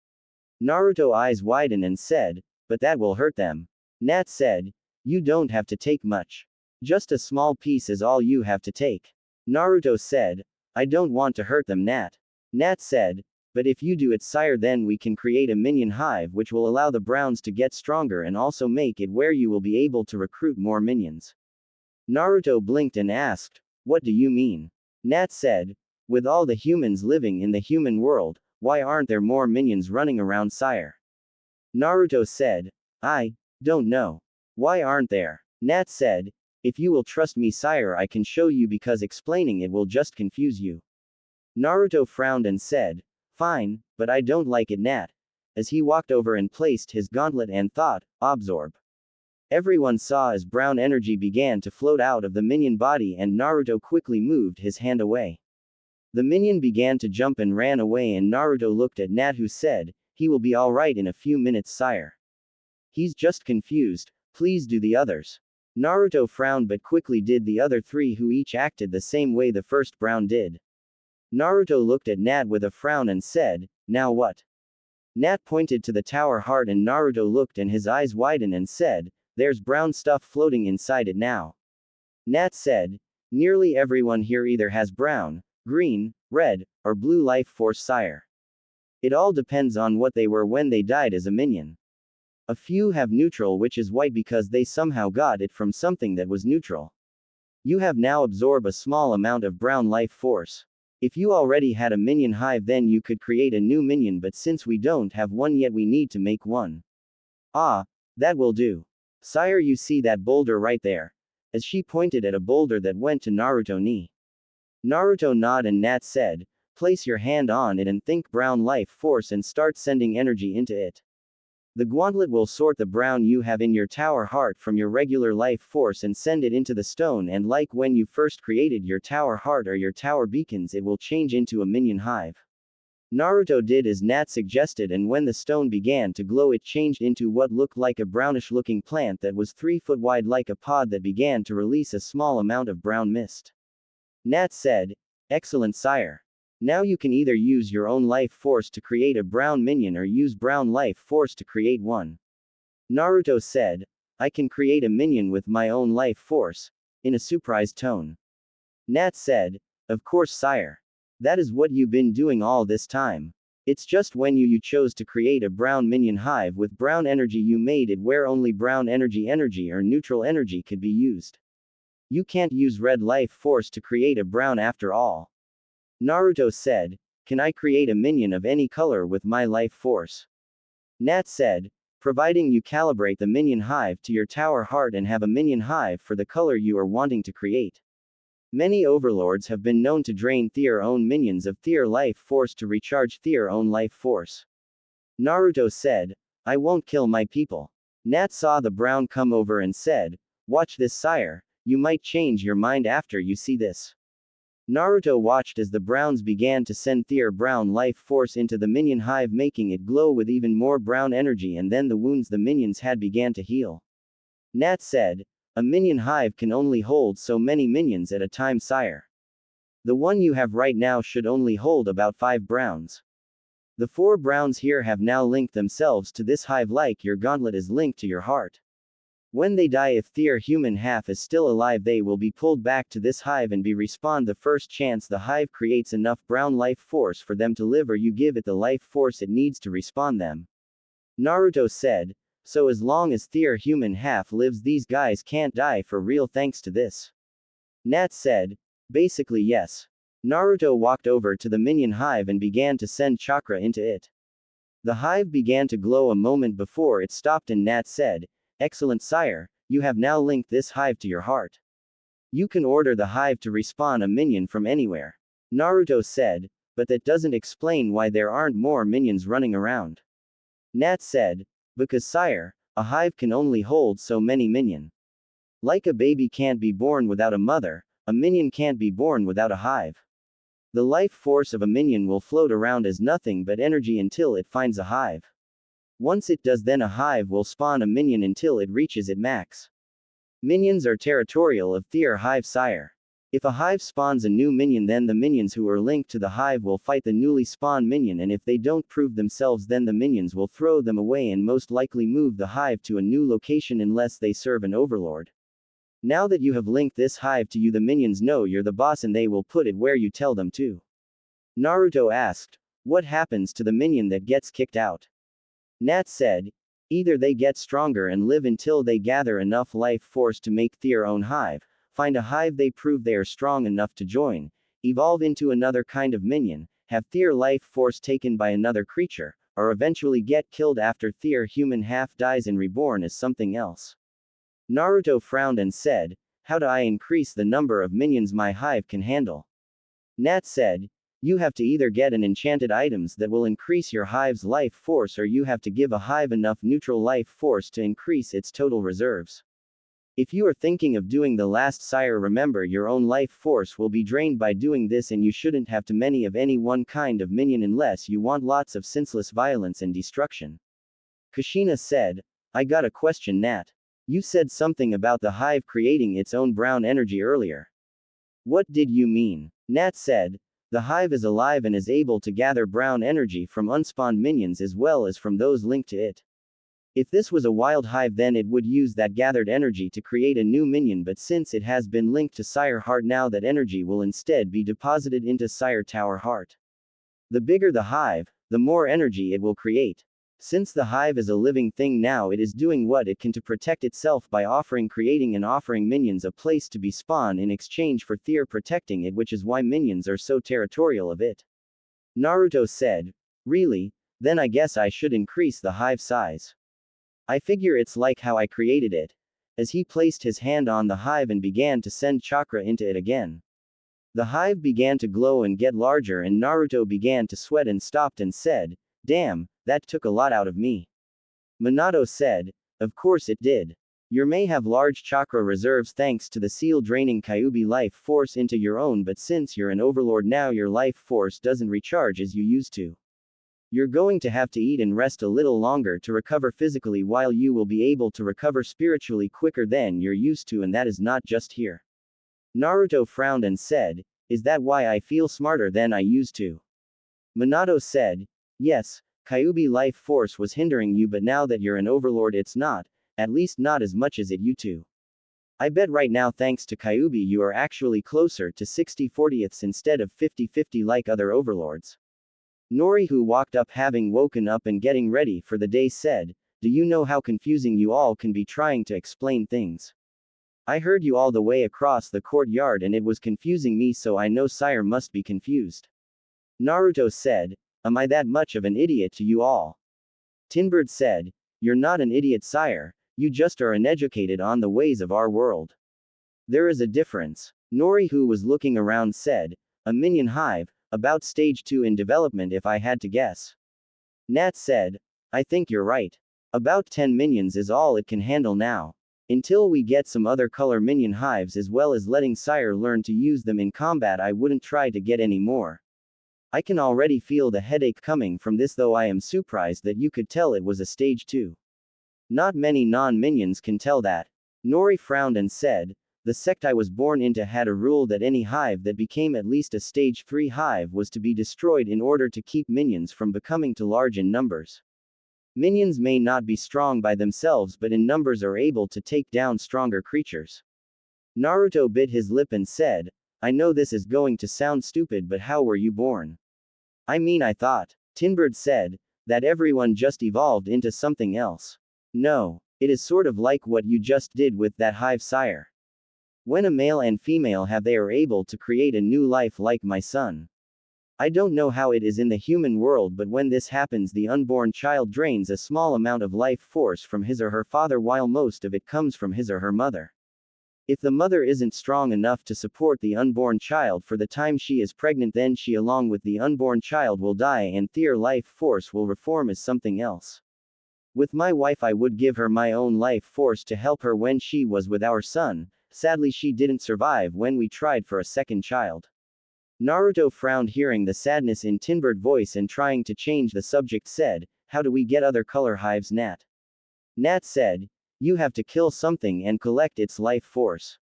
Naruto eyes widened and said, but that will hurt them. Nat said, you don't have to take much. Just a small piece is all you have to take. Naruto said, I don't want to hurt them, Nat. Nat said, but if you do it, sire, then we can create a minion hive which will allow the Browns to get stronger and also make it where you will be able to recruit more minions. Naruto blinked and asked, what do you mean? Nat said, with all the humans living in the human world, why aren't there more minions running around, sire? Naruto said, I don't know. Why aren't there? Nat said, if you will trust me, sire, I can show you, because explaining it will just confuse you. Naruto frowned and said, fine, but I don't like it, Nat. As he walked over and placed his gauntlet and thought, absorb. Everyone saw as brown energy began to float out of the minion body and Naruto quickly moved his hand away. The minion began to jump and ran away, and Naruto looked at Nat, who said, he will be alright in a few minutes, sire. He's just confused, please do the others. Naruto frowned but quickly did the other 3, who each acted the same way the first Brown did. Naruto looked at Nat with a frown and said, now what? Nat pointed to the tower heart and Naruto looked and his eyes widened and said, there's brown stuff floating inside it now. Nat said, nearly everyone here either has brown, green, red, or blue life force, sire. It all depends on what they were when they died as a minion. A few have neutral, which is white because they somehow got it from something that was neutral. You have now absorbed a small amount of brown life force. If you already had a minion hive, then you could create a new minion, but since we don't have one yet, we need to make one. Ah, that will do. Sire, you see that boulder right there? As she pointed at a boulder that went to Naruto's knee. Naruto nodded and Nat said, place your hand on it and think brown life force and start sending energy into it. The gauntlet will sort the brown you have in your tower heart from your regular life force and send it into the stone, and like when you first created your tower heart or your tower beacons, it will change into a minion hive. Naruto did as Nat suggested, and when the stone began to glow, it changed into what looked like a brownish looking plant that was 3 foot wide, like a pod that began to release a small amount of brown mist. Nat said, excellent, sire. Now you can either use your own life force to create a brown minion or use brown life force to create one. Naruto said, I can create a minion with my own life force, in a surprised tone. Nat said, of course, sire. That is what you've been doing all this time. It's just when you chose to create a brown minion hive with brown energy, you made it where only brown energy or neutral energy could be used. You can't use red life force to create a brown after all. Naruto said, can I create a minion of any color with my life force? Nat said, providing you calibrate the minion hive to your tower heart and have a minion hive for the color you are wanting to create. Many overlords have been known to drain their own minions of their life force to recharge their own life force. Naruto said, I won't kill my people. Nat saw the brown come over and said, watch this, sire, you might change your mind after you see this. Naruto watched as the browns began to send their brown life force into the minion hive, making it glow with even more brown energy, and then the wounds the minions had began to heal. Nat said, a minion hive can only hold so many minions at a time, sire. The one you have right now should only hold about 5 browns. The 4 browns here have now linked themselves to this hive like your gauntlet is linked to your heart. When they die, if their human half is still alive, they will be pulled back to this hive and be respawned the first chance the hive creates enough brown life force for them to live, or you give it the life force it needs to respawn them. Naruto said, so as long as their human half lives, these guys can't die for real thanks to this. Nat said, basically yes. Naruto walked over to the minion hive and began to send chakra into it. The hive began to glow a moment before it stopped, and Nat said, excellent, sire, you have now linked this hive to your heart. You can order the hive to respawn a minion from anywhere. Naruto said, but that doesn't explain why there aren't more minions running around. Nat said, because sire, a hive can only hold so many minion. Like a baby can't be born without a mother, a minion can't be born without a hive. The life force of a minion will float around as nothing but energy until it finds a hive. Once it does, then a hive will spawn a minion until it reaches its max. Minions are territorial of their hive, sire. If a hive spawns a new minion, then the minions who are linked to the hive will fight the newly spawned minion, and if they don't prove themselves, then the minions will throw them away and most likely move the hive to a new location unless they serve an overlord. Now that you have linked this hive to you, the minions know you're the boss and they will put it where you tell them to. Naruto asked, what happens to the minion that gets kicked out? Nat said, either they get stronger and live until they gather enough life force to make their own hive, find a hive they prove they are strong enough to join, evolve into another kind of minion, have their life force taken by another creature, or eventually get killed after their human half dies and reborn as something else. Naruto frowned and said, how do I increase the number of minions my hive can handle? Nat said, you have to either get an enchanted items that will increase your hive's life force, or you have to give a hive enough neutral life force to increase its total reserves. If you are thinking of doing the last, sire, remember your own life force will be drained by doing this, and you shouldn't have too many of any one kind of minion unless you want lots of senseless violence and destruction. Kushina said, I got a question, Nat. You said something about the hive creating its own brown energy earlier. What did you mean? Nat said, the hive is alive and is able to gather brown energy from unspawned minions as well as from those linked to it. If this was a wild hive, then it would use that gathered energy to create a new minion, but since it has been linked to Sire Heart, now that energy will instead be deposited into Sire Tower Heart. The bigger the hive, the more energy it will create. Since the hive is a living thing now, it is doing what it can to protect itself by creating and offering minions a place to be spawned in exchange for their protecting it, which is why minions are so territorial of it. Naruto said, really? Then I guess I should increase the hive size. I figure it's like how I created it. As he placed his hand on the hive and began to send chakra into it again. The hive began to glow and get larger, and Naruto began to sweat and stopped and said, damn, that took a lot out of me. Minato said, of course it did. You may have large chakra reserves thanks to the seal draining Kyuubi life force into your own, but since you're an overlord now, your life force doesn't recharge as you used to. You're going to have to eat and rest a little longer to recover physically, while you will be able to recover spiritually quicker than you're used to, and that is not just here. Naruto frowned and said, is that why I feel smarter than I used to? Minato said, yes, Kyuubi life force was hindering you, but now that you're an overlord it's not, at least not as much as it used to. I bet right now thanks to Kyuubi you are actually closer to 60/40ths instead of 50/50 like other overlords. Nori, who walked up having woken up and getting ready for the day, said, "Do you know how confusing you all can be trying to explain things? I heard you all the way across the courtyard and it was confusing me, so I know sire must be confused." Naruto said, "Am I that much of an idiot to you all?" Tinbird said, "You're not an idiot, sire, you just are uneducated on the ways of our world. There is a difference." Nori, who was looking around, said, "A minion hive, about stage 2 in development if I had to guess." Nat said, "I think you're right. About 10 minions is all it can handle now. Until we get some other color minion hives as well as letting sire learn to use them in combat, I wouldn't try to get any more. I can already feel the headache coming from this, though I am surprised that you could tell it was a stage 2. Not many non-minions can tell that." Nori frowned and said, "The sect I was born into had a rule that any hive that became at least a stage 3 hive was to be destroyed in order to keep minions from becoming too large in numbers. Minions may not be strong by themselves but in numbers are able to take down stronger creatures." Naruto bit his lip and said, "I know this is going to sound stupid, but how were you born?" "I mean, I thought," Tinbird said, "that everyone just evolved into something else." "No. It is sort of like what you just did with that hive, sire. When a male and female have, they are able to create a new life like my son. I don't know how it is in the human world, but when this happens, the unborn child drains a small amount of life force from his or her father while most of it comes from his or her mother. If the mother isn't strong enough to support the unborn child for the time she is pregnant, then she along with the unborn child will die and their life force will reform as something else. With my wife, I would give her my own life force to help her when she was with our son. Sadly, she didn't survive when we tried for a second child." Naruto frowned hearing the sadness in Tinbird voice and trying to change the subject said, "How do we get other color hives, Nat?" Nat said, "You have to kill something and collect its life force.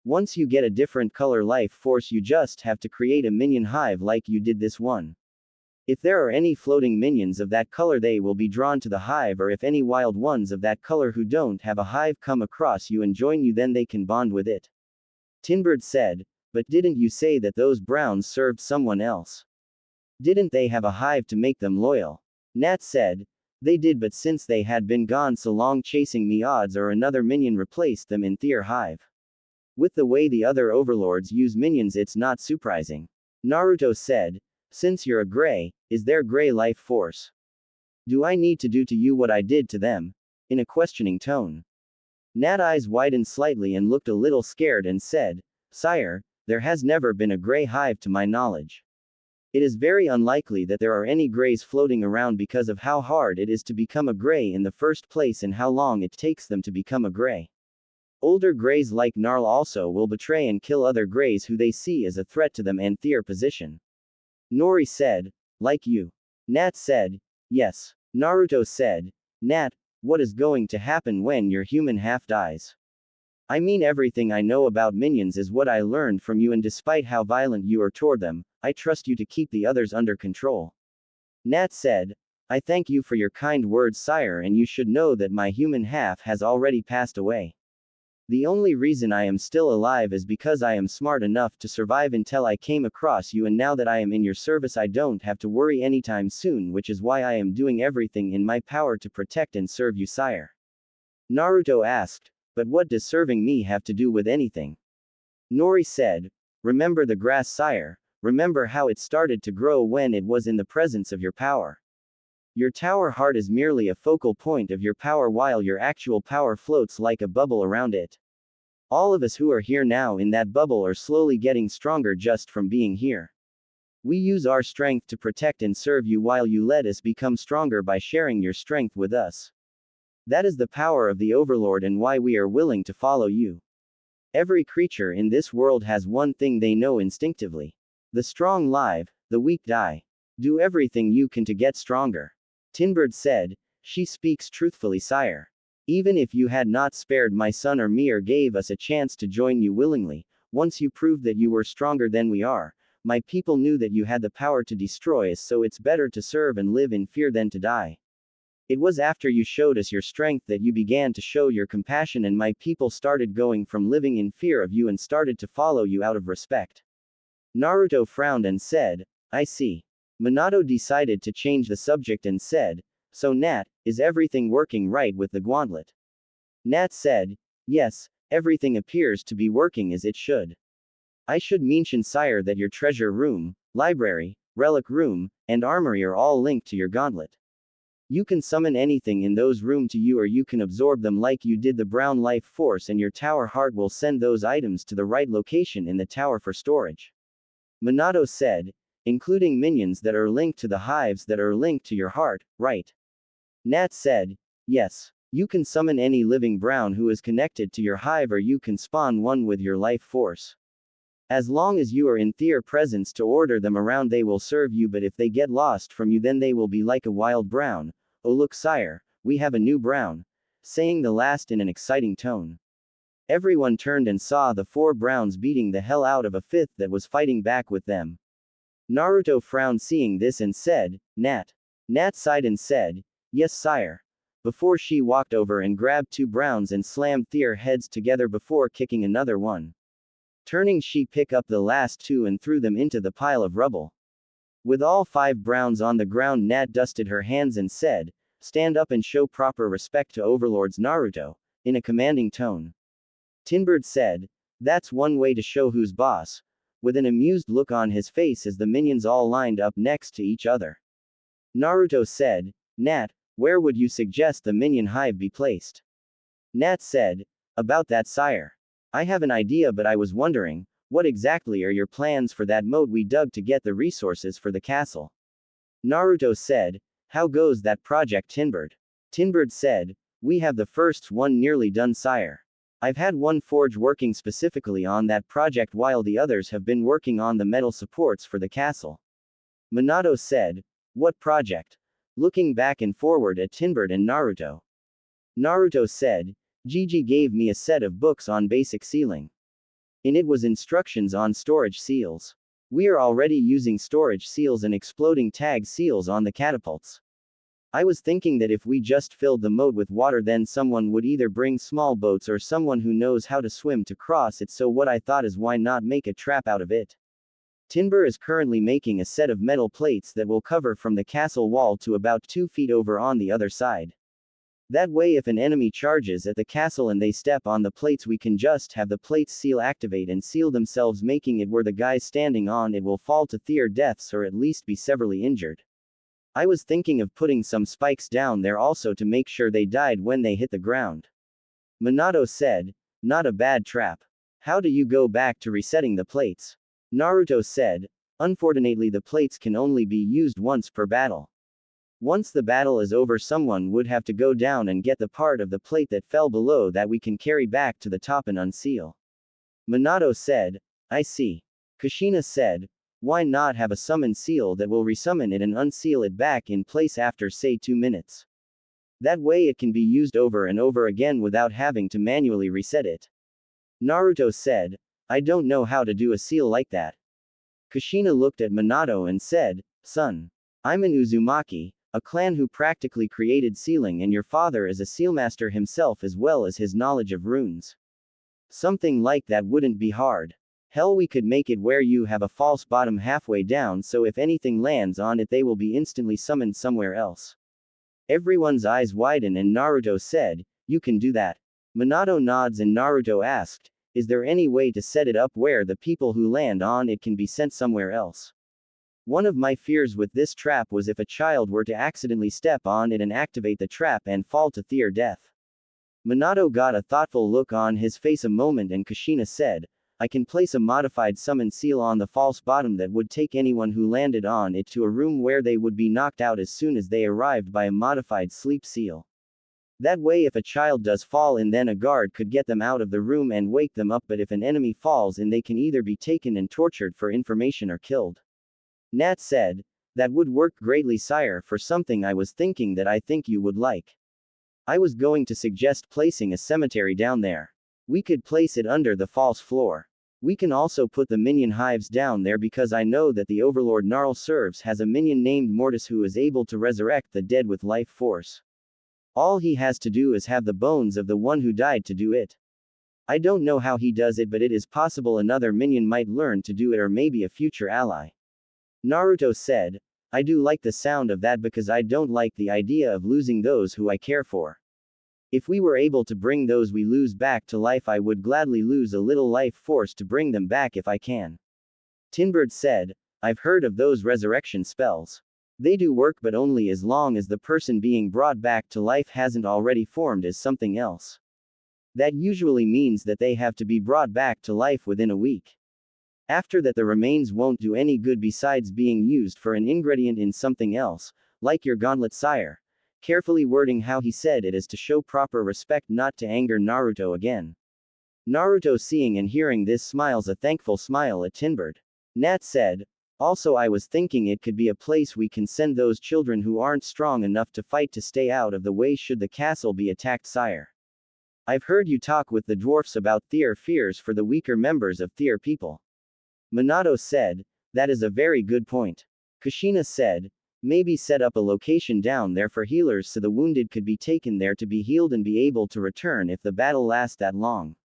Once you get a different color life force, you just have to create a minion hive like you did this one. If there are any floating minions of that color, they will be drawn to the hive, or if any wild ones of that color who don't have a hive come across you and join you, then they can bond with it." Tinbird said, "But didn't you say that those browns served someone else? Didn't they have a hive to make them loyal?" Nat said, "They did, but since they had been gone so long chasing me, odds are another minion replaced them in their hive. With the way the other overlords use minions, it's not surprising." Naruto said, "Since you're a gray, is there gray life force? Do I need to do to you what I did to them?" In a questioning tone. Nat eyes widened slightly and looked a little scared and said, "Sire, there has never been a gray hive to my knowledge. It is very unlikely that there are any grays floating around because of how hard it is to become a gray in the first place and how long it takes them to become a gray. Older grays like Gnarl also will betray and kill other grays who they see as a threat to them and their position." Nori said, "Like you?" Nat said, "Yes." Naruto said, "Nat, what is going to happen when your human half dies? I mean, everything I know about minions is what I learned from you, and despite how violent you are toward them, I trust you to keep the others under control." Nat said, "I thank you for your kind words, sire, and you should know that my human half has already passed away. The only reason I am still alive is because I am smart enough to survive until I came across you, and now that I am in your service, I don't have to worry anytime soon, which is why I am doing everything in my power to protect and serve you, sire." Naruto asked, "But what does serving me have to do with anything?" Nori said, "Remember the grass, sire. Remember how it started to grow when it was in the presence of your power. Your tower heart is merely a focal point of your power, while your actual power floats like a bubble around it. All of us who are here now in that bubble are slowly getting stronger just from being here. We use our strength to protect and serve you, while you let us become stronger by sharing your strength with us. That is the power of the Overlord and why we are willing to follow you. Every creature in this world has one thing they know instinctively. The strong live, the weak die. Do everything you can to get stronger." Tinbird said, "She speaks truthfully, sire. Even if you had not spared my son or me or gave us a chance to join you willingly, once you proved that you were stronger than we are, my people knew that you had the power to destroy us, so it's better to serve and live in fear than to die. It was after you showed us your strength that you began to show your compassion, and my people started going from living in fear of you and started to follow you out of respect. Naruto frowned and said, I see. Minato decided to change the subject and said, so Nat, is everything working right with the gauntlet? Nat said, yes, everything appears to be working as it should. I should mention, sire, that your treasure room, library, relic room, and armory are all linked to your gauntlet. You can summon anything in those rooms to you, or you can absorb them like you did the brown life force, and your tower heart will send those items to the right location in the tower for storage. Minato said, including minions that are linked to the hives that are linked to your heart, right? Nat said, yes. You can summon any living brown who is connected to your hive, or you can spawn one with your life force. As long as you are in their presence to order them around, they will serve you, but if they get lost from you, then they will be like a wild brown. Oh look, sire, we have a new brown, saying the last in an exciting tone. Everyone turned and saw the 4 browns beating the hell out of a 5th that was fighting back with them. Naruto frowned seeing this and said, Nat. Nat sighed and said, yes, sire. Before she walked over and grabbed 2 browns and slammed their heads together before kicking another one. Turning, she picked up the last 2 and threw them into the pile of rubble. With all 5 browns on the ground, Nat dusted her hands and said, stand up and show proper respect to overlords Naruto, in a commanding tone. Tinbird said, that's one way to show who's boss, with an amused look on his face as the minions all lined up next to each other. Naruto said, Nat, where would you suggest the minion hive be placed? Nat said, about that, sire. I have an idea, but I was wondering, what exactly are your plans for that moat we dug to get the resources for the castle? Naruto said, how goes that project, Tinbird? Tinbird said, we have the first one nearly done, sire. I've had one forge working specifically on that project while the others have been working on the metal supports for the castle. Minato said, what project? Looking back and forward at Tinbird and Naruto. Naruto said, Gigi gave me a set of books on basic sealing. In it was instructions on storage seals. We are already using storage seals and exploding tag seals on the catapults. I was thinking that if we just filled the moat with water, then someone would either bring small boats or someone who knows how to swim to cross it, so what I thought is, why not make a trap out of it? Tinbird is currently making a set of metal plates that will cover from the castle wall to about 2 feet over on the other side. That way, if an enemy charges at the castle and they step on the plates, we can just have the plates seal activate and seal themselves, making it where the guys standing on it will fall to their deaths or at least be severely injured. I was thinking of putting some spikes down there also to make sure they died when they hit the ground. Minato said, not a bad trap. How do you go back to resetting the plates? Naruto said, unfortunately the plates can only be used once per battle. Once the battle is over, someone would have to go down and get the part of the plate that fell below that we can carry back to the top and unseal. Minato said, I see. Kushina said, why not have a summon seal that will resummon it and unseal it back in place after say 2 minutes? That way it can be used over and over again without having to manually reset it. Naruto said, I don't know how to do a seal like that. Kushina looked at Minato and said, son, I'm an Uzumaki, a clan who practically created sealing, and your father is a sealmaster himself as well as his knowledge of runes. Something like that wouldn't be hard. Hell, we could make it where you have a false bottom halfway down, so if anything lands on it they will be instantly summoned somewhere else. Everyone's eyes widen and Naruto said, you can do that. Minato nods and Naruto asked, is there any way to set it up where the people who land on it can be sent somewhere else? One of my fears with this trap was if a child were to accidentally step on it and activate the trap and fall to their death. Minato got a thoughtful look on his face a moment and Kushina said, I can place a modified summon seal on the false bottom that would take anyone who landed on it to a room where they would be knocked out as soon as they arrived by a modified sleep seal. That way if a child does fall in, then a guard could get them out of the room and wake them up, but if an enemy falls in, they can either be taken and tortured for information or killed. Nat said, that would work greatly, sire, for something I was thinking that I think you would like. I was going to suggest placing a cemetery down there. We could place it under the false floor. We can also put the minion hives down there because I know that the overlord Gnarl serves has a minion named Mortis who is able to resurrect the dead with life force. All he has to do is have the bones of the one who died to do it. I don't know how he does it, but it is possible another minion might learn to do it, or maybe a future ally. Naruto said, I do like the sound of that because I don't like the idea of losing those who I care for. If we were able to bring those we lose back to life, I would gladly lose a little life force to bring them back if I can. Tinbird said, I've heard of those resurrection spells. They do work, but only as long as the person being brought back to life hasn't already formed as something else. That usually means that they have to be brought back to life within a week. After that, the remains won't do any good besides being used for an ingredient in something else, like your gauntlet, sire. Carefully wording how he said it as to show proper respect, not to anger Naruto again. Naruto, seeing and hearing this, smiles a thankful smile at Tinbird. Nat said, also I was thinking it could be a place we can send those children who aren't strong enough to fight to stay out of the way should the castle be attacked, sire. I've heard you talk with the dwarfs about their fears for the weaker members of their people. Minato said, that is a very good point. Kushina said, maybe set up a location down there for healers so the wounded could be taken there to be healed and be able to return if the battle lasts that long.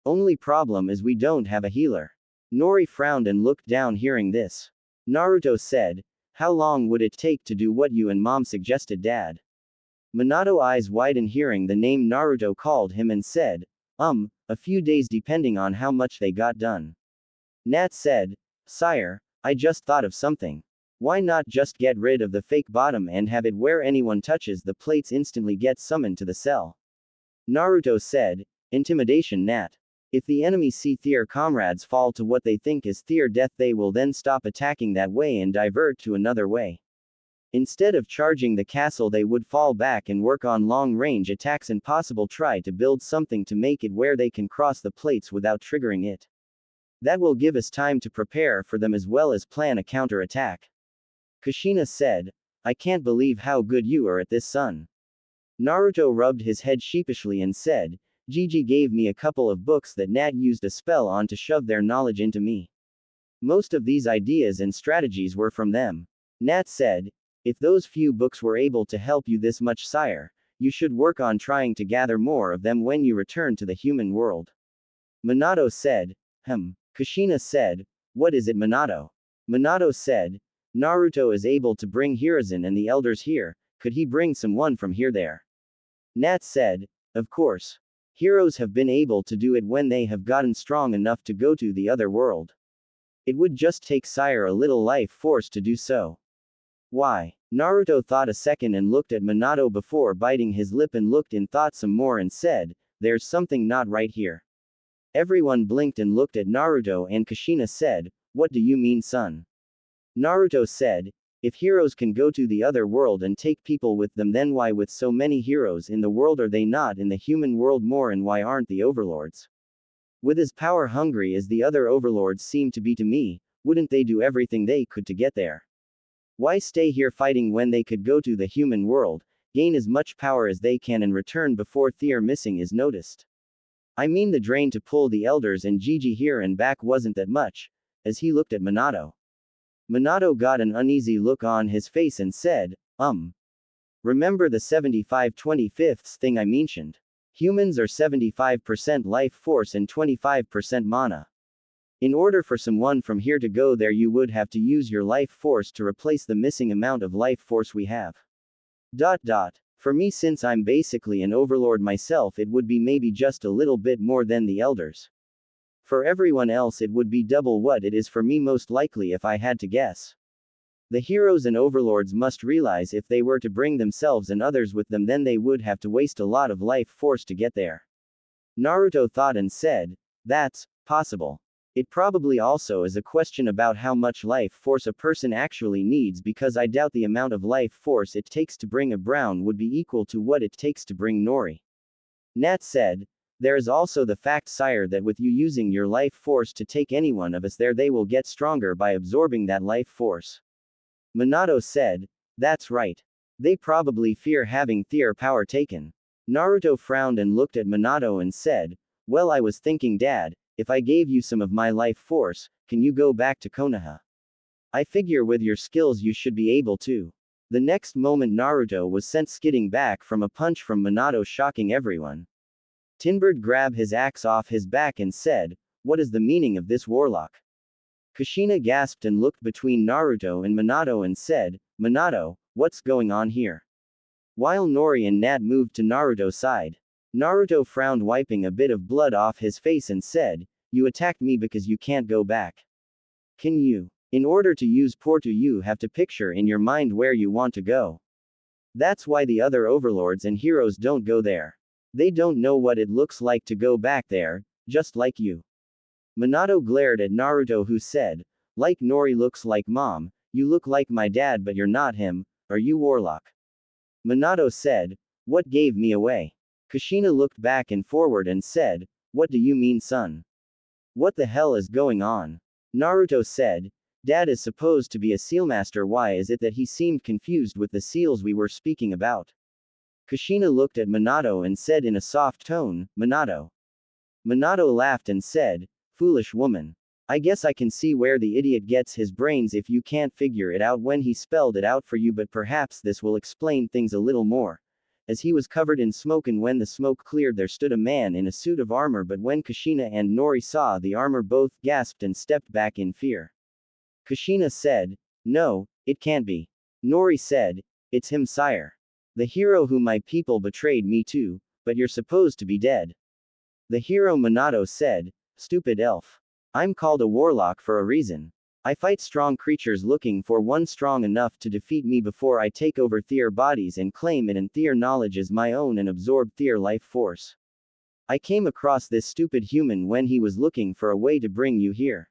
Only problem is we don't have a healer. Nori frowned and looked down hearing this. Naruto said, how long would it take to do what you and mom suggested, dad? Minato eyes widen hearing the name Naruto called him and said, a few days depending on how much they got done. Nat said, sire, I just thought of something. Why not just get rid of the fake bottom and have it where anyone touches the plates instantly gets summoned to the cell? Naruto said, intimidation, Nat. If the enemy see their comrades fall to what they think is their death, they will then stop attacking that way and divert to another way. Instead of charging the castle, they would fall back and work on long-range attacks and possibly try to build something to make it where they can cross the plates without triggering it. That will give us time to prepare for them as well as plan a counter-attack. Kushina said, I can't believe how good you are at this, son. Naruto rubbed his head sheepishly and said, Gigi gave me a couple of books that Nat used a spell on to shove their knowledge into me. Most of these ideas and strategies were from them. Nat said, if those few books were able to help you this much, sire, you should work on trying to gather more of them when you return to the human world. Minato said, Kushina said, what is it, Minato? Minato said, Naruto is able to bring Hiruzen and the elders here, could he bring someone from here there? Nat said, of course. Heroes have been able to do it when they have gotten strong enough to go to the other world. It would just take sire a little life force to do so. Why? Naruto thought a second and looked at Minato before biting his lip and looked in thought some more and said, there's something not right here. Everyone blinked and looked at Naruto, and Kushina said, what do you mean, son? Naruto said, if heroes can go to the other world and take people with them, then why with so many heroes in the world are they not in the human world more, and why aren't the overlords? With as power hungry as the other overlords seem to be to me, wouldn't they do everything they could to get there? Why stay here fighting when they could go to the human world, gain as much power as they can and return before their missing is noticed? I mean the drain to pull the elders and Gigi here and back wasn't that much, as he looked at Minato. Minato got an uneasy look on his face and said, remember the 75/25 thing I mentioned? Humans are 75% life force and 25% mana. In order for someone from here to go there, you would have to use your life force to replace the missing amount of life force we have. For me, since I'm basically an overlord myself, it would be maybe just a little bit more than the elders. For everyone else it would be double what it is for me most likely if I had to guess. The heroes and overlords must realize if they were to bring themselves and others with them, then they would have to waste a lot of life force to get there. Naruto thought and said, that's possible. It probably also is a question about how much life force a person actually needs, because I doubt the amount of life force it takes to bring a Brown would be equal to what it takes to bring Nori. Nat said, there is also the fact, sire, that with you using your life force to take any one of us there, they will get stronger by absorbing that life force. Minato said, that's right. They probably fear having their power taken. Naruto frowned and looked at Minato and said, well, I was thinking, Dad, if I gave you some of my life force, can you go back to Konoha? I figure with your skills you should be able to. The next moment Naruto was sent skidding back from a punch from Minato, shocking everyone. Tinbird grabbed his axe off his back and said, "What is the meaning of this warlock?" Kushina gasped and looked between Naruto and Minato and said, "Minato, what's going on here?" While Nori and Nat moved to Naruto's side. Naruto frowned, wiping a bit of blood off his face and said, "You attacked me because you can't go back. Can you? In order to use Portu you have to picture in your mind where you want to go. That's why the other overlords and heroes don't go there. They don't know what it looks like to go back there, just like you." Minato glared at Naruto, who said, "Like Nori looks like mom, you look like my dad but you're not him, are you warlock?" Minato said, "What gave me away?" Kushina looked back and forward and said, "What do you mean, son? What the hell is going on?" Naruto said, "Dad is supposed to be a sealmaster. Why is it that he seemed confused with the seals we were speaking about?" Kushina looked at Minato and said in a soft tone, "Minato." Minato laughed and said, "Foolish woman. I guess I can see where the idiot gets his brains if you can't figure it out when he spelled it out for you, but perhaps this will explain things a little more." As he was covered in smoke, and when the smoke cleared there stood a man in a suit of armor, but when Kushina and Nori saw the armor both gasped and stepped back in fear. Kushina said, "No, it can't be." Nori said, "It's him, sire. The hero whom my people betrayed me to, but you're supposed to be dead." The hero Minato said, "Stupid elf. I'm called a warlock for a reason. I fight strong creatures looking for one strong enough to defeat me before I take over their bodies and claim it and their knowledge as my own and absorb their life force. I came across this stupid human when he was looking for a way to bring you here.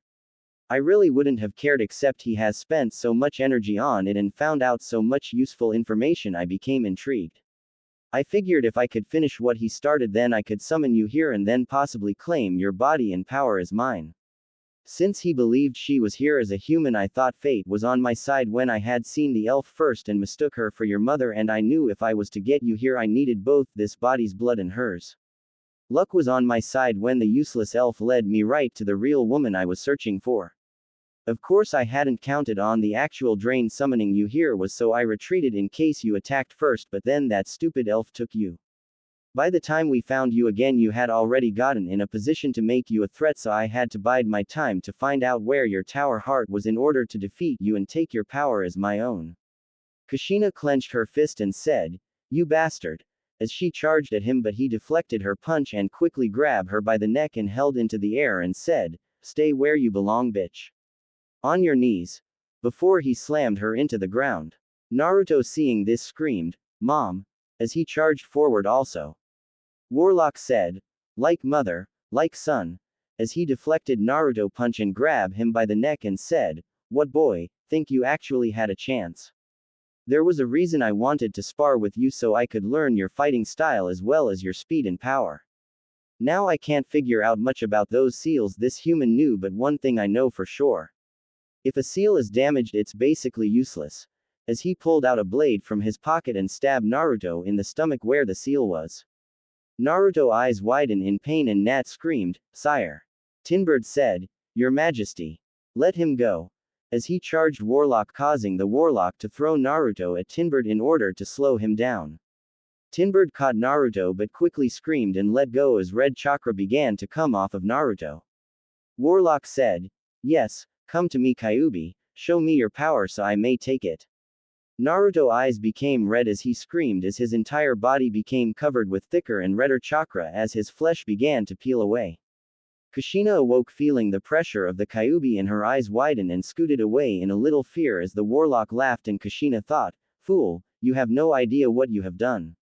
I really wouldn't have cared except he has spent so much energy on it and found out so much useful information. I became intrigued. I figured if I could finish what he started, then I could summon you here and then possibly claim your body and power as mine. Since he believed she was here as a human, I thought fate was on my side when I had seen the elf first and mistook her for your mother, and I knew if I was to get you here I needed both this body's blood and hers. Luck was on my side when the useless elf led me right to the real woman I was searching for. Of course I hadn't counted on the actual drain summoning you here was, so I retreated in case you attacked first, but then that stupid elf took you. By the time we found you again you had already gotten in a position to make you a threat, so I had to bide my time to find out where your tower heart was in order to defeat you and take your power as my own." Kushina clenched her fist and said, "You bastard," as she charged at him, but he deflected her punch and quickly grabbed her by the neck and held into the air and said, "Stay where you belong, bitch. On your knees." Before he slammed her into the ground. Naruto, seeing this, screamed, "Mom," as he charged forward also. Warlock said, "Like mother, like son," as he deflected Naruto punch and grabbed him by the neck and said, "What boy, think you actually had a chance? There was a reason I wanted to spar with you, so I could learn your fighting style as well as your speed and power. Now I can't figure out much about those seals this human knew, but one thing I know for sure. If a seal is damaged it's basically useless," as he pulled out a blade from his pocket and stabbed Naruto in the stomach where the seal was. Naruto's eyes widened in pain and Nat screamed, "Sire." Tinbird said, "Your Majesty. Let him go," as he charged Warlock, causing the Warlock to throw Naruto at Tinbird in order to slow him down. Tinbird caught Naruto but quickly screamed and let go as red chakra began to come off of Naruto. Warlock said, "Yes, come to me, Kyuubi, show me your power so I may take it." Naruto's eyes became red as he screamed as his entire body became covered with thicker and redder chakra as his flesh began to peel away. Kushina awoke feeling the pressure of the Kyuubi and her eyes widened and scooted away in a little fear as the Warlock laughed, and Kushina thought, "Fool, you have no idea what you have done.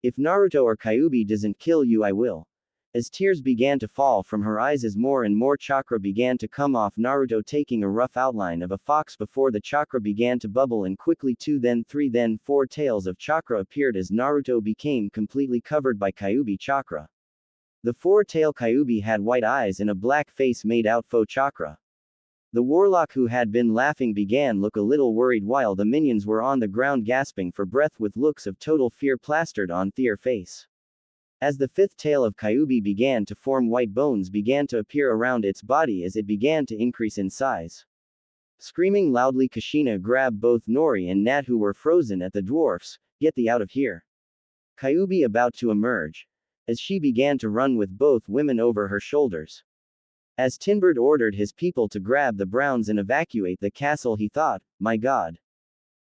If Naruto or Kyuubi doesn't kill you I will." As tears began to fall from her eyes as more and more chakra began to come off Naruto, taking a rough outline of a fox before the chakra began to bubble, and quickly 2 then 3 then 4 tails of chakra appeared as Naruto became completely covered by Kyuubi chakra. The 4-tail Kyuubi had white eyes and a black face made out faux chakra. The Warlock, who had been laughing, began look a little worried while the minions were on the ground gasping for breath with looks of total fear plastered on their face. As the 5th tail of Kyuubi began to form, white bones began to appear around its body as it began to increase in size. Screaming loudly, Kushina grabbed both Nori and Nat, who were frozen at the dwarfs. Get thee out of here. Kyuubi about to emerge. As she began to run with both women over her shoulders. As Tinbird ordered his people to grab the Browns and evacuate the castle, he thought, my god.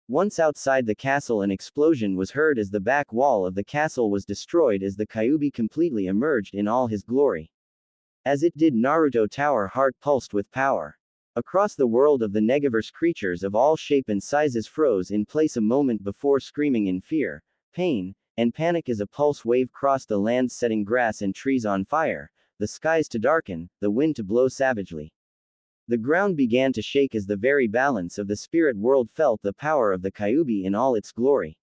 Once outside the castle, an explosion was heard as the back wall of the castle was destroyed as the Kyuubi completely emerged in all his glory. As it did, Naruto Tower heart pulsed with power. Across the world of the Negaverse, creatures of all shape and sizes froze in place a moment before screaming in fear, pain, and panic as a pulse wave crossed the lands, setting grass and trees on fire, the skies to darken, the wind to blow savagely. The ground began to shake as the very balance of the spirit world felt the power of the Kyuubi in all its glory.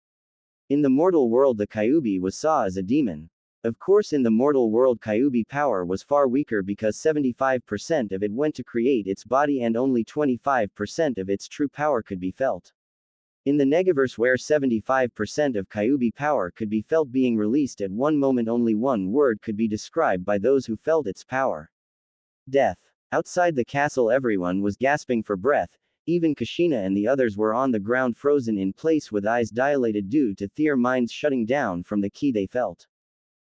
In the mortal world, the Kyuubi was saw as a demon. Of course, in the mortal world, Kyuubi power was far weaker because 75% of it went to create its body and only 25% of its true power could be felt. In the Negaverse, where 75% of Kyuubi power could be felt being released at one moment, only one word could be described by those who felt its power. Death. Outside the castle, everyone was gasping for breath. Even Kushina and the others were on the ground, frozen in place with eyes dilated due to their minds shutting down from the ki they felt.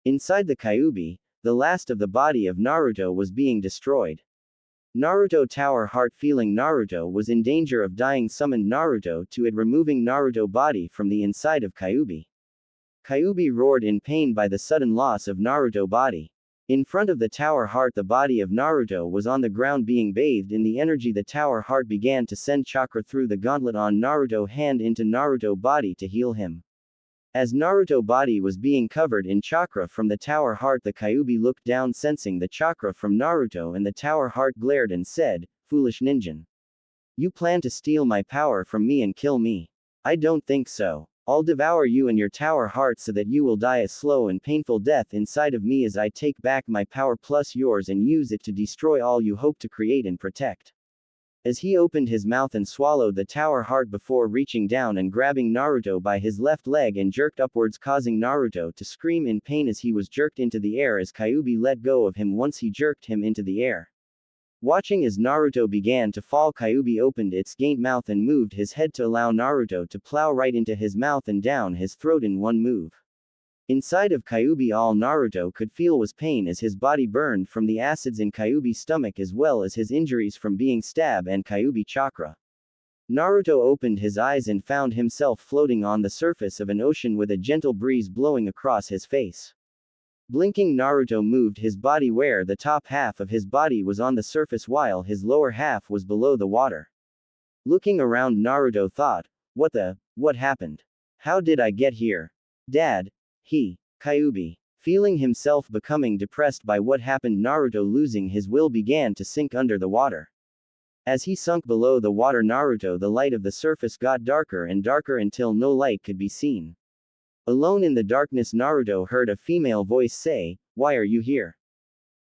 Inside the Kyuubi, the last of the body of Naruto was being destroyed. Naruto Tower heart, feeling Naruto was in danger of dying, summoned Naruto to it, removing Naruto body from the inside of Kyuubi. Kyuubi roared in pain by the sudden loss of Naruto body. In front of the Tower heart, the body of Naruto was on the ground being bathed in the energy. The Tower heart began to send chakra through the gauntlet on Naruto hand into Naruto body to heal him. As Naruto body was being covered in chakra from the Tower heart, the Kyuubi looked down, sensing the chakra from Naruto, and the Tower heart glared and said, foolish ninja. You plan to steal my power from me and kill me? I don't think so. I'll devour you and your Tower heart so that you will die a slow and painful death inside of me as I take back my power plus yours and use it to destroy all you hope to create and protect. As he opened his mouth and swallowed the Tower heart before reaching down and grabbing Naruto by his left leg and jerked upwards, causing Naruto to scream in pain as he was jerked into the air as Kyuubi let go of him once he jerked him into the air. Watching as Naruto began to fall, Kyuubi opened its gaint mouth and moved his head to allow Naruto to plow right into his mouth and down his throat in one move. Inside of Kyuubi, all Naruto could feel was pain as his body burned from the acids in Kyuubi's stomach, as well as his injuries from being stabbed and Kyuubi chakra. Naruto opened his eyes and found himself floating on the surface of an ocean with a gentle breeze blowing across his face. Blinking, Naruto moved his body where the top half of his body was on the surface while his lower half was below the water. Looking around, Naruto thought, what happened? How did I get here? Dad? Kyuubi. Feeling himself becoming depressed by what happened, Naruto, losing his will, began to sink under the water. As he sunk below the water, Naruto, the light of the surface got darker and darker until no light could be seen. Alone in the darkness, Naruto heard a female voice say, "Why are you here?"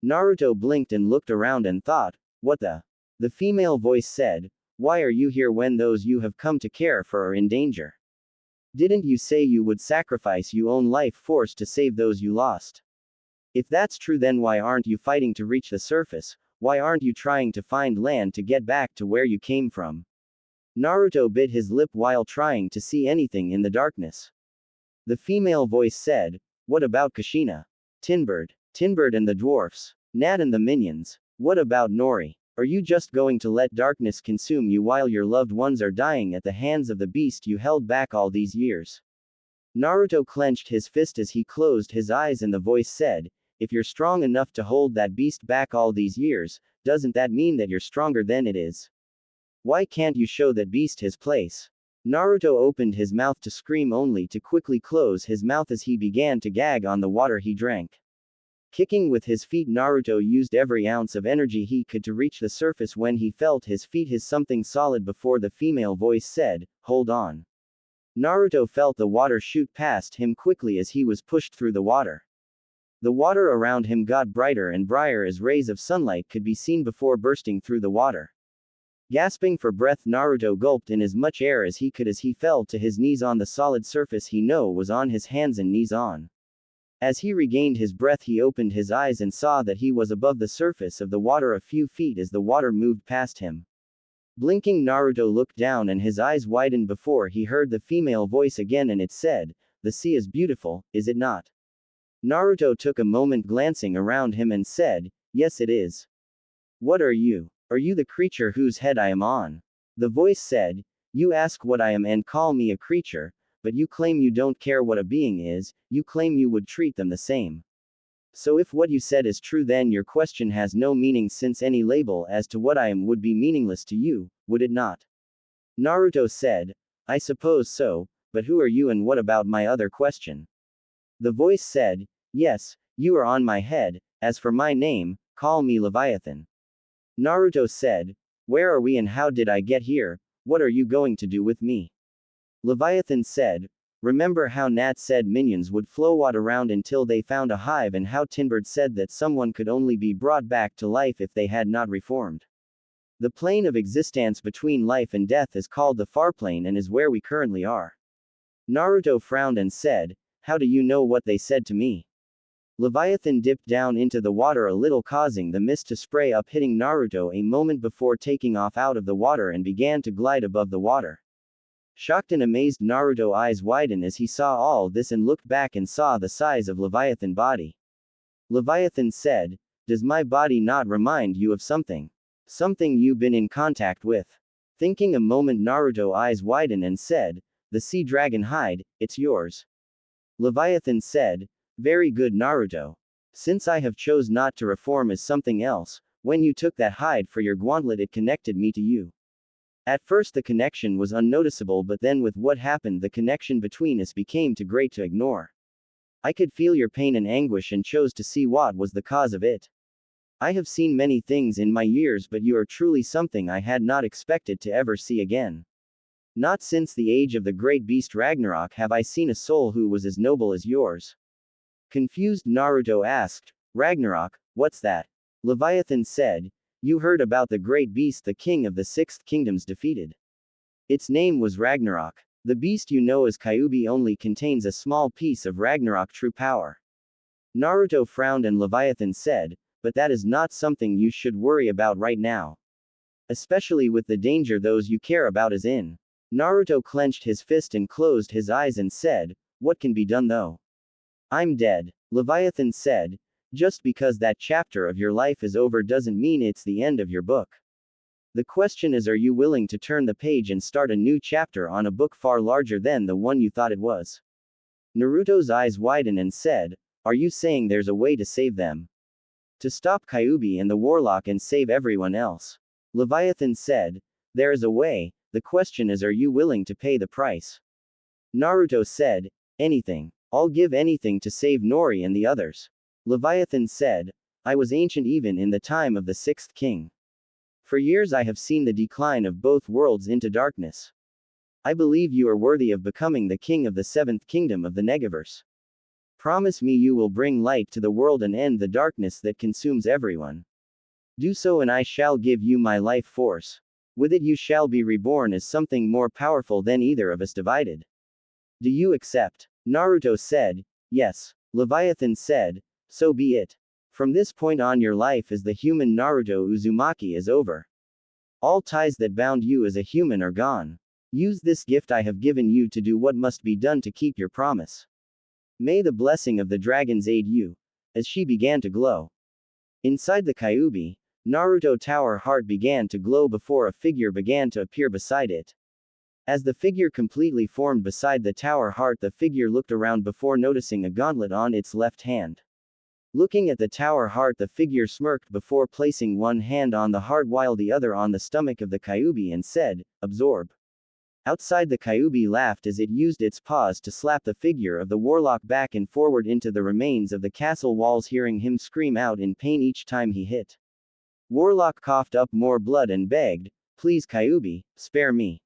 Naruto blinked and looked around and thought, what the? The female voice said, "Why are you here when those you have come to care for are in danger? Didn't you say you would sacrifice your own life force to save those you lost? If that's true, then why aren't you fighting to reach the surface? Why aren't you trying to find land to get back to where you came from?" Naruto bit his lip while trying to see anything in the darkness. The female voice said, "What about Kushina? Tinbird and the dwarfs? Nat and the minions? What about Nori? Are you just going to let darkness consume you while your loved ones are dying at the hands of the beast you held back all these years?" Naruto clenched his fist as he closed his eyes, and the voice said, "If you're strong enough to hold that beast back all these years, doesn't that mean that you're stronger than it is? Why can't you show that beast his place?" Naruto opened his mouth to scream, only to quickly close his mouth as he began to gag on the water he drank. Kicking with his feet, Naruto used every ounce of energy he could to reach the surface. When he felt his feet hit something solid before the female voice said, "Hold on." Naruto felt the water shoot past him quickly as he was pushed through the water. The water around him got brighter and brighter as rays of sunlight could be seen before bursting through the water. Gasping for breath, Naruto gulped in as much air as he could as he fell to his knees on the solid surface he was on his hands and knees on. As he regained his breath, he opened his eyes and saw that he was above the surface of the water a few feet as the water moved past him. Blinking, Naruto looked down and his eyes widened before he heard the female voice again, and it said, "The sea is beautiful, is it not?" Naruto took a moment glancing around him and said, "Yes, it is." "What are you? Are you the creature whose head I am on?" The voice said, "You ask what I am and call me a creature, but you claim you don't care what a being is, you claim you would treat them the same. So if what you said is true, then your question has no meaning, since any label as to what I am would be meaningless to you, would it not?" Naruto said, "I suppose so, but who are you and what about my other question?" The voice said, "Yes, you are on my head, as for my name, call me Leviathan." Naruto said, "Where are we and how did I get here, what are you going to do with me?" Leviathan said, "Remember how Nat said minions would float around until they found a hive, and how Tinbird said that someone could only be brought back to life if they had not reformed? The plane of existence between life and death is called the far plane and is where we currently are." Naruto frowned and said, "How do you know what they said to me?" Leviathan dipped down into the water a little, causing the mist to spray up, hitting Naruto a moment before taking off out of the water and began to glide above the water. Shocked and amazed, Naruto's eyes widened as he saw all this and looked back and saw the size of Leviathan's body. Leviathan said, "Does my body not remind you of something? Something you've been in contact with?" Thinking a moment, Naruto's eyes widened and said, "The sea dragon hide, it's yours." Leviathan said, "Very good, Naruto. Since I have chose not to reform as something else, when you took that hide for your gauntlet it connected me to you. At first the connection was unnoticeable, but then with what happened the connection between us became too great to ignore. I could feel your pain and anguish and chose to see what was the cause of it. I have seen many things in my years, but you are truly something I had not expected to ever see again. Not since the age of the great beast Ragnarok have I seen a soul who was as noble as yours." Confused, Naruto asked, "Ragnarok, what's that?" Leviathan said, "You heard about the great beast the king of the sixth kingdoms defeated. Its name was Ragnarok. The beast you know as Kyuubi only contains a small piece of Ragnarok true power." Naruto frowned and Leviathan said, "But that is not something you should worry about right now. Especially with the danger those you care about is in." Naruto clenched his fist and closed his eyes and said, "What can be done though? I'm dead." Leviathan said, "Just because that chapter of your life is over doesn't mean it's the end of your book. The question is, are you willing to turn the page and start a new chapter on a book far larger than the one you thought it was?" Naruto's eyes widened and said, "Are you saying there's a way to save them? To stop Kyuubi and the warlock and save everyone else?" Leviathan said, "There is a way, the question is, are you willing to pay the price?" Naruto said, "Anything. I'll give anything to save Nori and the others." Leviathan said, "I was ancient even in the time of the sixth king. For years I have seen the decline of both worlds into darkness. I believe you are worthy of becoming the king of the seventh kingdom of the Negaverse. Promise me you will bring light to the world and end the darkness that consumes everyone. Do so and I shall give you my life force. With it you shall be reborn as something more powerful than either of us divided. Do you accept?" Naruto said, "Yes." Leviathan said, "So be it. From this point on your life as the human Naruto Uzumaki is over. All ties that bound you as a human are gone. Use this gift I have given you to do what must be done to keep your promise. May the blessing of the dragons aid you." As she began to glow inside the Kyuubi, Naruto Tower heart began to glow before a figure began to appear beside it. As the figure completely formed beside the tower heart, the figure looked around before noticing a gauntlet on its left hand. Looking at the tower heart, the figure smirked before placing one hand on the heart while the other on the stomach of the Kyuubi and said, "Absorb." Outside, the Kyuubi laughed as it used its paws to slap the figure of the warlock back and forward into the remains of the castle walls, hearing him scream out in pain each time he hit. Warlock coughed up more blood and begged, "Please Kyuubi, spare me.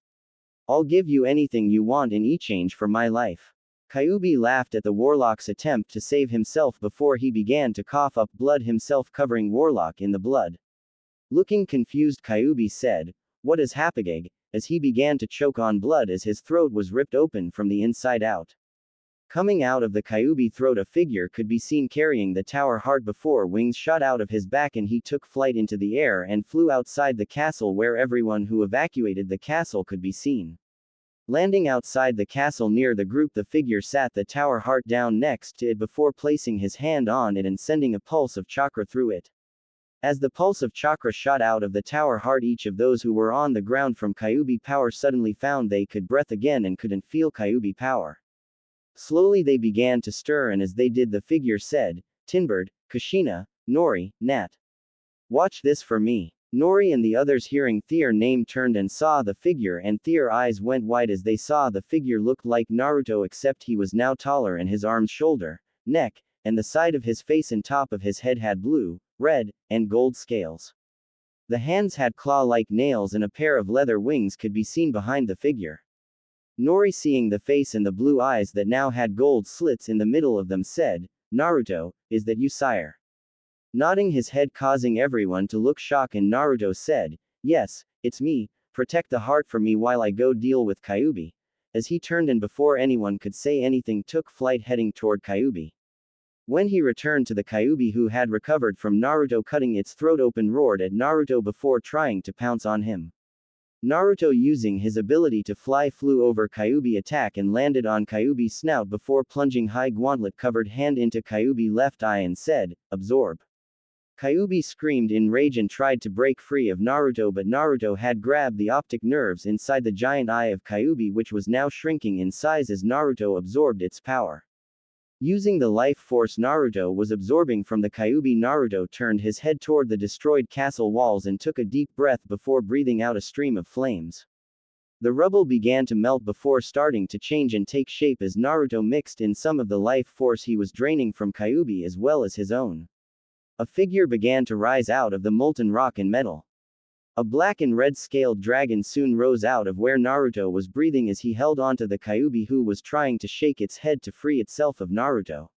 I'll give you anything you want in exchange for my life." Kyuubi laughed at the warlock's attempt to save himself before he began to cough up blood himself, covering warlock in the blood. Looking confused, Kyuubi said, "What is happening?" as he began to choke on blood as his throat was ripped open from the inside out. Coming out of the Kyuubi throat, a figure could be seen carrying the tower heart before wings shot out of his back, and he took flight into the air and flew outside the castle where everyone who evacuated the castle could be seen. Landing outside the castle near the group, the figure sat the tower heart down next to it before placing his hand on it and sending a pulse of chakra through it. As the pulse of chakra shot out of the tower heart, each of those who were on the ground from Kyuubi power suddenly found they could breathe again and couldn't feel Kyuubi power. Slowly they began to stir, and as they did, the figure said, "Tinbird, Kushina, Nori, Nat. Watch this for me." Nori and the others, hearing their name, turned and saw the figure, and their eyes went wide as they saw the figure looked like Naruto, except he was now taller, and his arms, shoulder, neck, and the side of his face and top of his head had blue, red, and gold scales. The hands had claw-like nails, and a pair of leather wings could be seen behind the figure. Nori, seeing the face and the blue eyes that now had gold slits in the middle of them, said, "Naruto, is that you, sire?" Nodding his head, causing everyone to look shocked, and Naruto said, "Yes, it's me. Protect the heart for me while I go deal with Kyuubi." As he turned and before anyone could say anything took flight heading toward Kyuubi. When he returned to the Kyuubi, who had recovered from Naruto cutting its throat open, roared at Naruto before trying to pounce on him. Naruto, using his ability to fly, flew over Kyuubi attack and landed on Kyuubi's snout before plunging high gauntlet-covered hand into Kyuubi left eye and said, "Absorb." Kyuubi screamed in rage and tried to break free of Naruto, but Naruto had grabbed the optic nerves inside the giant eye of Kyuubi, which was now shrinking in size as Naruto absorbed its power. Using the life force Naruto was absorbing from the Kyuubi, Naruto turned his head toward the destroyed castle walls and took a deep breath before breathing out a stream of flames. The rubble began to melt before starting to change and take shape as Naruto mixed in some of the life force he was draining from Kyuubi as well as his own. A figure began to rise out of the molten rock and metal. A black and red scaled dragon soon rose out of where Naruto was breathing as he held onto the Kyuubi, who was trying to shake its head to free itself of Naruto.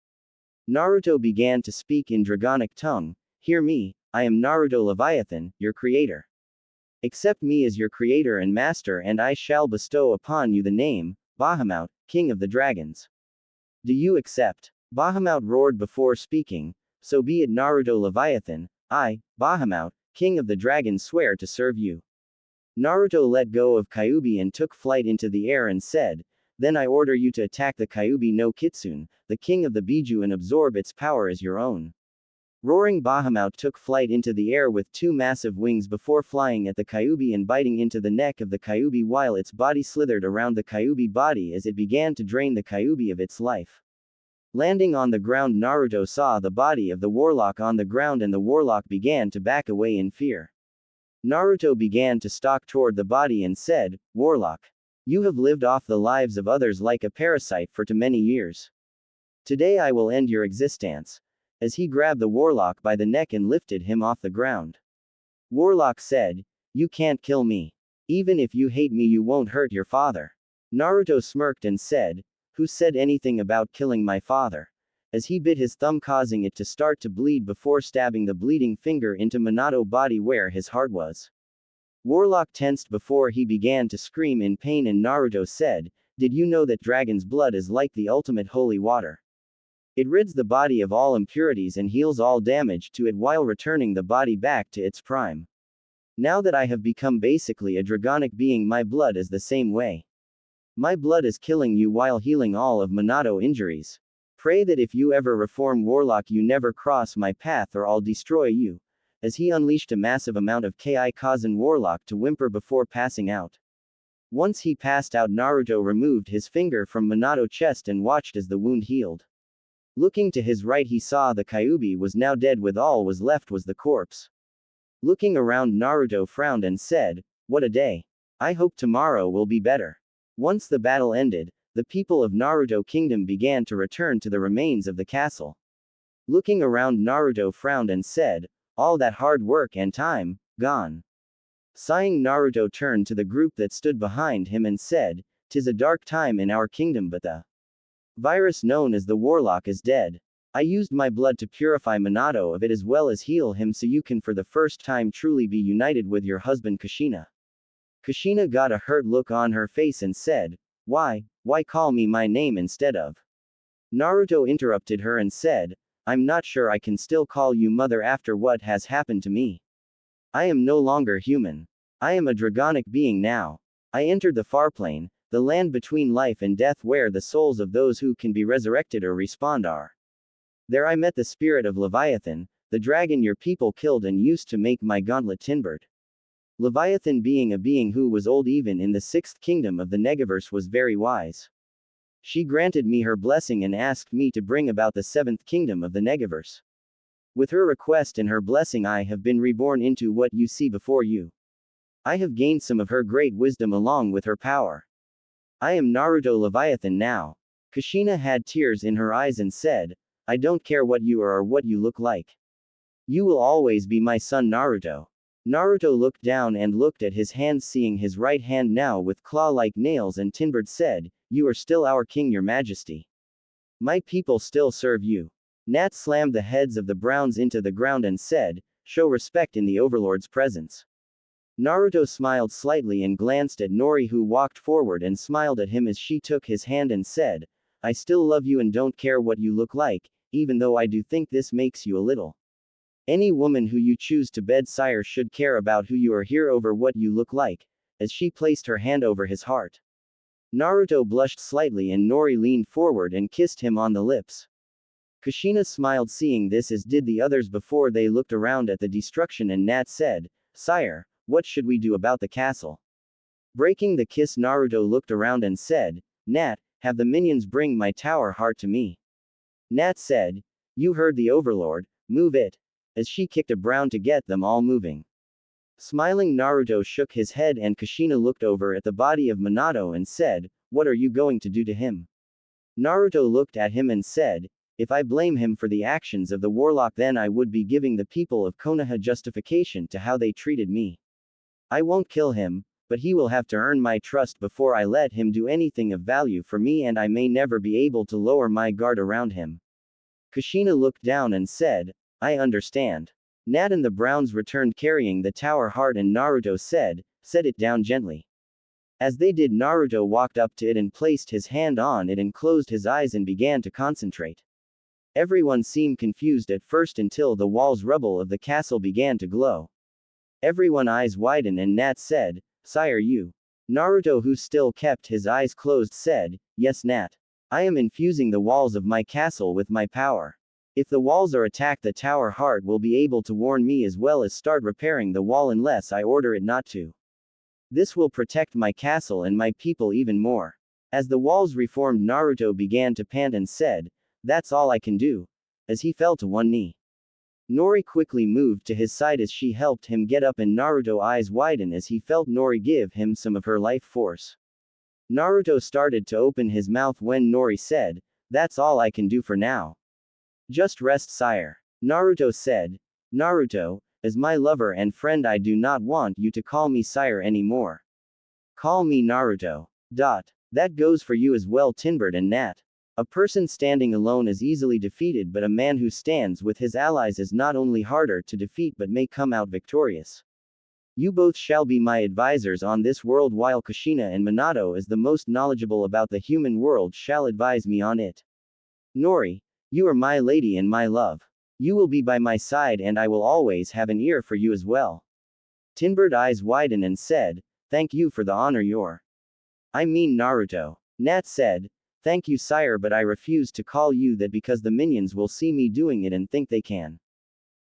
Naruto began to speak in Dragonic tongue, "Hear me, I am Naruto Leviathan, your creator. Accept me as your creator and master, and I shall bestow upon you the name, Bahamut, King of the Dragons. Do you accept?" Bahamut roared before speaking, "So be it, Naruto Leviathan. I, Bahamut, King of the Dragons, swear to serve you." Naruto let go of Kyuubi and took flight into the air and said, "Then I order you to attack the Kyuubi no Kitsune, the king of the Biju, and absorb its power as your own." Roaring, Bahamut took flight into the air with two massive wings before flying at the Kyuubi and biting into the neck of the Kyuubi while its body slithered around the Kyuubi body as it began to drain the Kyuubi of its life. Landing on the ground, Naruto saw the body of the warlock on the ground, and the warlock began to back away in fear. Naruto began to stalk toward the body and said, "Warlock, you have lived off the lives of others like a parasite for too many years. Today I will end your existence." As he grabbed the warlock by the neck and lifted him off the ground. Warlock said, "You can't kill me. Even if you hate me, you won't hurt your father." Naruto smirked and said, "Who said anything about killing my father?" As he bit his thumb, causing it to start to bleed before stabbing the bleeding finger into Minato's body where his heart was. Warlock tensed before he began to scream in pain, and Naruto said, "Did you know that dragon's blood is like the ultimate holy water? It rids the body of all impurities and heals all damage to it while returning the body back to its prime. Now that I have become basically a dragonic being, my blood is the same way. My blood is killing you while healing all of Minato's injuries. Pray that if you ever reform, Warlock, you never cross my path or I'll destroy you." As he unleashed a massive amount of Ki, causing Warlock to whimper before passing out. Once he passed out, Naruto removed his finger from Minato's chest and watched as the wound healed. Looking to his right, he saw the Kyuubi was now dead, with all was left was the corpse. Looking around, Naruto frowned and said, "What a day. I hope tomorrow will be better." Once the battle ended, the people of Naruto Kingdom began to return to the remains of the castle. Looking around, Naruto frowned and said, "All that hard work and time, gone." Sighing, Naruto turned to the group that stood behind him and said, "'Tis a dark time in our kingdom, but the virus known as the Warlock is dead. I used my blood to purify Minato of it as well as heal him, so you can for the first time truly be united with your husband Kushina." Kushina got a hurt look on her face and said, Why call me my name instead of Naruto interrupted her and said, I'm not sure I can still call you mother after what has happened to me. I am no longer human. I am a dragonic being now. I entered the far plane, the land between life and death where the souls of those who can be resurrected or respawned are. There I met the spirit of Leviathan, the dragon your people killed and used to make my gauntlet timbered. Leviathan, being a being who was old even in the sixth kingdom of the Negaverse, was very wise. She granted me her blessing and asked me to bring about the seventh kingdom of the Negaverse. With her request and her blessing I have been reborn into what you see before you. I have gained some of her great wisdom along with her power. I am Naruto Leviathan now. Kushina had tears in her eyes and said, I don't care what you are or what you look like. You will always be my son Naruto. Naruto looked down and looked at his hands, seeing his right hand now with claw-like nails and timbered, said, You are still our king, your majesty. My people still serve you. Nat slammed the heads of the Browns into the ground and said, Show respect in the overlord's presence. Naruto smiled slightly and glanced at Nori, who walked forward and smiled at him as she took his hand and said, I still love you and don't care what you look like, even though I do think this makes you a little. Any woman who you choose to bed, sire, should care about who you are here over what you look like, as she placed her hand over his heart. Naruto blushed slightly and Nori leaned forward and kissed him on the lips. Kushina smiled seeing this, as did the others before they looked around at the destruction, and Nat said, Sire, what should we do about the castle? Breaking the kiss, Naruto looked around and said, Nat, have the minions bring my tower heart to me. Nat said, You heard the overlord, move it. As she kicked a brown to get them all moving. Smiling, Naruto shook his head and Kushina looked over at the body of Minato and said, What are you going to do to him? Naruto looked at him and said, If I blame him for the actions of the warlock, then I would be giving the people of Konoha justification to how they treated me. I won't kill him, but he will have to earn my trust before I let him do anything of value for me, and I may never be able to lower my guard around him. Kushina looked down and said, I understand. Nat and the Browns returned carrying the tower heart and Naruto said, Set it down gently. As they did, Naruto walked up to it and placed his hand on it and closed his eyes and began to concentrate. Everyone seemed confused at first until the walls rubble of the castle began to glow. Everyone's eyes widened and Nat said, Sire, you. Naruto, who still kept his eyes closed, said, Yes, Nat. I am infusing the walls of my castle with my power. If the walls are attacked, the tower heart will be able to warn me as well as start repairing the wall unless I order it not to. This will protect my castle and my people even more. As the walls reformed, Naruto began to pant and said, That's all I can do. As he fell to one knee. Nori quickly moved to his side as she helped him get up, and Naruto's eyes widened as he felt Nori give him some of her life force. Naruto started to open his mouth when Nori said, That's all I can do for now. Just rest, sire. Naruto said, Naruto, as my lover and friend, I do not want you to call me sire anymore. Call me Naruto. That goes for you as well, Tinbert and Nat. A person standing alone is easily defeated, but a man who stands with his allies is not only harder to defeat but may come out victorious. You both shall be my advisors on this world, while Kushina and Minato, as the most knowledgeable about the human world, shall advise me on it. Nori, you are my lady and my love. You will be by my side and I will always have an ear for you as well. Tinbert's eyes widened and said, Thank you for the honor, I mean Naruto. Nat said, Thank you, sire, but I refuse to call you that because the minions will see me doing it and think they can.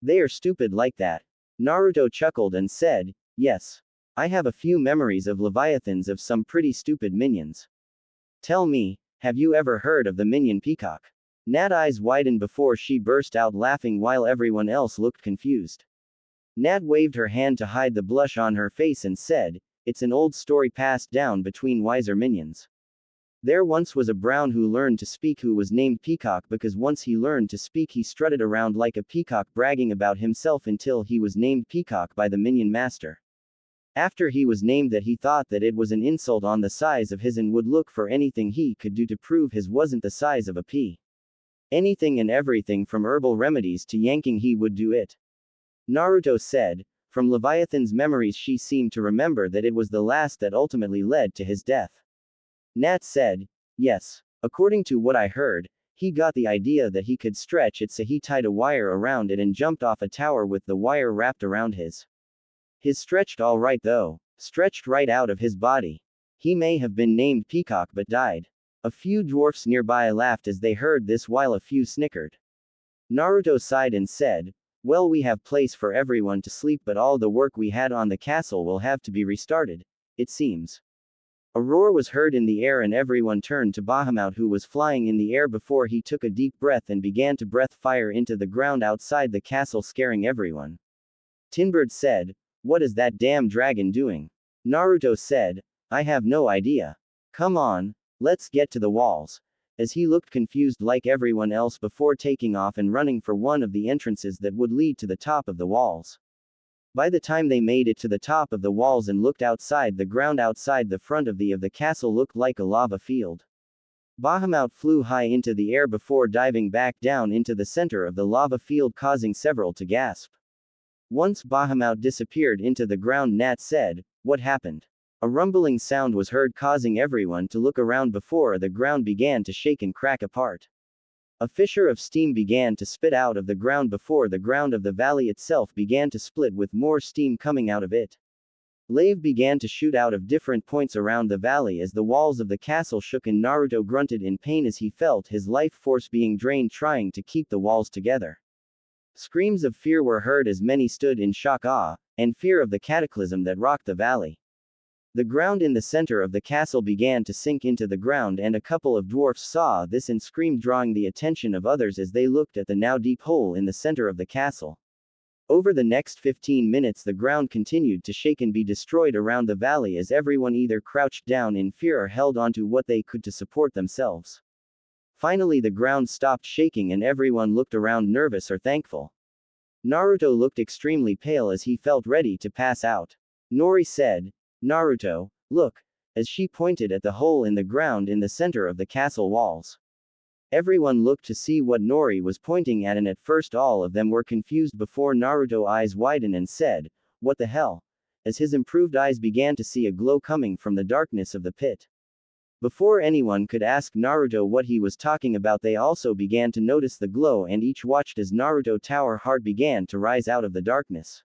They are stupid like that. Naruto chuckled and said, Yes. I have a few memories of leviathans of some pretty stupid minions. Tell me, have you ever heard of the minion peacock? Nat's eyes widened before she burst out laughing while everyone else looked confused. Nat waved her hand to hide the blush on her face and said, It's an old story passed down between wiser minions. There once was a brown who learned to speak, who was named Peacock because once he learned to speak he strutted around like a peacock bragging about himself until he was named Peacock by the minion master. After he was named that, he thought that it was an insult on the size of his and would look for anything he could do to prove his wasn't the size of a pea. Anything and everything from herbal remedies to yanking, he would do it. Naruto said, from Leviathan's memories she seemed to remember that it was the last that ultimately led to his death. Nat said, Yes. According to what I heard, He got the idea that he could stretch it, so he tied a wire around it and jumped off a tower with the wire wrapped around his stretched all right though. Stretched right out of his body. He may have been named Peacock but died. A few dwarfs nearby laughed as they heard this while a few snickered. Naruto sighed and said, "Well, we have place for everyone to sleep, but all the work we had on the castle will have to be restarted, it seems." A roar was heard in the air and everyone turned to Bahamut, who was flying in the air before he took a deep breath and began to breathe fire into the ground outside the castle, scaring everyone. Tinbird said, "What is that damn dragon doing?" Naruto said, "I have no idea. Come on, let's get to the walls," as he looked confused like everyone else before taking off and running for one of the entrances that would lead to the top of the walls. By the time they made it to the top of the walls and looked outside, the ground outside the front of the castle looked like a lava field. Bahamut flew high into the air before diving back down into the center of the lava field, causing several to gasp. Once Bahamut disappeared into the ground, Nat said, "What happened?" A rumbling sound was heard, causing everyone to look around before the ground began to shake and crack apart. A fissure of steam began to spit out of the ground before the ground of the valley itself began to split, with more steam coming out of it. Lava began to shoot out of different points around the valley as the walls of the castle shook, and Naruto grunted in pain as he felt his life force being drained trying to keep the walls together. Screams of fear were heard as many stood in shock, awe, and fear of the cataclysm that rocked the valley. The ground in the center of the castle began to sink into the ground, and a couple of dwarfs saw this and screamed, drawing the attention of others as they looked at the now deep hole in the center of the castle. Over the next 15 minutes, the ground continued to shake and be destroyed around the valley as everyone either crouched down in fear or held onto what they could to support themselves. Finally, the ground stopped shaking and everyone looked around nervous or thankful. Naruto looked extremely pale as he felt ready to pass out. Nori said, "Naruto, look," as she pointed at the hole in the ground in the center of the castle walls. Everyone looked to see what Nori was pointing at, and at first all of them were confused before Naruto's eyes widened and said, "What the hell?" as his improved eyes began to see a glow coming from the darkness of the pit. Before anyone could ask Naruto what he was talking about, they also began to notice the glow and each watched as Naruto's tower heart began to rise out of the darkness.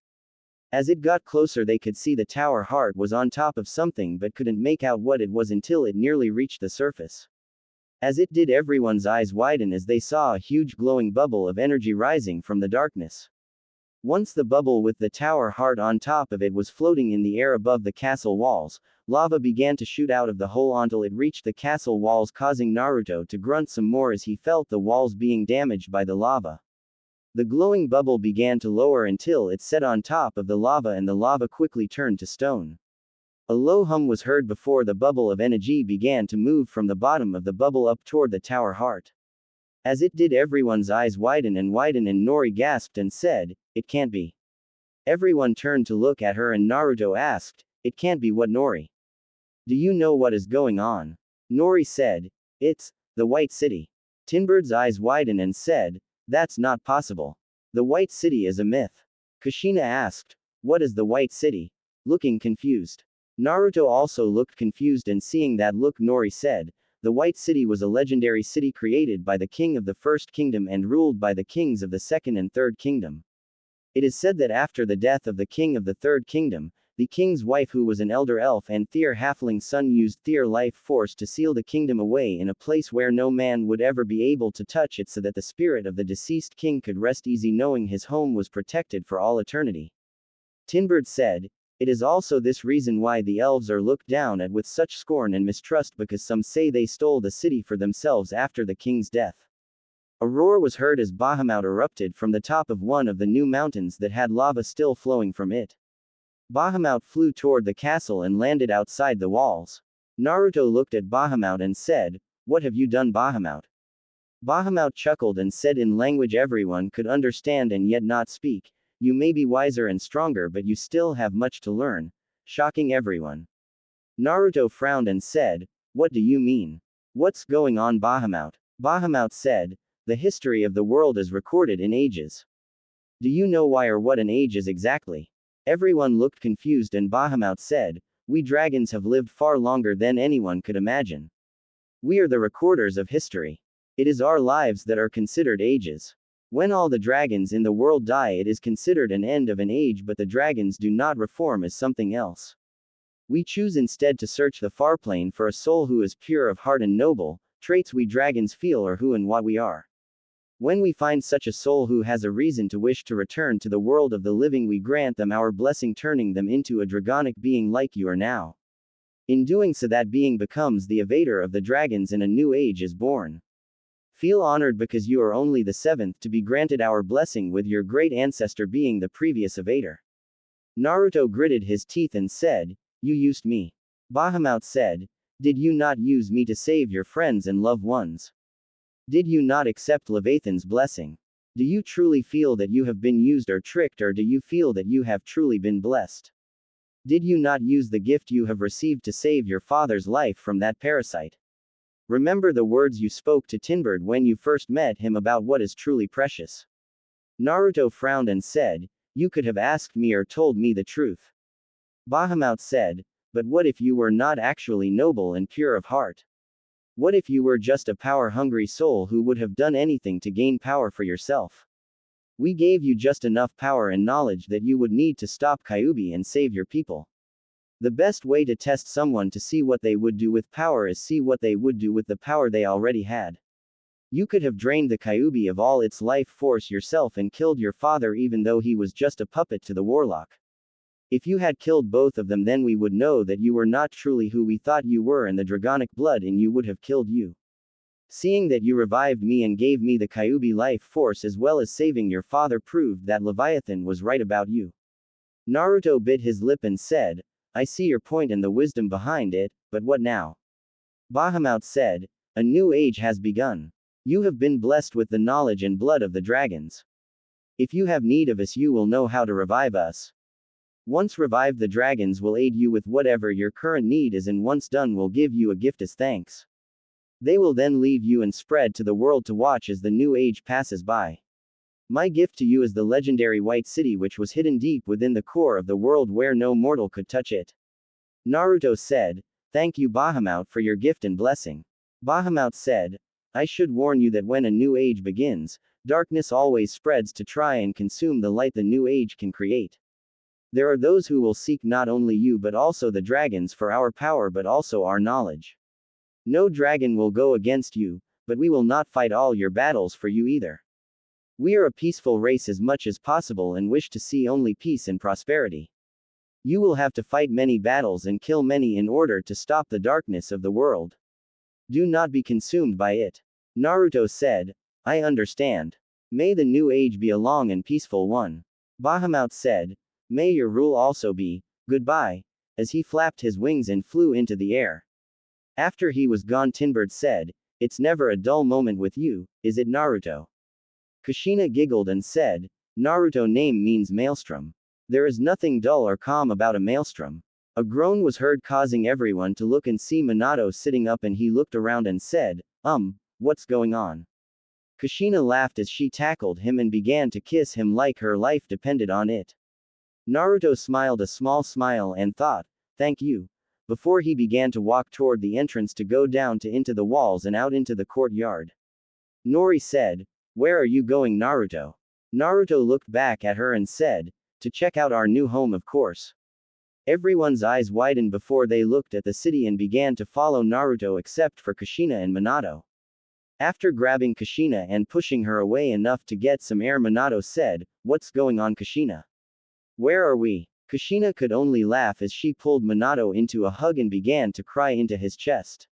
As it got closer, they could see the tower heart was on top of something but couldn't make out what it was until it nearly reached the surface. As it did, everyone's eyes widened as they saw a huge glowing bubble of energy rising from the darkness. Once the bubble with the tower heart on top of it was floating in the air above the castle walls, lava began to shoot out of the hole until it reached the castle walls, causing Naruto to grunt some more as he felt the walls being damaged by the lava. The glowing bubble began to lower until it set on top of the lava, and the lava quickly turned to stone. A low hum was heard before the bubble of energy began to move from the bottom of the bubble up toward the tower heart. As it did, everyone's eyes widened and Nori gasped and said, "It can't be." Everyone turned to look at her and Naruto asked, "It can't be what, Nori? Do you know what is going on?" Nori said, "It's the White City." Tinbird's eyes widened and said, "That's not possible. The White City is a myth." Kushina asked, "What is the White City?" looking confused. Naruto also looked confused, and seeing that look, Nori said, "The White City was a legendary city created by the king of the First Kingdom and ruled by the kings of the Second and Third Kingdom. It is said that after the death of the king of the Third Kingdom, the king's wife, who was an elder elf and Their halfling son, used Their life force to seal the kingdom away in a place where no man would ever be able to touch it, so that the spirit of the deceased king could rest easy knowing his home was protected for all eternity." Tinbird said, "It is also this reason why the elves are looked down at with such scorn and mistrust, because some say they stole the city for themselves after the king's death." A roar was heard as Bahamut erupted from the top of one of the new mountains that had lava still flowing from it. Bahamut flew toward the castle and landed outside the walls. Naruto looked at Bahamut and said, "What have you done, Bahamut?" Bahamut chuckled and said in language everyone could understand and yet not speak, "You may be wiser and stronger, but you still have much to learn," shocking everyone. Naruto frowned and said, "What do you mean? What's going on, Bahamut?" Bahamut said, "The history of the world is recorded in ages. Do you know why or what an age is exactly?" Everyone looked confused and Bahamut said, "We dragons have lived far longer than anyone could imagine. We are the recorders of history. It is our lives that are considered ages. When all the dragons in the world die, it is considered an end of an age, but the dragons do not reform as something else. We choose instead to search the far plane for a soul who is pure of heart and noble, traits we dragons feel are who and what we are. When we find such a soul who has a reason to wish to return to the world of the living, we grant them our blessing, turning them into a dragonic being like you are now. In doing so, that being becomes the evader of the dragons and a new age is born. Feel honored because you are only the seventh to be granted our blessing, with your great ancestor being the previous evader. Naruto gritted his teeth and said, "You used me." Bahamut said, "Did you not use me to save your friends and loved ones? Did you not accept Leviathan's blessing? Do you truly feel that you have been used or tricked, or do you feel that you have truly been blessed? Did you not use the gift you have received to save your father's life from that parasite? Remember the words you spoke to Tinbird when you first met him about what is truly precious." Naruto frowned and said, "You could have asked me or told me the truth." Bahamut said, "But what if you were not actually noble and pure of heart? What if you were just a power-hungry soul who would have done anything to gain power for yourself? We gave you just enough power and knowledge that you would need to stop Kyuubi and save your people. The best way to test someone to see what they would do with power is see what they would do with the power they already had. You could have drained the Kyuubi of all its life force yourself and killed your father even though he was just a puppet to the warlock. If you had killed both of them, then we would know that you were not truly who we thought you were, and the dragonic blood in you would have killed you. Seeing that you revived me and gave me the Kyuubi life force as well as saving your father proved that Leviathan was right about you." Naruto bit his lip and said, "I see your point and the wisdom behind it, but what now?" Bahamut said, "A new age has begun. You have been blessed with the knowledge and blood of the dragons. If you have need of us, you will know how to revive us. Once revived, the dragons will aid you with whatever your current need is, and once done will give you a gift as thanks. They will then leave you and spread to the world to watch as the new age passes by. My gift to you is the legendary White City, which was hidden deep within the core of the world where no mortal could touch it." Naruto said, "Thank you Bahamut for your gift and blessing." Bahamut said, "I should warn you that when a new age begins, darkness always spreads to try and consume the light the new age can create. There are those who will seek not only you but also the dragons for our power but also our knowledge. No dragon will go against you, but we will not fight all your battles for you either. We are a peaceful race as much as possible and wish to see only peace and prosperity. You will have to fight many battles and kill many in order to stop the darkness of the world. Do not be consumed by it." Naruto said, "I understand. May the new age be a long and peaceful one." Bahamut said, "May your rule also be, goodbye," as he flapped his wings and flew into the air. After he was gone, Tinbird said, "It's never a dull moment with you, is it Naruto?" Kushina giggled and said, "Naruto name means maelstrom. There is nothing dull or calm about a maelstrom." A groan was heard, causing everyone to look and see Minato sitting up, and he looked around and said, What's going on?" Kushina laughed as she tackled him and began to kiss him like her life depended on it. Naruto smiled a small smile and thought, "Thank you," before he began to walk toward the entrance to go down into the walls and out into the courtyard. Nori said, "Where are you going, Naruto?" Naruto looked back at her and said, "To check out our new home, of course." Everyone's eyes widened before they looked at the city and began to follow Naruto except for Kushina and Minato. After grabbing Kushina and pushing her away enough to get some air, Minato said, "What's going on, Kushina? Where are we?" Kushina could only laugh as she pulled Minato into a hug and began to cry into his chest.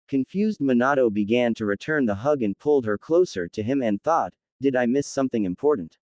Confused, Minato began to return the hug and pulled her closer to him and thought, "Did I miss something important?